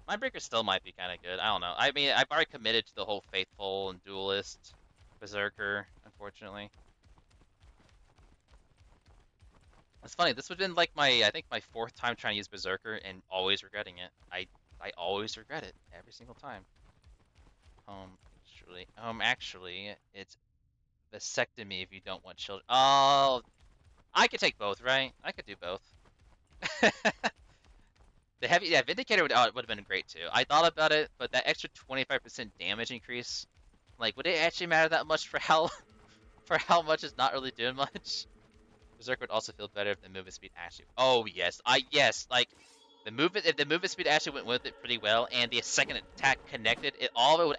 Mindbreaker still might be kind of good. I don't know. I mean, I've already committed to the whole Faithful and Duelist Berserker, unfortunately. It's funny, this would have been like I think my 4th time trying to use Berserker and always regretting it. I always regret it every single time. Actually, it's vasectomy if you don't want children. Oh, I could take both, right? I could do both. Yeah, Vindicator would have been great too. I thought about it, but that extra 25% damage increase, like, would it actually matter that much for how much it's not really doing much? Berserk would also feel better if the movement speed actually. Oh yes, like if the movement speed actually went with it pretty well, and the second attack connected, it would.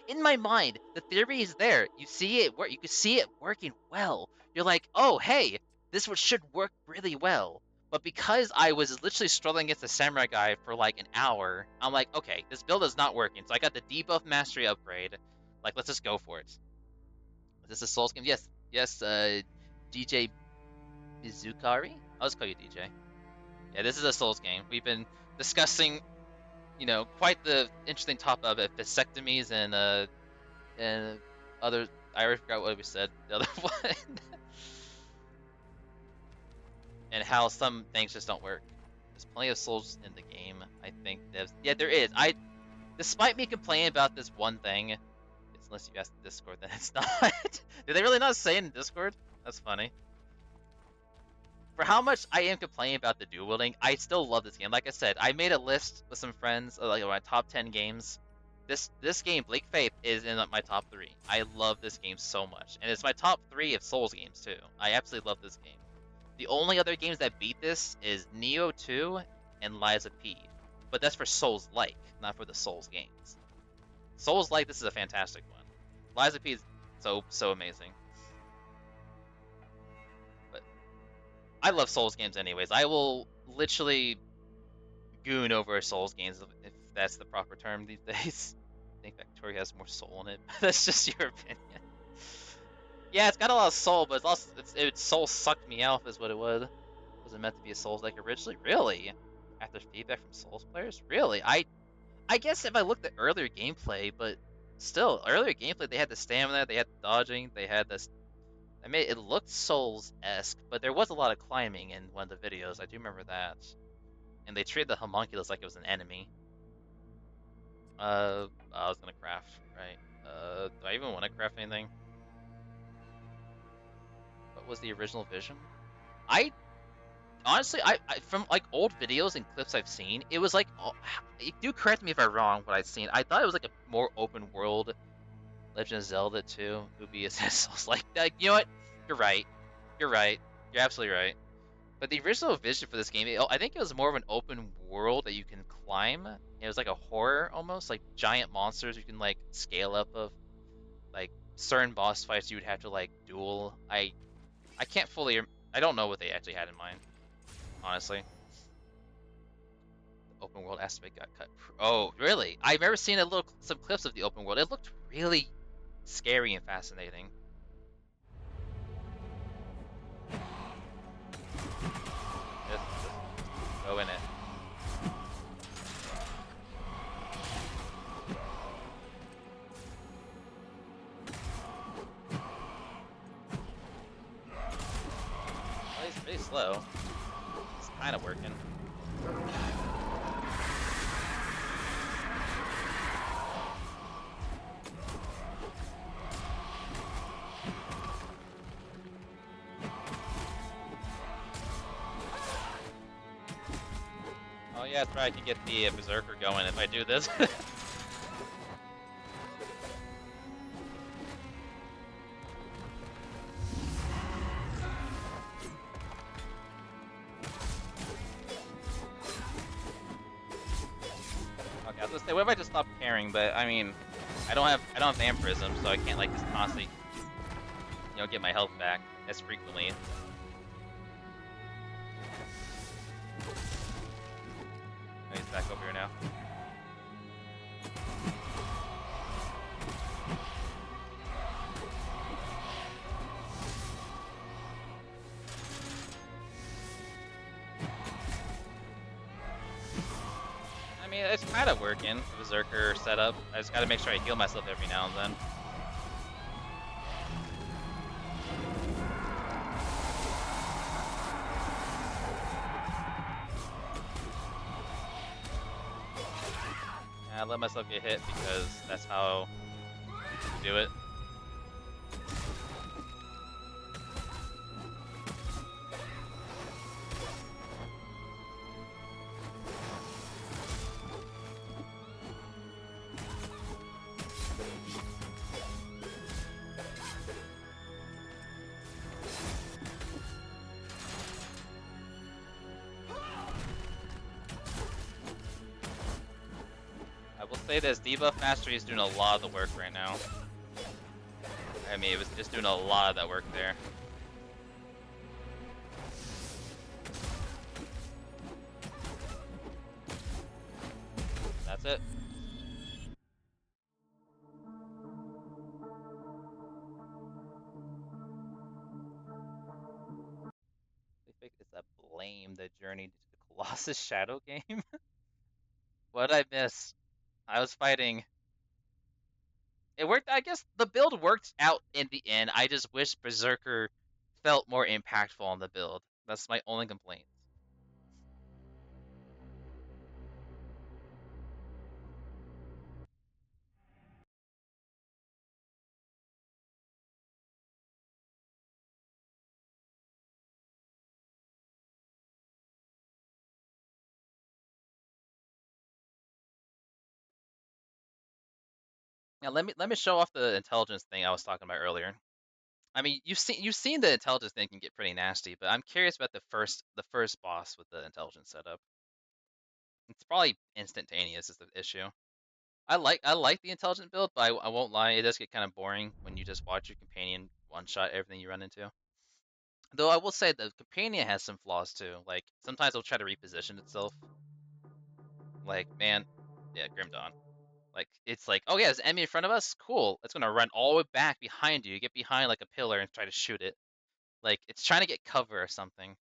In my mind, the theory is there. You see it work. You can see it working well. You're like, oh hey, this should work really well. But because I was literally struggling against the samurai guy for like an hour, I'm like, okay, this build is not working. So I got the debuff mastery upgrade. Like, let's just go for it. Is this a Souls game? Yes, yes. DJ Mizukari? I'll just call you DJ. Yeah, this is a Souls game. We've been discussing, you know, quite the interesting topic of it, vasectomies and other. I already forgot what we said. The other one, and how some things just don't work. There's plenty of Souls in the game. I think yeah, there is. Despite me complaining about this one thing, it's unless you ask the Discord, then it's not. Did they really not say it in Discord? That's funny. For how much I am complaining about the dual wielding, I still love this game. Like I said, I made a list with some friends of like my top 10 games. This game, Bleak Faith, is in my top 3. I love this game so much, and it's my top 3 of Souls games too. I absolutely love this game. The only other games that beat this is Neo 2 and Lies of P, but that's for Souls-like, not for the Souls games. Souls-like, this is a fantastic one. Lies of P is so amazing. I love Souls games anyways. I will literally goon over Souls games if that's the proper term these days. I think Victoria has more soul in it. That's just your opinion. Yeah, it's got a lot of soul, but it's soul sucked me out is what it was. It wasn't meant to be a Souls like originally. Really? After feedback from Souls players? Really? I guess if I looked at earlier gameplay, but still, earlier gameplay they had the stamina, they had the dodging, they had this. I mean, it looked Souls-esque, but there was a lot of climbing in one of the videos. I do remember that. And they treated the homunculus like it was an enemy. I was gonna craft, right? Do I even want to craft anything? What was the original vision? Honestly, from like old videos and clips I've seen, it was like, do correct me if I'm wrong, what I've seen. I thought it was like a more open world Legend of Zelda 2, Ubi Souls like that. You know what? You're right. You're absolutely right. But the original vision for this game, I think it was more of an open world that you can climb. It was like a horror almost, like giant monsters you can like scale up of, like certain boss fights you would have to like duel. I can't fully. I don't know what they actually had in mind, honestly. The open world aspect got cut. Oh, really? I've never seen some clips of the open world. It looked really scary and fascinating. Just go in it. Well, he's pretty slow. It's kind of working. Oh yeah, that's right, I can get the Berserker going if I do this.
say, what if I just stopped caring? But I mean, I don't have vampirism, so I can't like just constantly, get my health back as frequently. Oh, he's back over here now. I mean, it's kind of working, the Berserker setup. I just gotta make sure I heal myself every now and then. Yeah, I let myself get hit because that's how you do it. I will say this, debuff mastery is doing a lot of the work right now. I mean, it was just doing a lot of that work there. That's it. Bleak Faith is a blame the journey to the Colossus Shadow game. What did I miss? I was fighting. It worked. I guess the build worked out in the end. I just wish Berserker felt more impactful on the build. That's my only complaint. Now let me show off the intelligence thing I was talking about earlier. I mean, you've seen the intelligence thing can get pretty nasty, but I'm curious about the first boss with the intelligence setup. It's probably instantaneous is the issue. I like the intelligent build, but I won't lie, it does get kind of boring when you just watch your companion one shot everything you run into. Though I will say the companion has some flaws too. Like sometimes it'll try to reposition itself. Like man, yeah, Grim Dawn. Like it's like, oh yeah, there's an enemy in front of us. Cool. It's gonna run all the way back behind you, get behind like a pillar, and try to shoot it. Like it's trying to get cover or something.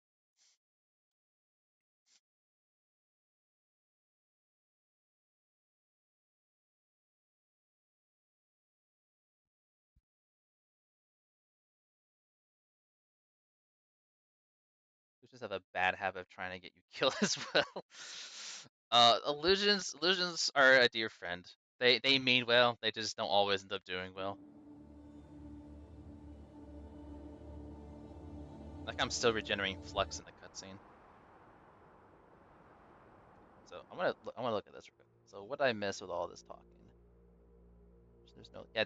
We just have a bad habit of trying to get you killed as well. Illusions are a dear friend. They mean well. They just don't always end up doing well. Like I'm still regenerating flux in the cutscene. So I'm gonna look at this real quick. So what did I miss with all this talking?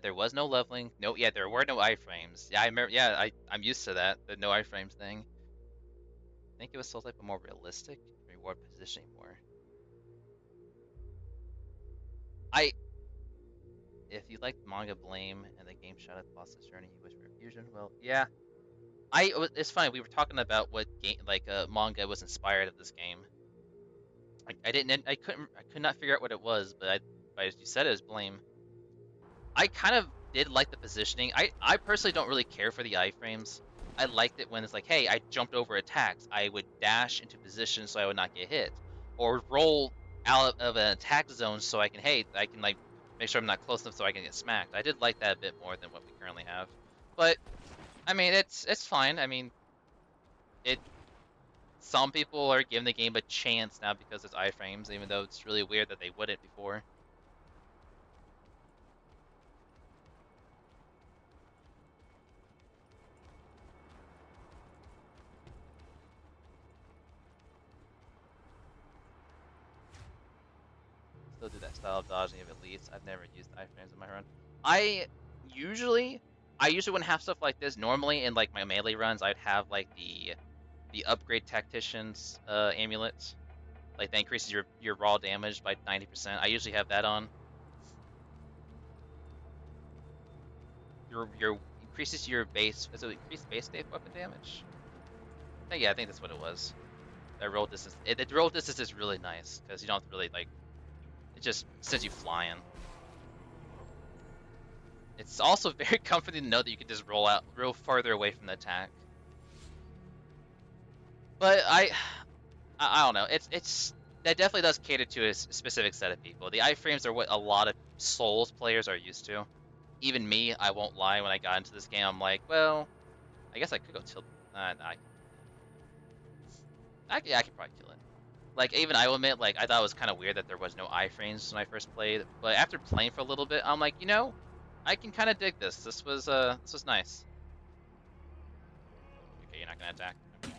There was no leveling. No, yeah, there were no iframes. Yeah, I remember. Yeah, I'm used to that. The no iframes thing. I think it was still like a more realistic reward positioning more. I If you like manga Blame and the game Shadow Colossus Journey, you wish for a fusion. Well, yeah. It's funny. We were talking about what game manga was inspired of this game. I could not figure out what it was, but as you said, it was Blame. I kind of did like the positioning. I personally don't really care for the iframes. I liked it when it's like, hey, I jumped over attacks. I would dash into position so I would not get hit, or roll out of an attack zone so I can like make sure I'm not close enough so I can get smacked. I did like that a bit more than what we currently have, but I mean it's fine. I mean it. Some people are giving the game a chance now because there's iframes, even though it's really weird that they wouldn't before. Still do that style of dodging of elites. I've never used iframes in my run. I usually I usually wouldn't have stuff like this. Normally in like my melee runs, I'd have like the upgrade tactician's amulets. Like that increases your raw damage by 90%. I usually have that on. Your increases your base. Is it increased base weapon damage? Yeah, I think that's what it was. That roll distance. The roll distance is really nice because you don't have to really like. It just sends you flying. It's also very comforting to know that you can just roll farther away from the attack. But I don't know. It's that definitely does cater to a specific set of people. The iframes are what a lot of Souls players are used to. Even me, I won't lie. When I got into this game, I'm like, well, I guess I could go tilt. Yeah, I could probably kill it. Like even I will admit, like I thought it was kind of weird that there was no iframes when I first played. But after playing for a little bit, I'm like, I can kind of dig this. This was nice. Okay, you're not gonna attack. Okay.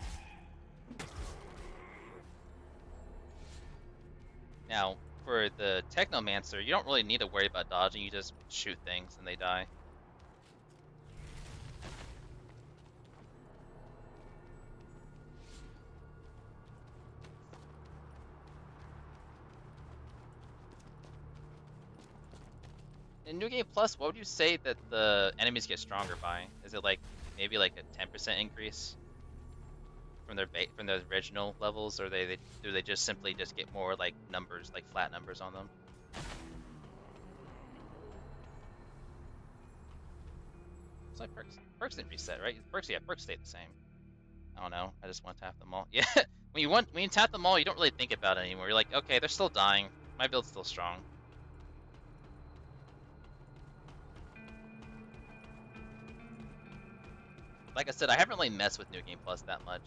Now, for the Technomancer, you don't really need to worry about dodging. You just shoot things and they die. In New Game Plus, what would you say that the enemies get stronger by? Is it like maybe like a 10% increase from their original levels, or do they just simply just get more like numbers, like flat numbers on them? It's like perks didn't reset, right? Perks stayed the same. I don't know. I just want to tap them all. Yeah, when you tap them all, you don't really think about it anymore. You're like, okay, they're still dying. My build's still strong. Like I said, I haven't really messed with New Game Plus that much.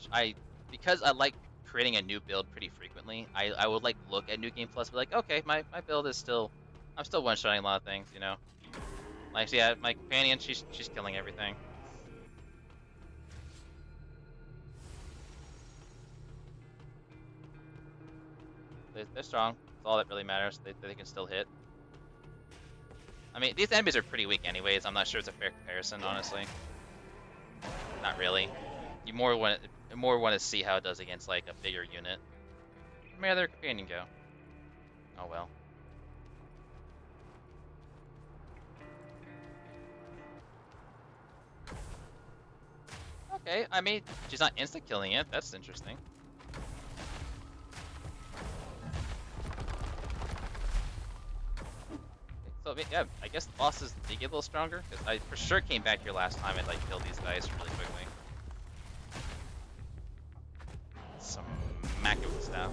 Because I like creating a new build pretty frequently. I would like look at New Game Plus, be like, okay, my build is still, I'm still one-shotting a lot of things, Like, yeah, my companion, she's killing everything. They're strong. That's all that really matters. They can still hit. I mean, these enemies are pretty weak anyways. I'm not sure it's a fair comparison, honestly. Not really. You more want to see how it does against like a bigger unit. Where'd my other companion go? Oh well. Okay, I mean, she's not insta killing it. That's interesting. So yeah, I guess the bosses did get a little stronger because I for sure came back here last time and like killed these guys really quickly. Some immaculate stuff.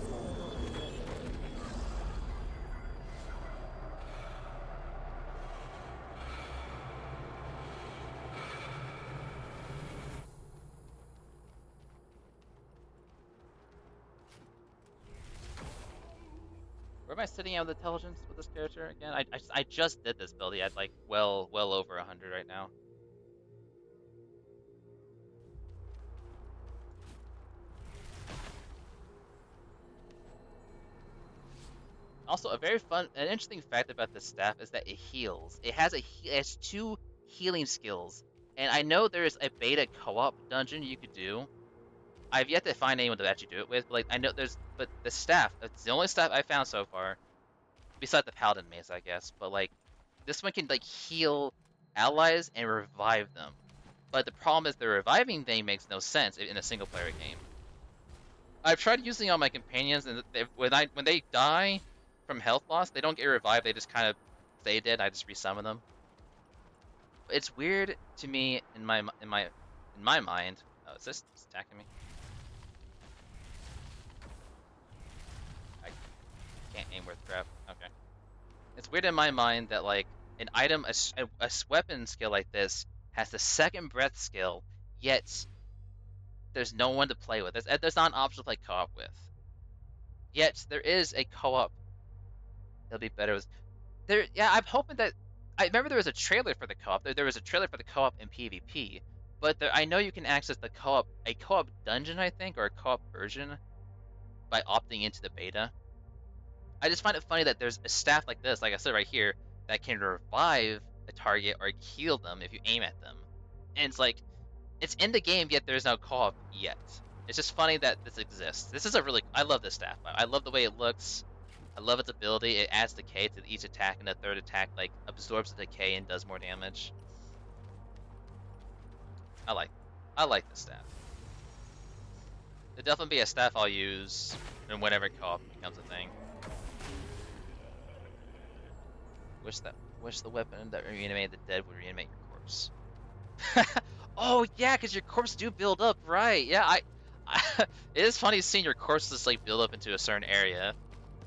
Where am I sitting at with intelligence with this character again? I just did this build. He had like well over 100 right now. Also, an interesting fact about this staff is that it heals. It has 2 healing skills, and I know there's a beta co-op dungeon you could do. I've yet to find anyone to actually do it with, but like I know but the staff, it's the only staff I found so far, besides the paladin mace, I guess. But like, this one can like heal allies and revive them. But the problem is the reviving thing makes no sense in a single player game. I've tried using on my companions, and when they die from health loss, they don't get revived. They just kind of stay dead. I just resummon them. It's weird to me in my mind. Oh, is this attacking me? I can't aim worth crap. Okay. It's weird in my mind that like an item, a weapon skill like this has the second breath skill, yet there's no one to play with. There's not an option to play co-op with. Yet there is a co-op. It'll be better with there. Yeah, I'm hoping that. I remember there was a trailer for the co-op. There was a trailer for the co-op in PvP, but I know you can access a co-op dungeon, I think, or a co-op version by opting into the beta. I just find it funny that there's a staff like this, like I said right here, that can revive a target or heal them if you aim at them. And it's like, it's in the game, yet there's no co-op yet. It's just funny that this exists. This is a really, I love this staff. I love the way it looks. I love its ability. It adds decay to each attack, and the third attack like absorbs the decay and does more damage. I like, I like this staff. It'll definitely be a staff I'll use, and whenever co-op becomes a thing. Wish the weapon that reanimated the dead would reanimate your corpse. Oh yeah, because your corpse do build up, right? Yeah, it is funny seeing your corpse just like build up into a certain area,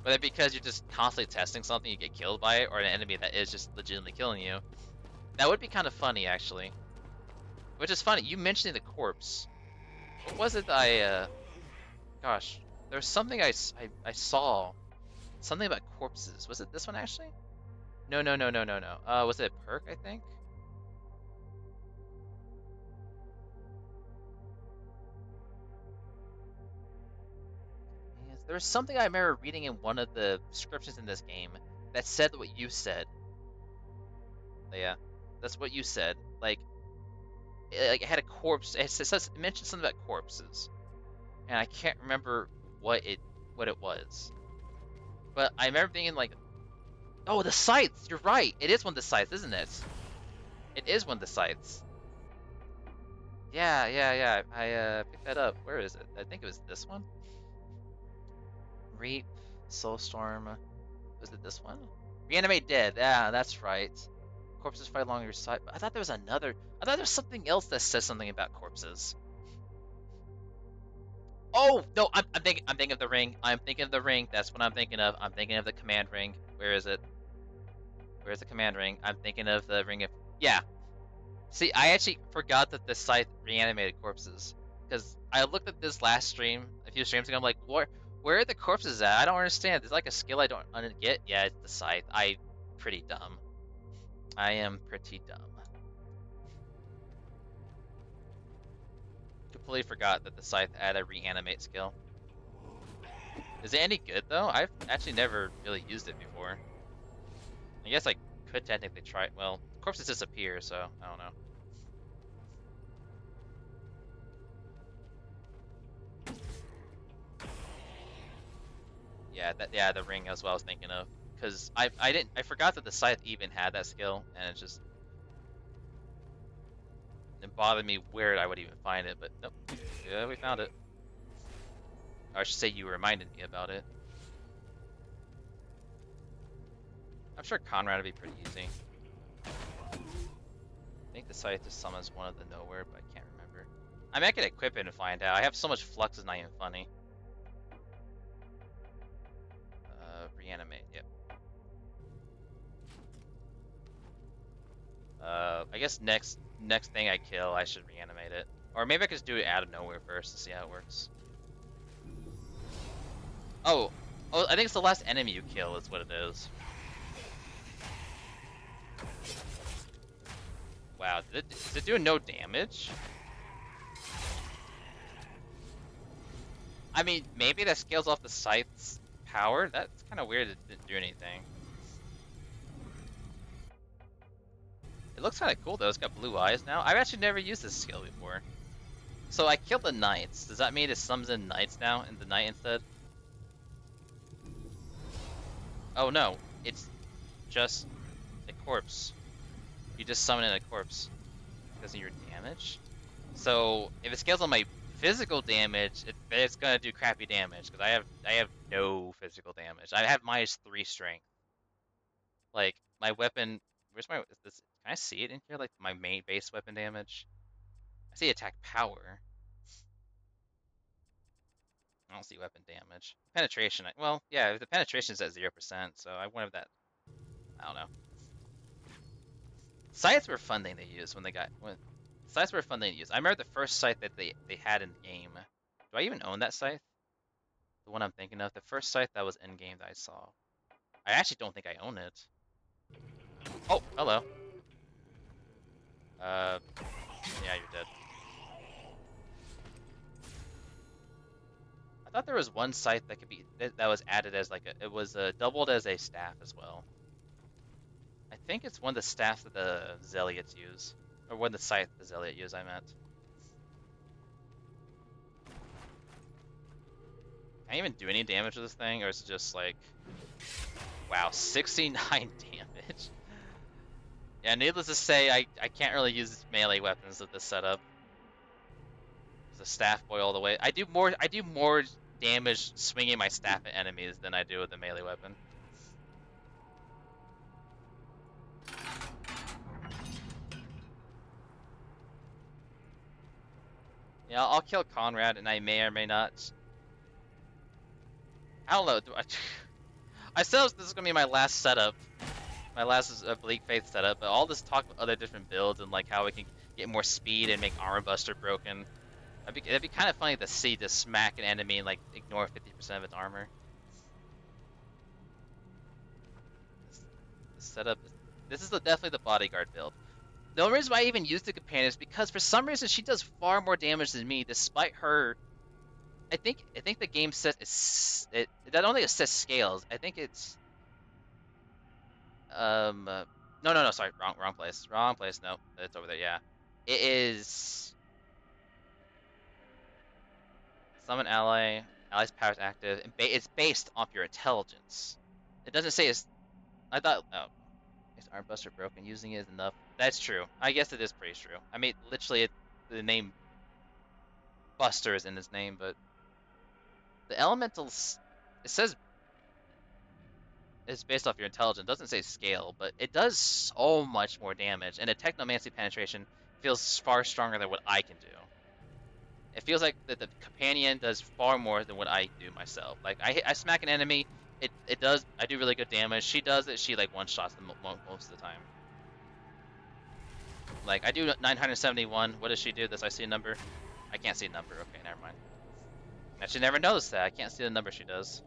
whether because you're just constantly testing something, you get killed by it, or an enemy that is just legitimately killing you. That would be kind of funny, actually. Which is funny. You mentioning the corpse. What was it that gosh, there was something I saw. Something about corpses. Was it this one actually? No. Was it a perk? I think. There was something I remember reading in one of the descriptions in this game that said what you said. Yeah, that's what you said. Like it had a corpse. It mentioned something about corpses, and I can't remember what it was. But I remember thinking like, oh, the scythes. You're right. It is one of the scythes, isn't it? It is one of the scythes. Yeah. I picked that up. Where is it? I think it was this one. Reap, Soulstorm. Was it this one? Reanimate dead. Yeah, that's right. Corpses fight along your side. I thought there was another. I thought there was something else that says something about corpses. Oh no, I'm thinking of the ring. I'm thinking of the ring. That's what I'm thinking of. I'm thinking of the command ring. Where is it? Where's the command ring? I'm thinking of the ring of. Yeah. See, I actually forgot that the scythe reanimated corpses because I looked at this last stream a few streams ago. I'm like, where are the corpses at? I don't understand. There's like a skill I don't get. Yeah, it's the scythe. Pretty dumb. I am pretty dumb. Completely forgot that the scythe had a reanimate skill. Is it any good though? I've actually never really used it before. I guess I could technically try it. Well, corpses disappear, so I don't know. Yeah, the ring is what I was thinking of. Cause I forgot that the scythe even had that skill, and it bothered me where I would even find it, but nope. Yeah, we found it. Or I should say you reminded me about it. I'm sure Conrad would be pretty easy. I think the scythe just summons one of the nowhere, but I can't remember. I mean, I could equip it and find out. I have so much flux, it's not even funny. Reanimate, yep. I guess next thing I kill, I should reanimate it. Or maybe I could just do it out of nowhere first to see how it works. Oh, I think it's the last enemy you kill is what it is. Wow, is it doing no damage? I mean, maybe that scales off the scythe's power? That's kind of weird it didn't do anything. It looks kind of cool though, it's got blue eyes now. I've actually never used this skill before. So I killed the knights. Does that mean it summons in knights now in the knight instead? Oh no, it's just a corpse. You just summon in a corpse because of your damage. So if it scales on my physical damage, it's gonna do crappy damage because I have no physical damage. I have -3 strength. Like my weapon, where's my? Is this? Can I see it in here? Like my main base weapon damage. I see attack power. I don't see weapon damage. Penetration. Well, yeah, the penetration is at 0%, so I wonder if that. I don't know. Scythes were a fun thing to use scythes were a fun thing to use. I remember the first scythe that they had in the game. Do I even own that scythe? The one I'm thinking of, the first scythe that was in game that I saw. I actually don't think I own it. Oh, hello. Yeah, you're dead. I thought there was one scythe that could be that was added as like it was doubled as a staff as well. I think it's one of the staffs that the Zealots use, or one of the scythe the Zealot use. I meant. Can I even do any damage to this thing, or is it just like, wow, 69 damage? Yeah, needless to say, I can't really use melee weapons with this setup. It's a staff boy all the way. I do more damage swinging my staff at enemies than I do with a melee weapon. Yeah, I'll kill Conrad, and I may or may not. I don't know. I said this is gonna be my last setup. My last is a Bleak Faith setup, but all this talk about other different builds and like how we can get more speed and make Armor Buster broken. It'd be kind of funny to see just smack an enemy and like ignore 50% of its armor. This setup, this is definitely the bodyguard build. The only reason why I even use the companion is because for some reason she does far more damage than me, despite her. I think the game says I don't think it says scales. I think it's no, sorry, wrong place. No, it's over there. Yeah, it is summon ally, ally's power is active, and it's based off your intelligence. It doesn't say it's. I thought makes Arm Buster broken. Using it is enough. That's true. I guess it is pretty true. I mean, literally, the name Buster is in his name, but the elementals. It says it's based off your intelligence. It doesn't say scale, but it does so much more damage, and a Technomancy penetration feels far stronger than what I can do. It feels like that the companion does far more than what I do myself. Like I smack an enemy, it does. I do really good damage. She does it. She like one shots them most of the time. Like I do 971. What does she do? Does I see a number? I can't see a number. Okay, never mind. I should never notice that. I can't see the number she does.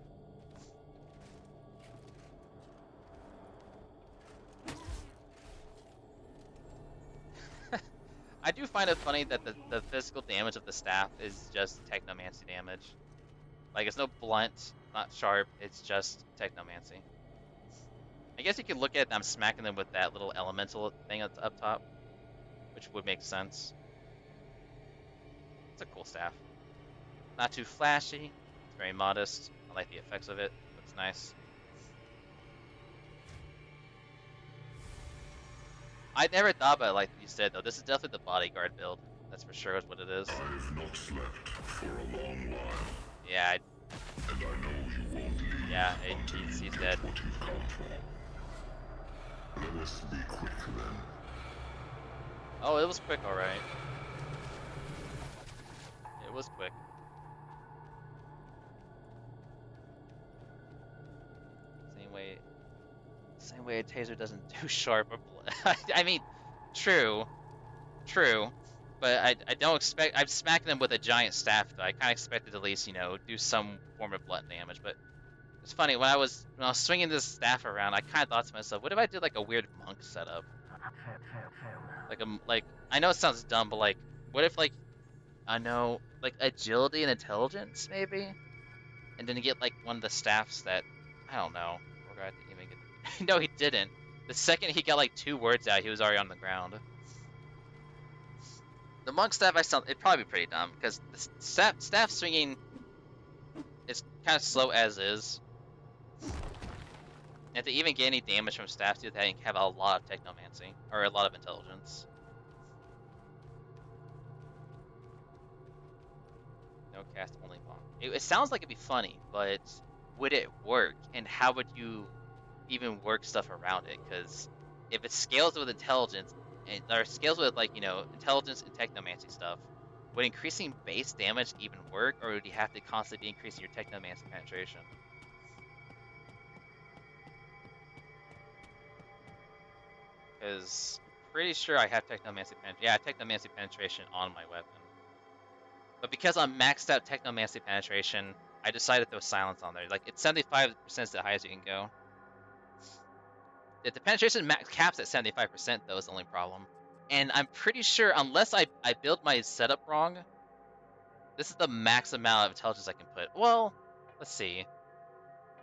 I do find it funny that the physical damage of the staff is just Technomancy damage. Like, it's no blunt, not sharp, it's just Technomancy. I guess you could look at them smacking them with that little elemental thing up top, which would make sense. It's a cool staff. Not too flashy, it's very modest. I like the effects of it, looks nice. I never thought about it like you said, though. This is definitely the bodyguard build. That's for sure is what it is.
I've not slept for a long while.
Yeah,
And I know you won't leave
yeah,
until
he's
you
dead.
get what you've come for. Let us be quick then.
Oh, it was quick, alright. It was quick. Same way a taser doesn't do sharp or I mean, true, but I don't expect. I'm smacking them with a giant staff though. I kind of expected to at least do some form of blunt damage. But it's funny when I was swinging this staff around, I kind of thought to myself, what if I did like a weird monk setup? Like I know it sounds dumb, but like what if like I know like agility and intelligence maybe, and then you get like one of the staffs that I don't know. Or do I have to even get? No, he didn't. The second he got like 2 words out, he was already on the ground. The monk staff, it'd probably be pretty dumb because the staff swinging is kind of slow as is. And to even get any damage from staff, you have a lot of technomancy or a lot of intelligence. No cast only bomb. It sounds like it'd be funny, but would it work? And how would you even work stuff around it? Because if it scales with intelligence or scales with like intelligence and technomancy stuff, would increasing base damage even work, or would you have to constantly be increasing your technomancy penetration? Because pretty sure I have technomancy penetration on my weapon. But because I'm maxed out technomancy penetration, I decided to throw silence on there. Like it's 75% is the highest you can go. If the penetration max caps at 75% though is the only problem. And I'm pretty sure unless I build my setup wrong, this is the max amount of intelligence I can put. Well, let's see.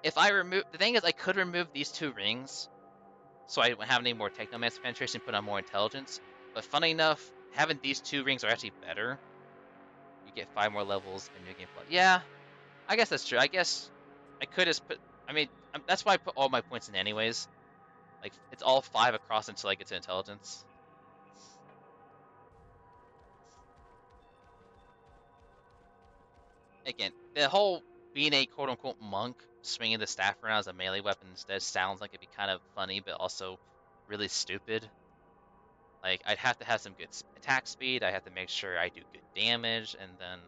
If I remove the thing is I could remove these 2 rings, so I wouldn't have any more technomancy penetration, put on more intelligence. But funny enough, having these 2 rings are actually better. You get 5 more levels in New Game Plus. Yeah, I guess that's true. I guess I could just put. I mean, that's why I put all my points in anyways. Like it's all 5 across until I get to intelligence. Again, the whole being a quote unquote monk swinging the staff around as a melee weapon instead sounds like it'd be kind of funny, but also really stupid. Like I'd have to have some good attack speed. I have to make sure I do good damage, and then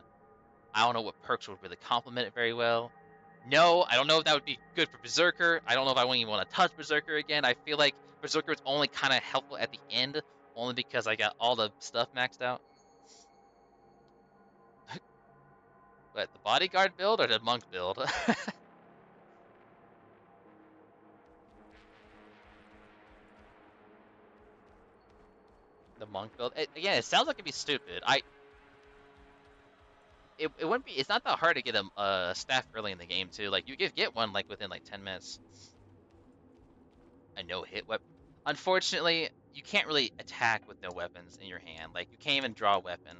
I don't know what perks would really complement it very well. No, I don't know if that would be good for Berserker. I don't know if I wouldn't even want to touch Berserker again. I feel like Berserker is only kind of helpful at the end, only because I got all the stuff maxed out. But the bodyguard build or the monk build? The monk build. Again, it sounds like it'd be stupid. It wouldn't be. It's not that hard to get a staff early in the game too. Like you could get one like within like 10 minutes. A no hit weapon. Unfortunately, you can't really attack with no weapons in your hand. Like you can't even draw a weapon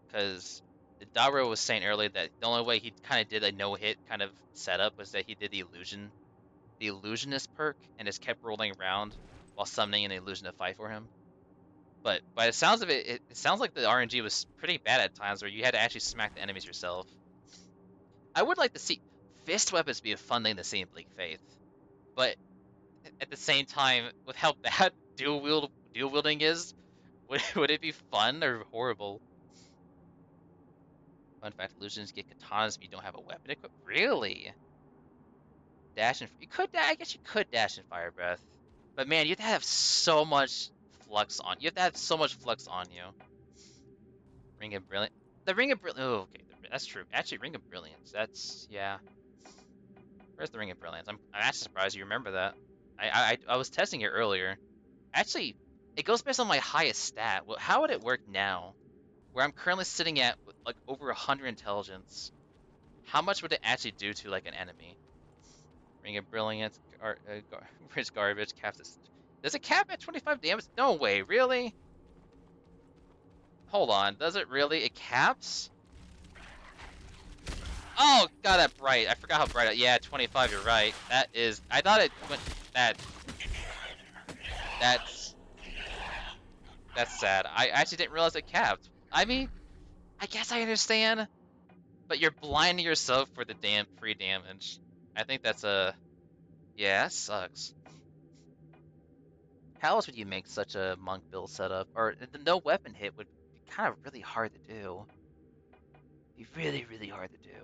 because Daro was saying earlier that the only way he kind of did a no hit kind of setup was that he did the illusionist perk, and just kept rolling around while summoning an illusion to fight for him. But by the sounds of it, it sounds like the RNG was pretty bad at times where you had to actually smack the enemies yourself. I would like to see fist weapons be a fun thing to see in Bleak Faith, but at the same time, with how bad dual wielding is, would it be fun or horrible? Fun fact: illusions get katanas if you don't have a weapon equipped. Really? Dash and you could. I guess you could dash and fire breath, but man, you have to have so much flux on. You have to have so much flux on you. Ring of Brilliance. The Ring of Brilliance. Oh, okay, that's true. Actually, Ring of Brilliance. That's yeah. Where's the Ring of Brilliance? I'm actually surprised you remember that. I was testing it earlier. Actually, it goes based on my highest stat. Well, how would it work now? Where I'm currently sitting at like over 100 intelligence. How much would it actually do to like an enemy? Ring of Brilliance, Rich Garbage, caps it. Does it cap at 25 damage? No way, really? Hold on, does it really? It caps? Oh, god, that bright. I forgot how bright. Yeah, 25. You're right. That is. I thought it went. That's. That's sad. I actually didn't realize it capped. I mean, I guess I understand, but you're blinding yourself for the free damage. I think that's a. Yeah, that sucks. How else would you make such a monk build setup? Or the no weapon hit would be kind of really hard to do. Be really, really hard to do.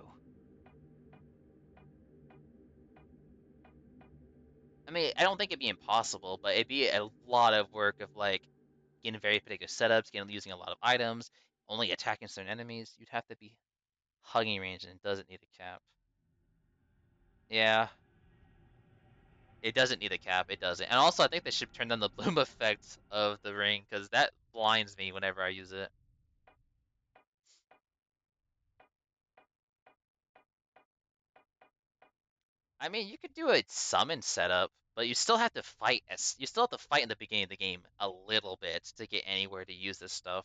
I mean, I don't think it'd be impossible, but it'd be a lot of work of like getting very particular setups, using a lot of items, only attacking certain enemies. You'd have to be hugging range, and it doesn't need a cap. Yeah, it doesn't need a cap. It doesn't. And also, I think they should turn down the bloom effect of the ring because that blinds me whenever I use it. I mean, you could do a summon setup, but you still have to fight. You still have to fight in the beginning of the game a little bit to get anywhere to use this stuff.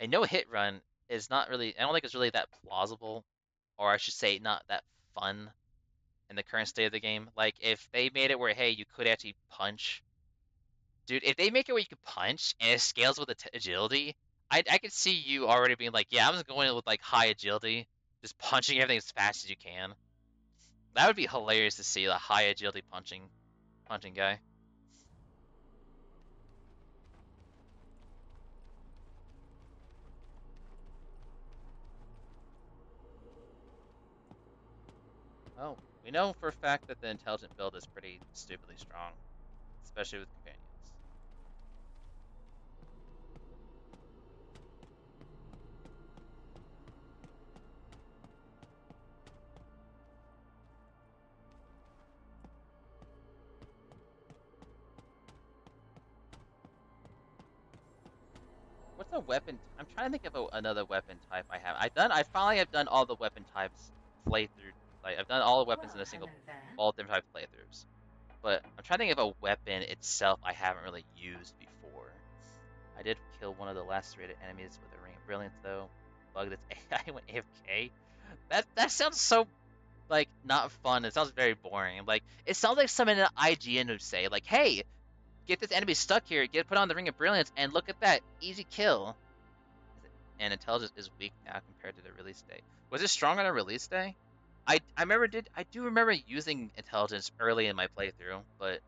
A no hit run is not really. I don't think it's really that plausible, or I should say, not that fun in the current state of the game. Like if they made it where hey, you could actually punch, dude. If they make it where you can punch and it scales with agility, I could see you already being like, yeah, I'm just going with like high agility, just punching everything as fast as you can. That would be hilarious to see a high agility punching guy. Oh, we know for a fact that the intelligent build is pretty stupidly strong, especially with companions. What's a weapon? I'm trying to think of another weapon type I have. I finally have done all the weapon types playthrough. Like I've done all the weapons in a single,
hello there.
all different type playthroughs. But I'm trying to think of a weapon itself I haven't really used before. I did kill one of the lacerated enemies with a ring of brilliance though. bug that's AI went AFK. That sounds so like not fun. It sounds very boring. Like it sounds like someone in IGN would say, like, "Hey, get this enemy stuck here. Get put on the Ring of Brilliance, and look at that easy kill." And intelligence is weak now compared to the release day. Was it strong on a release day? I do remember using intelligence early in my playthrough, but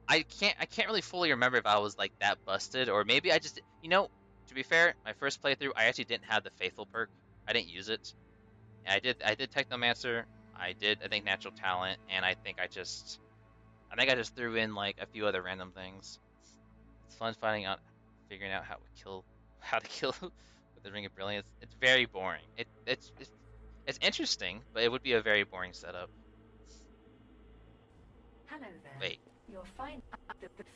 I can't really fully remember if I was like that busted or maybe I just to be fair, my first playthrough I actually didn't have the faithful perk. I didn't use it. And I did Technomancer, I think Natural Talent, and I think I just threw in like a few other random things. It's fun figuring out how to kill with the Ring of Brilliance. It's very boring. It's interesting, but it would be a very boring setup.
Hello there.
Wait,
You're fine.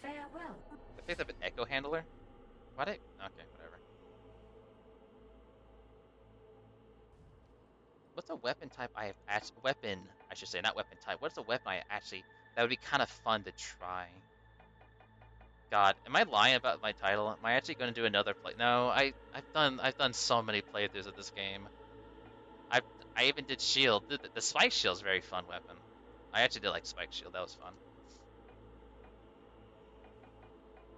Farewell.
I picked up an Echo Handler. Why did? Okay, whatever. What's a weapon type I have actually weapon? I should say not weapon type. What's a weapon I actually that would be kind of fun to try? God, am I lying about my title? Am I actually going to do another play? No, I've done so many playthroughs of this game. I I even did Shield. The Spike Shield's a very fun weapon. I actually did like Spike Shield. That was fun.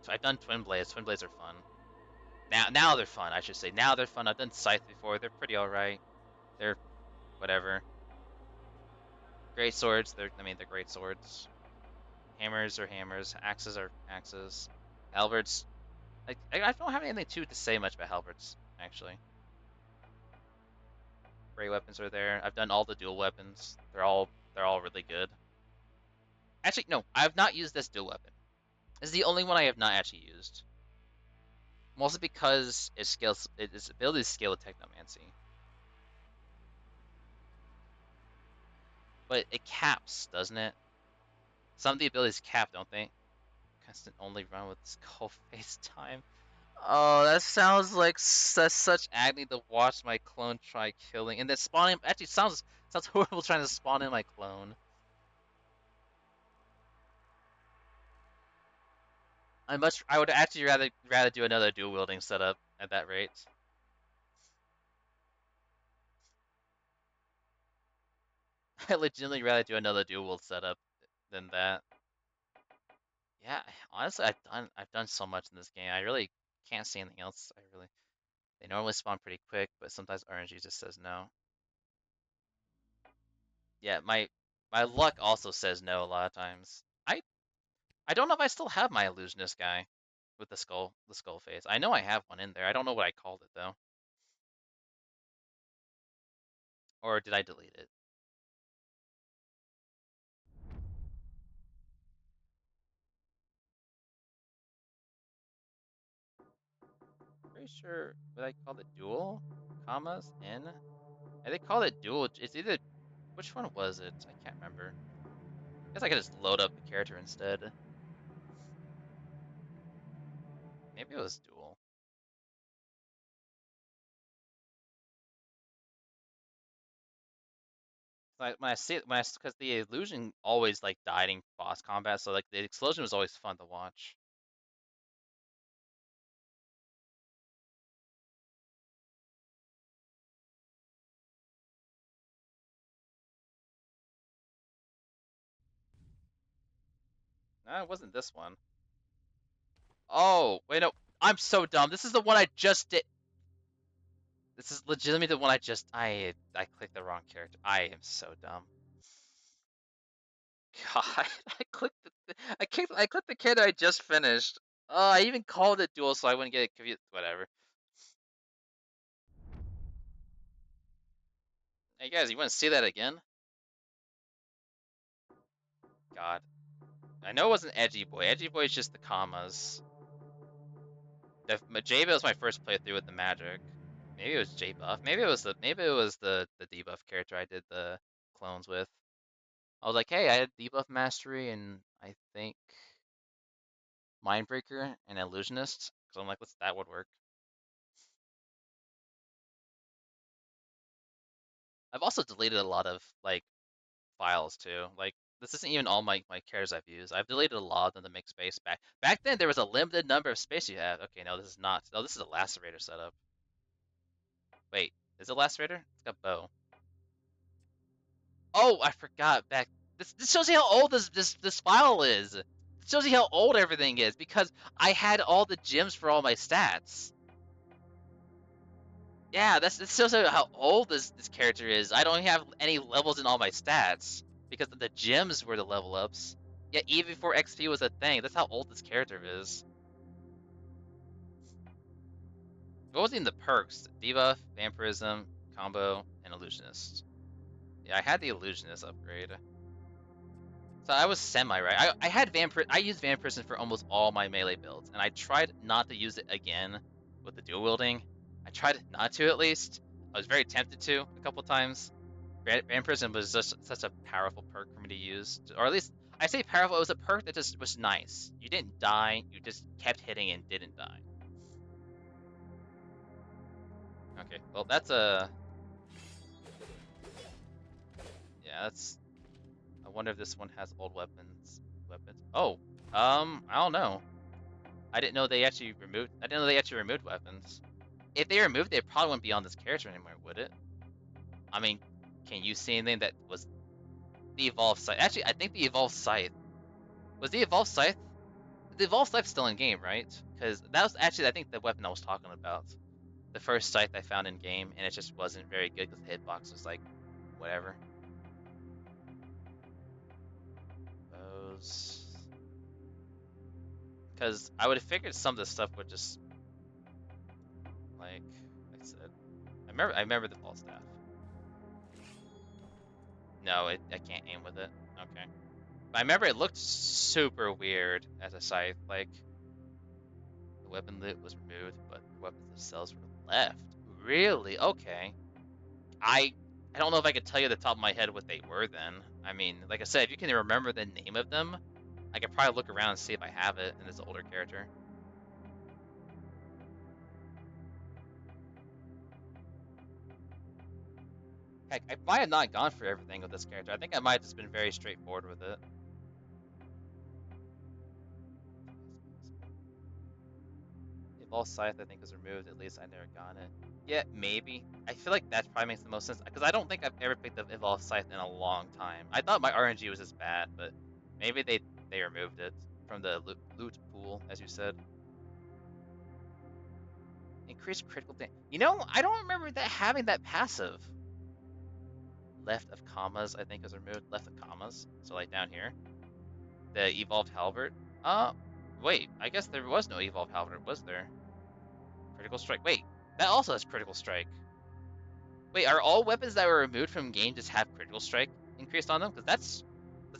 So I've done Twin Blades. Twin Blades are fun. Now they're fun. I should say now they're fun. I've done Scythe before. They're pretty alright. They're whatever. Great swords. They're great swords. Hammers are hammers. Axes are axes. Halberds. I don't have anything to say much about halberds actually. Ray weapons are there. I've done all the dual weapons. They're all really good. Actually, no, I have not used this dual weapon. This is the only one I have not actually used. Mostly because its ability to scale with Technomancy. But it caps, doesn't it? Some of the abilities cap, don't they? Constant only run with skull face time. Oh, that sounds like such agony to watch my clone try killing. And then spawning actually sounds horrible trying to spawn in my clone. I would actually rather do another dual wielding setup at that rate. I legitimately rather do another dual wield setup than that. Yeah, honestly, I've done so much in this game. I really can't see anything else. They normally spawn pretty quick, but sometimes RNG just says no. Yeah, my luck also says no a lot of times. I don't know if I still have my illusionist guy with the skull face. I know I have one in there. I don't know what I called it though. Or did I delete it? Pretty sure what I called it dual commas in. I think called it dual. It's either which one was it? I can't remember. I guess I could just load up the character instead. Maybe it was dual. Like when I see it, because the illusion always like died in boss combat, so like the explosion was always fun to watch. No, it wasn't this one. Oh, wait, no. I'm so dumb. This is the one I just did. This is legitimately the one I clicked the wrong character. I am so dumb. God, I clicked the character I just finished. I even called it dual so I wouldn't get it confused. Whatever. Hey guys, you want to see that again? God. I know it wasn't Edgy Boy. Edgy Boy is just the commas. J-Buff was my first playthrough with the magic. Maybe it was J-Buff. Maybe it was the debuff character I did the clones with. I was like, hey, I had debuff mastery and I think Mindbreaker and Illusionist. So I'm like, that would work. I've also deleted a lot of like files too. Like this isn't even all my characters I've used. I've deleted a lot of them to make space back. Back then there was a limited number of space you have. Okay, no, this is not. No, this is a lacerator setup. Wait, is it Lacerator? It's got bow. Oh, I forgot back. This shows you how old this file is. It shows you how old everything is because I had all the gems for all my stats. Yeah, this shows you how old this character is. I don't have any levels in all my stats because the gems were the level ups. Yeah, even before XP was a thing. That's how old this character is. What was in the perks? Debuff, Vampirism, Combo, and Illusionist. Yeah, I had the Illusionist upgrade. So I was semi right. I had I used Vampirism for almost all my melee builds, and I tried not to use it again with the dual wielding. I tried not to, at least. I was very tempted to a couple times. Vampirism was just such a powerful perk for me to use, or at least I say powerful. It was a perk that just was nice. You didn't die. You just kept hitting and didn't die. Okay, well that's a yeah. That's. I wonder if this one has old weapons. Oh, I don't know. I didn't know they actually removed. I didn't know they actually removed weapons. If they removed, it probably wouldn't be on this character anymore, would it? I mean, can you see anything that was the evolved scythe? Actually, I think the evolved scythe was the evolved scythe. The evolved scythe's still in game, right? Because that was actually, I think, the weapon I was talking about. The first scythe I found in game, and it just wasn't very good because the hitbox was like, whatever. Those. Because I would have figured some of this stuff would just, like I said, I remember the false staff. No, I can't aim with it. Okay. But I remember it looked super weird as a scythe. Like, the weapon loot was removed, but the weapons themselves were left. Really? Okay. I don't know if I could tell you at the top of my head what they were then. I mean, like I said, if you can remember the name of them, I could probably look around and see if I have it in this older character. Heck, I might have not gone for everything with this character. I think I might have just been very straightforward with it. Evolved Scythe, I think, was removed. At least I never got it. Yeah, maybe. I feel like that probably makes the most sense because I don't think I've ever picked up Evolved Scythe in a long time. I thought my RNG was just bad, but maybe they removed it from the loot pool, as you said. Increased critical damage. You know, I don't remember that having that passive. Left of commas, I think, is removed. Left of commas, so like down here. The evolved halberd. Wait. I guess there was no evolved halberd, was there? Critical strike. Wait, that also has critical strike. Wait, are all weapons that were removed from game just have critical strike increased on them? Because that's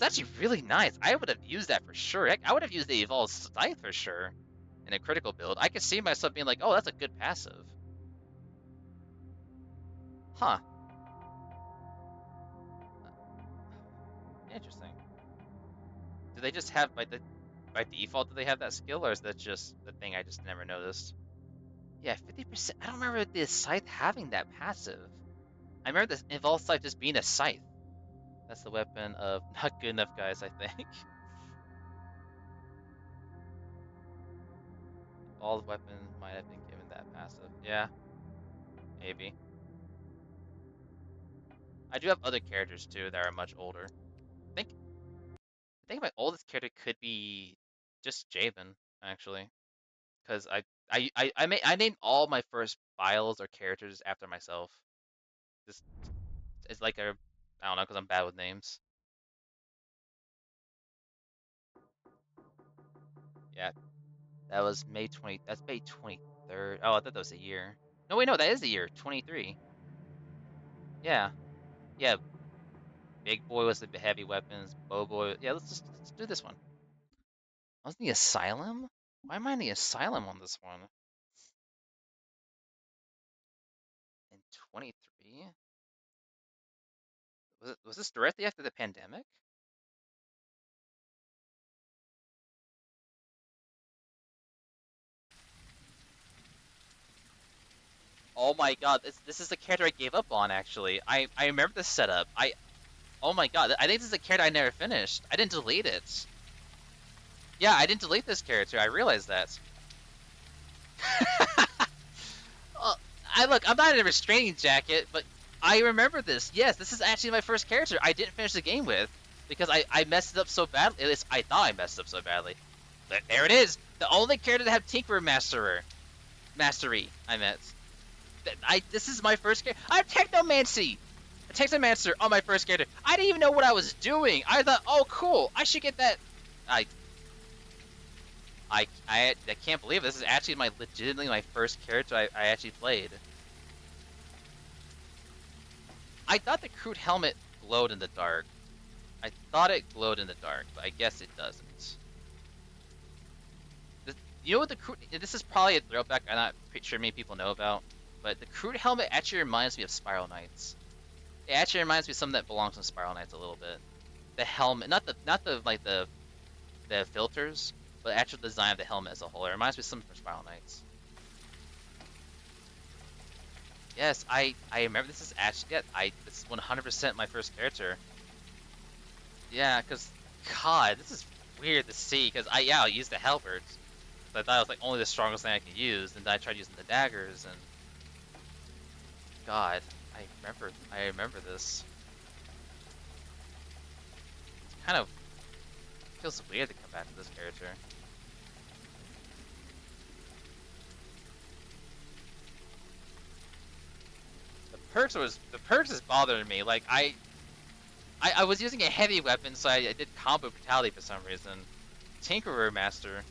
actually really nice. I would have used that for sure. I would have used the evolved scythe for sure in a critical build. I could see myself being like, oh, that's a good passive. Huh. Interesting. Do they just have by default? Do they have that skill, or is that just the thing I just never noticed? Yeah, 50%. I don't remember the scythe having that passive. I remember the evolved scythe just being a scythe. That's the weapon of not good enough guys, I think. All the weapon might have been given that passive. Yeah, maybe. I do have other characters too that are much older. I think my oldest character could be just Jabin, actually, because I named all my first files or characters after myself. Just it's like a I don't know because I'm bad with names. Yeah, that was May 20. That's May 23rd. Oh, I thought that was a year. No, wait, no, that is a year. 23. Yeah, yeah. Big boy was the heavy weapons. Bow boy. Yeah, let's do this one. I was in the asylum. Why am I in the asylum on this one? In 23. Was this directly after the pandemic? Oh my god, this is the character I gave up on actually. I remember the setup. Oh my god, I think this is a character I never finished. I didn't delete it. Yeah, I didn't delete this character. I realized that. Well, look. I'm not in a restraining jacket, but I remember this. Yes, this is actually my first character I didn't finish the game with because I messed it up so badly. At least I thought I messed it up so badly. But there it is. The only character to have Tinkerer Mastery. I meant. This is my first character. I have Technomancy. Technomancer on my first character. I didn't even know what I was doing. I thought, oh cool, I should get that. I I can't believe it. This is actually legitimately my first character I actually played. I thought the crude helmet glowed in the dark. I thought it glowed in the dark, but I guess it doesn't. You know what the crude? This is probably a throwback I'm not pretty sure many people know about, but the crude helmet actually reminds me of Spiral Knights. It actually reminds me of something that belongs to Spiral Knights a little bit. The helmet, not the like the filters, but the actual design of the helmet as a whole. It reminds me of something from Spiral Knights. Yes, I remember this is actually this is 100% my first character. Yeah, cause God, this is weird to see. Cause I used the halberds. I thought it was like only the strongest thing I could use, and then I tried using the daggers, and God, I remember this. It's kind of feels weird to come back to this character. The perks is bothering me. Like I was using a heavy weapon, so I did combo brutality for some reason. Tinkerer Mastery.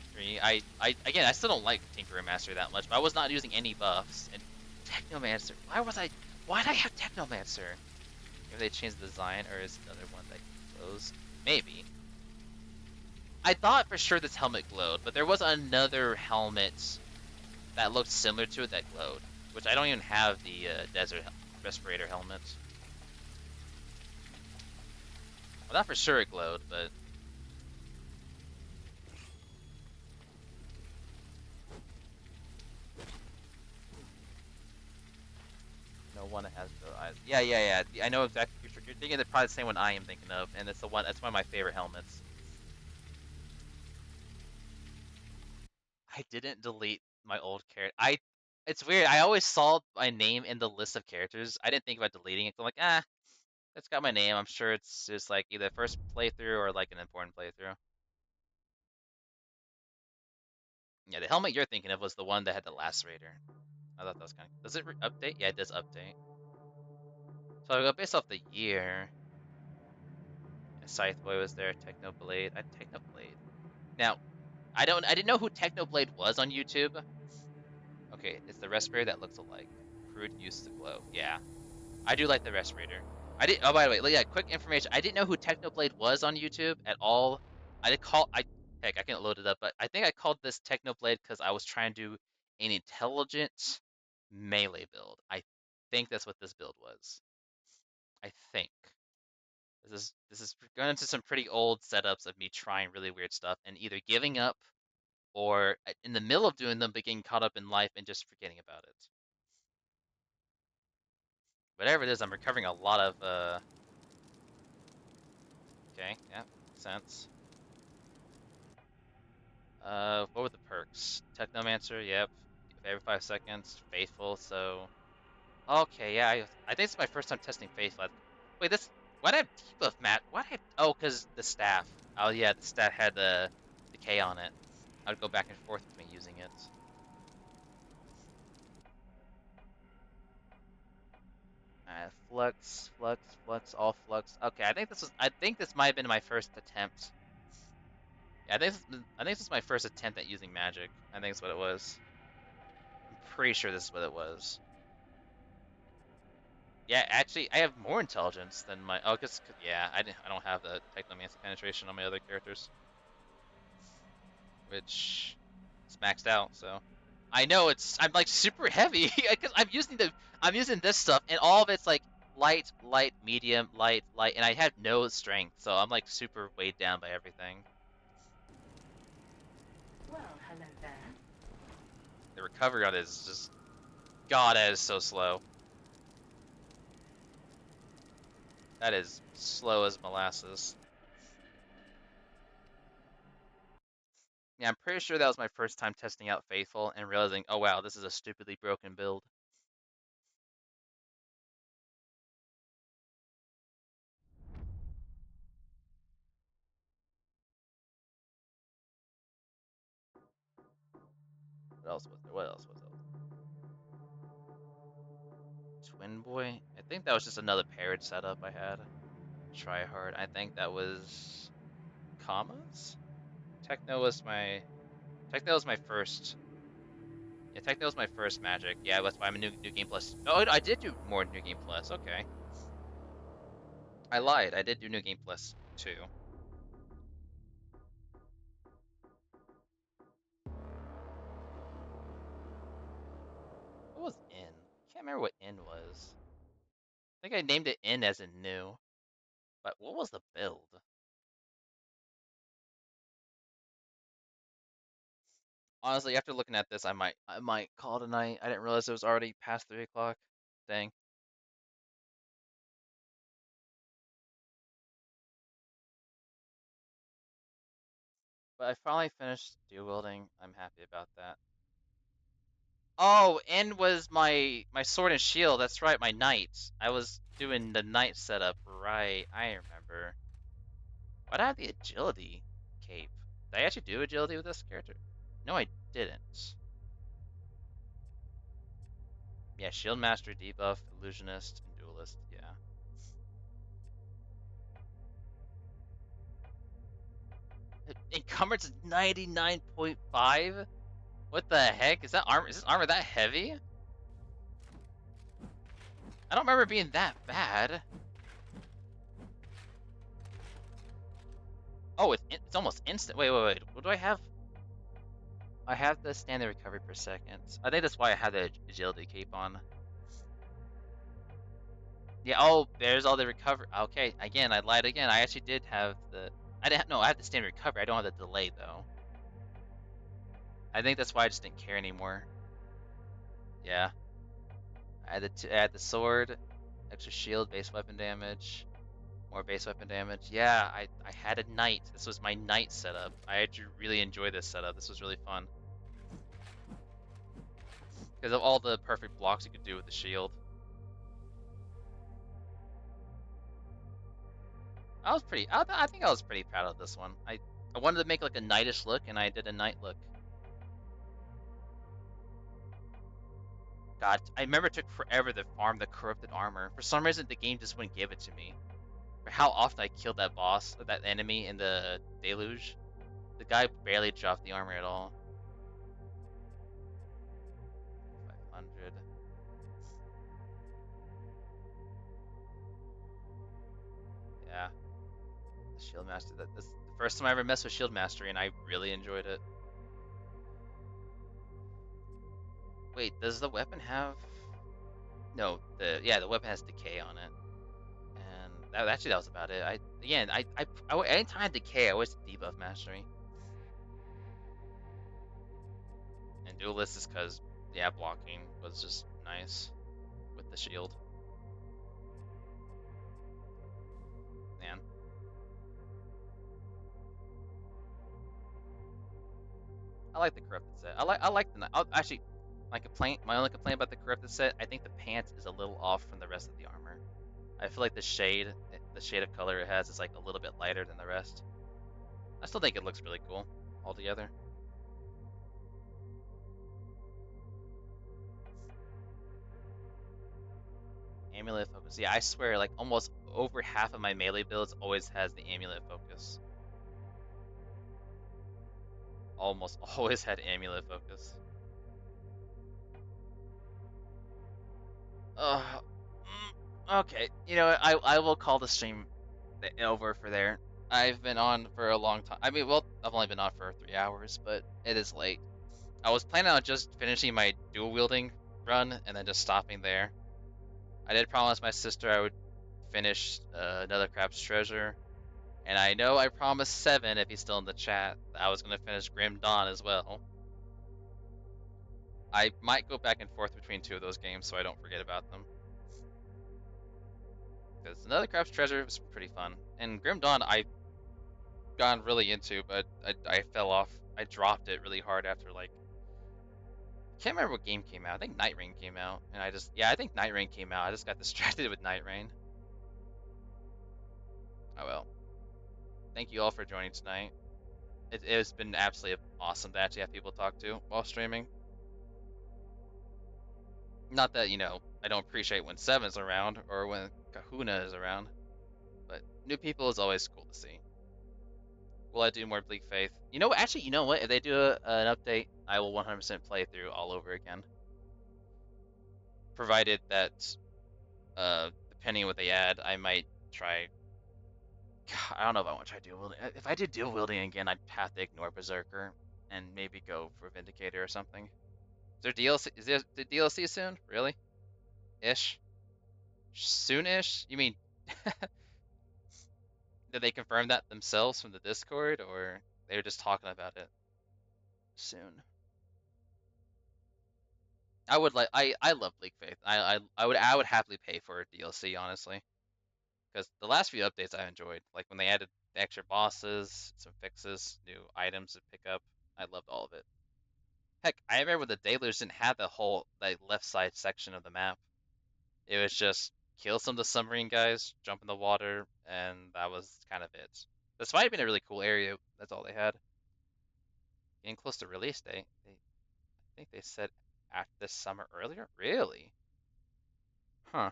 Again, I still don't like Tinkerer Mastery that much, but I was not using any buffs. And Technomancer. Why did I have Technomancer? Maybe they changed the design, or is the other one that glows? Maybe. I thought for sure this helmet glowed, but there was another helmet that looked similar to it that glowed, which I don't even have the Desert Respirator helmet. Well, not for sure it glowed, but no one that has the eyes. Yeah. I know exactly what you're thinking. Of probably the same one I am thinking of, and it's the one. That's one of my favorite helmets. I didn't delete my old character. It's weird. I always saw my name in the list of characters. I didn't think about deleting it. I'm like, it's got my name. I'm sure it's just like either first playthrough or like an important playthrough. Yeah, the helmet you're thinking of was the one that had the lacerator. I thought that was kind of. Does it update? Yeah, it does update. So I go based off the year. Scytheboy was there. Technoblade. Technoblade. Now, I didn't know who Technoblade was on YouTube. Okay, it's the respirator that looks alike. Crude used to glow. Yeah, I do like the respirator. I did. Oh, by the way, yeah. Quick information. I didn't know who Technoblade was on YouTube at all. I did call. Heck, I can load it up, but I think I called this Technoblade because I was trying to do an intelligent melee build. I think that's what this build was. I think this is going into some pretty old setups of me trying really weird stuff and either giving up or in the middle of doing them but getting caught up in life and just forgetting about it. Whatever it is, I'm recovering a lot of okay, yeah, makes sense. What were the perks? Technomancer, yep. Every 5 seconds. Faithful, so okay, yeah, I think it's my first time testing Faithful. Wait, this why did I have debuff Matt? Why did I have, oh, cause the staff. Oh yeah, the staff had the decay on it. I would go back and forth between using it. Flux, all flux. Okay, I think this might have been my first attempt. Yeah, I think this is my first attempt at using magic. I think that's what it was. I'm pretty sure this is what it was. Yeah, actually, I have more intelligence than my. Oh, cause yeah, I don't have the Technomancy penetration on my other characters, which is maxed out. So I know I'm like super heavy because I'm using this stuff and all of it's like light, medium, light, and I have no strength, so I'm like super weighed down by everything.
Well, hello there.
The recovery on it is just God, that is so slow. That is slow as molasses. Yeah, I'm pretty sure that was my first time testing out Faithful and realizing, oh wow, this is a stupidly broken build. What else was there? What else was there? Twin Boy? I think that was just another paired setup I had. Try hard. I think that was commas. Techno was my first. Yeah, Techno was my first Magic. Yeah, that's why I'm a new game plus. Oh, I did do more new game plus. Okay, I lied. I did do new game plus too. What was in? Can't remember what in was. I think I named it in as in new. But what was the build? Honestly, after looking at this, I might call it a night. I didn't realize it was already past 3 o'clock. Dang. But I finally finished dual wielding. I'm happy about that. Oh, N was my sword and shield. That's right, my knight. I was doing the knight setup. Right, I remember. Why'd I have the agility cape? Did I actually do agility with this character? No, I didn't. Yeah, shield master, debuff, illusionist, and duelist. Yeah. Encumbrance 99.5? What the heck? Is that armor? Is this armor that heavy? I don't remember it being that bad. Oh, it's almost instant. Wait. What do I have? I have the standard recovery per second. I think that's why I have the agility cape on. Yeah, oh, there's all the recovery. Okay, again, I lied again. I actually did have the... I didn't... No, I have the standard recovery. I don't have the delay, though. I think that's why I just didn't care anymore. Yeah. I had the sword, extra shield, base weapon damage, more base weapon damage. Yeah, I had a knight. This was my knight setup. I actually really enjoyed this setup. This was really fun. Because of all the perfect blocks you could do with the shield. I think I was pretty proud of this one. I wanted to make like a knightish look, and I did a knight look. God, I remember it took forever to farm the corrupted armor. For some reason, the game just wouldn't give it to me. For how often I killed that boss, or that enemy in the deluge. The guy barely dropped the armor at all. 500. Yeah, the Shield Master. That's the first time I ever messed with Shield Mastery, and I really enjoyed it. Wait, does the weapon have? No, the weapon has decay on it, and actually that was about it. Anytime I had decay, I always did debuff mastery, and duelist is because yeah, blocking was just nice with the shield. Man, I like the corrupted set. I like the actually my only complaint about the corrupted set, I think the pants is a little off from the rest of the armor. I feel like the shade of color it has is like a little bit lighter than the rest. I still think it looks really cool altogether. Amulet focus. Yeah, I swear, like almost over half of my melee builds always has the amulet focus. Almost always had amulet focus. Uh, okay. You know what? I will call the stream over for there. I've been on for a long time. I mean, well, I've only been on for 3 hours, but it is late. I was planning on just finishing my dual wielding run and then just stopping there. I did promise my sister I would finish another Crab's Treasure, and I know I promised Seven, if he's still in the chat, that I was going to finish Grim Dawn as well. I might go back and forth between two of those games so I don't forget about them. Because another Crab's Treasure was pretty fun, and Grim Dawn I've gone really into, but I fell off. I dropped it really hard after like I can't remember what game came out. I think Night Rain came out, and I think Night Rain came out. I just got distracted with Night Rain. Oh well. Thank you all for joining tonight. It's been absolutely awesome to actually have people to talk to while streaming. Not that, I don't appreciate when Seven's around or when Kahuna is around, but new people is always cool to see. Will I do more Bleak Faith? Actually, you know what? If they do an update, I will 100% play through all over again. Provided that, depending on what they add, I might try. I don't know if I want to try dual wielding. If I did dual wielding again, I'd have to ignore Berserker and maybe go for Vindicator or something. Is there DLC? Is there the DLC soon? Really? Ish? Soonish? You mean, did they confirm that themselves from the Discord, or they were just talking about it soon? I love Bleak Faith. I would happily pay for a DLC, honestly, because the last few updates I enjoyed, like when they added the extra bosses, some fixes, new items to pick up. I loved all of it. Heck, I remember the Deluge didn't have the whole like left side section of the map. It was just kill some of the submarine guys, jump in the water, and that was kind of it. This might have been a really cool area. That's all they had. Getting close to release date. I think they said after this summer earlier. Really? Huh.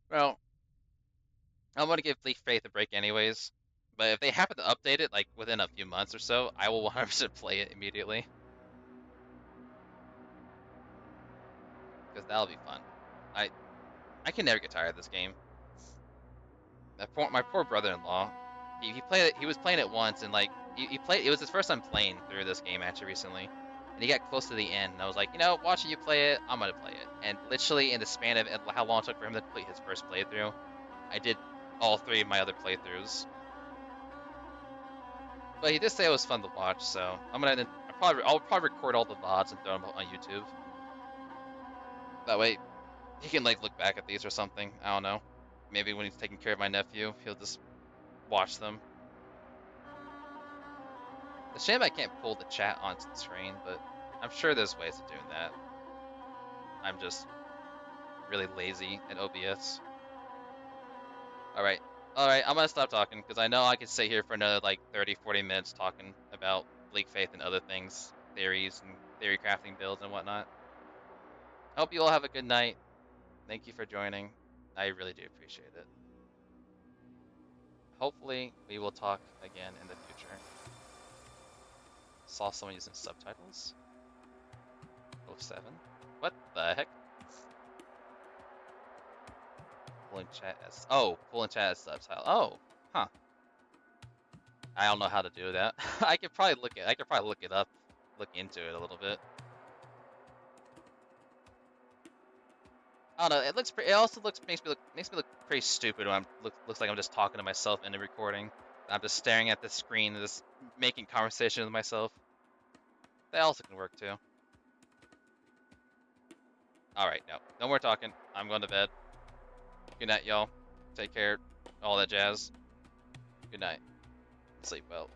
Well, I'm gonna give Bleak Faith a break anyways. But if they happen to update it like within a few months or so, I will 100% play it immediately because that'll be fun. I I can never get tired of this game. My poor brother-in-law, he played it. He was playing it once, and like he played. It was his first time playing through this game actually recently, and he got close to the end. And I was like, watching you play it, I'm gonna play it. And literally in the span of how long it took for him to complete his first playthrough, I did all three of my other playthroughs. But he did say it was fun to watch, so I'll probably record all the VODs and throw them on YouTube. That way he can like look back at these or something. I don't know. Maybe when he's taking care of my nephew, he'll just watch them. It's a shame I can't pull the chat onto the screen, but I'm sure there's ways of doing that. I'm just really lazy at OBS. Alright. Alright, I'm gonna stop talking, because I know I could sit here for another like 30-40 minutes talking about Bleak Faith and other things, theories, and theory crafting builds and whatnot. Hope you all have a good night. Thank you for joining. I really do appreciate it. Hopefully, we will talk again in the future. Saw someone using subtitles. 07? What the heck? Pulling chat as pulling chat as subtitle. Oh, huh. I don't know how to do that. I could probably look it up, look into it a little bit. I don't know. It also makes me look pretty stupid when looks like I'm just talking to myself in the recording. I'm just staring at the screen and just making conversation with myself. That also can work too. Alright, no more talking. I'm going to bed. Good night, y'all. Take care. All that jazz. Good night. Sleep well.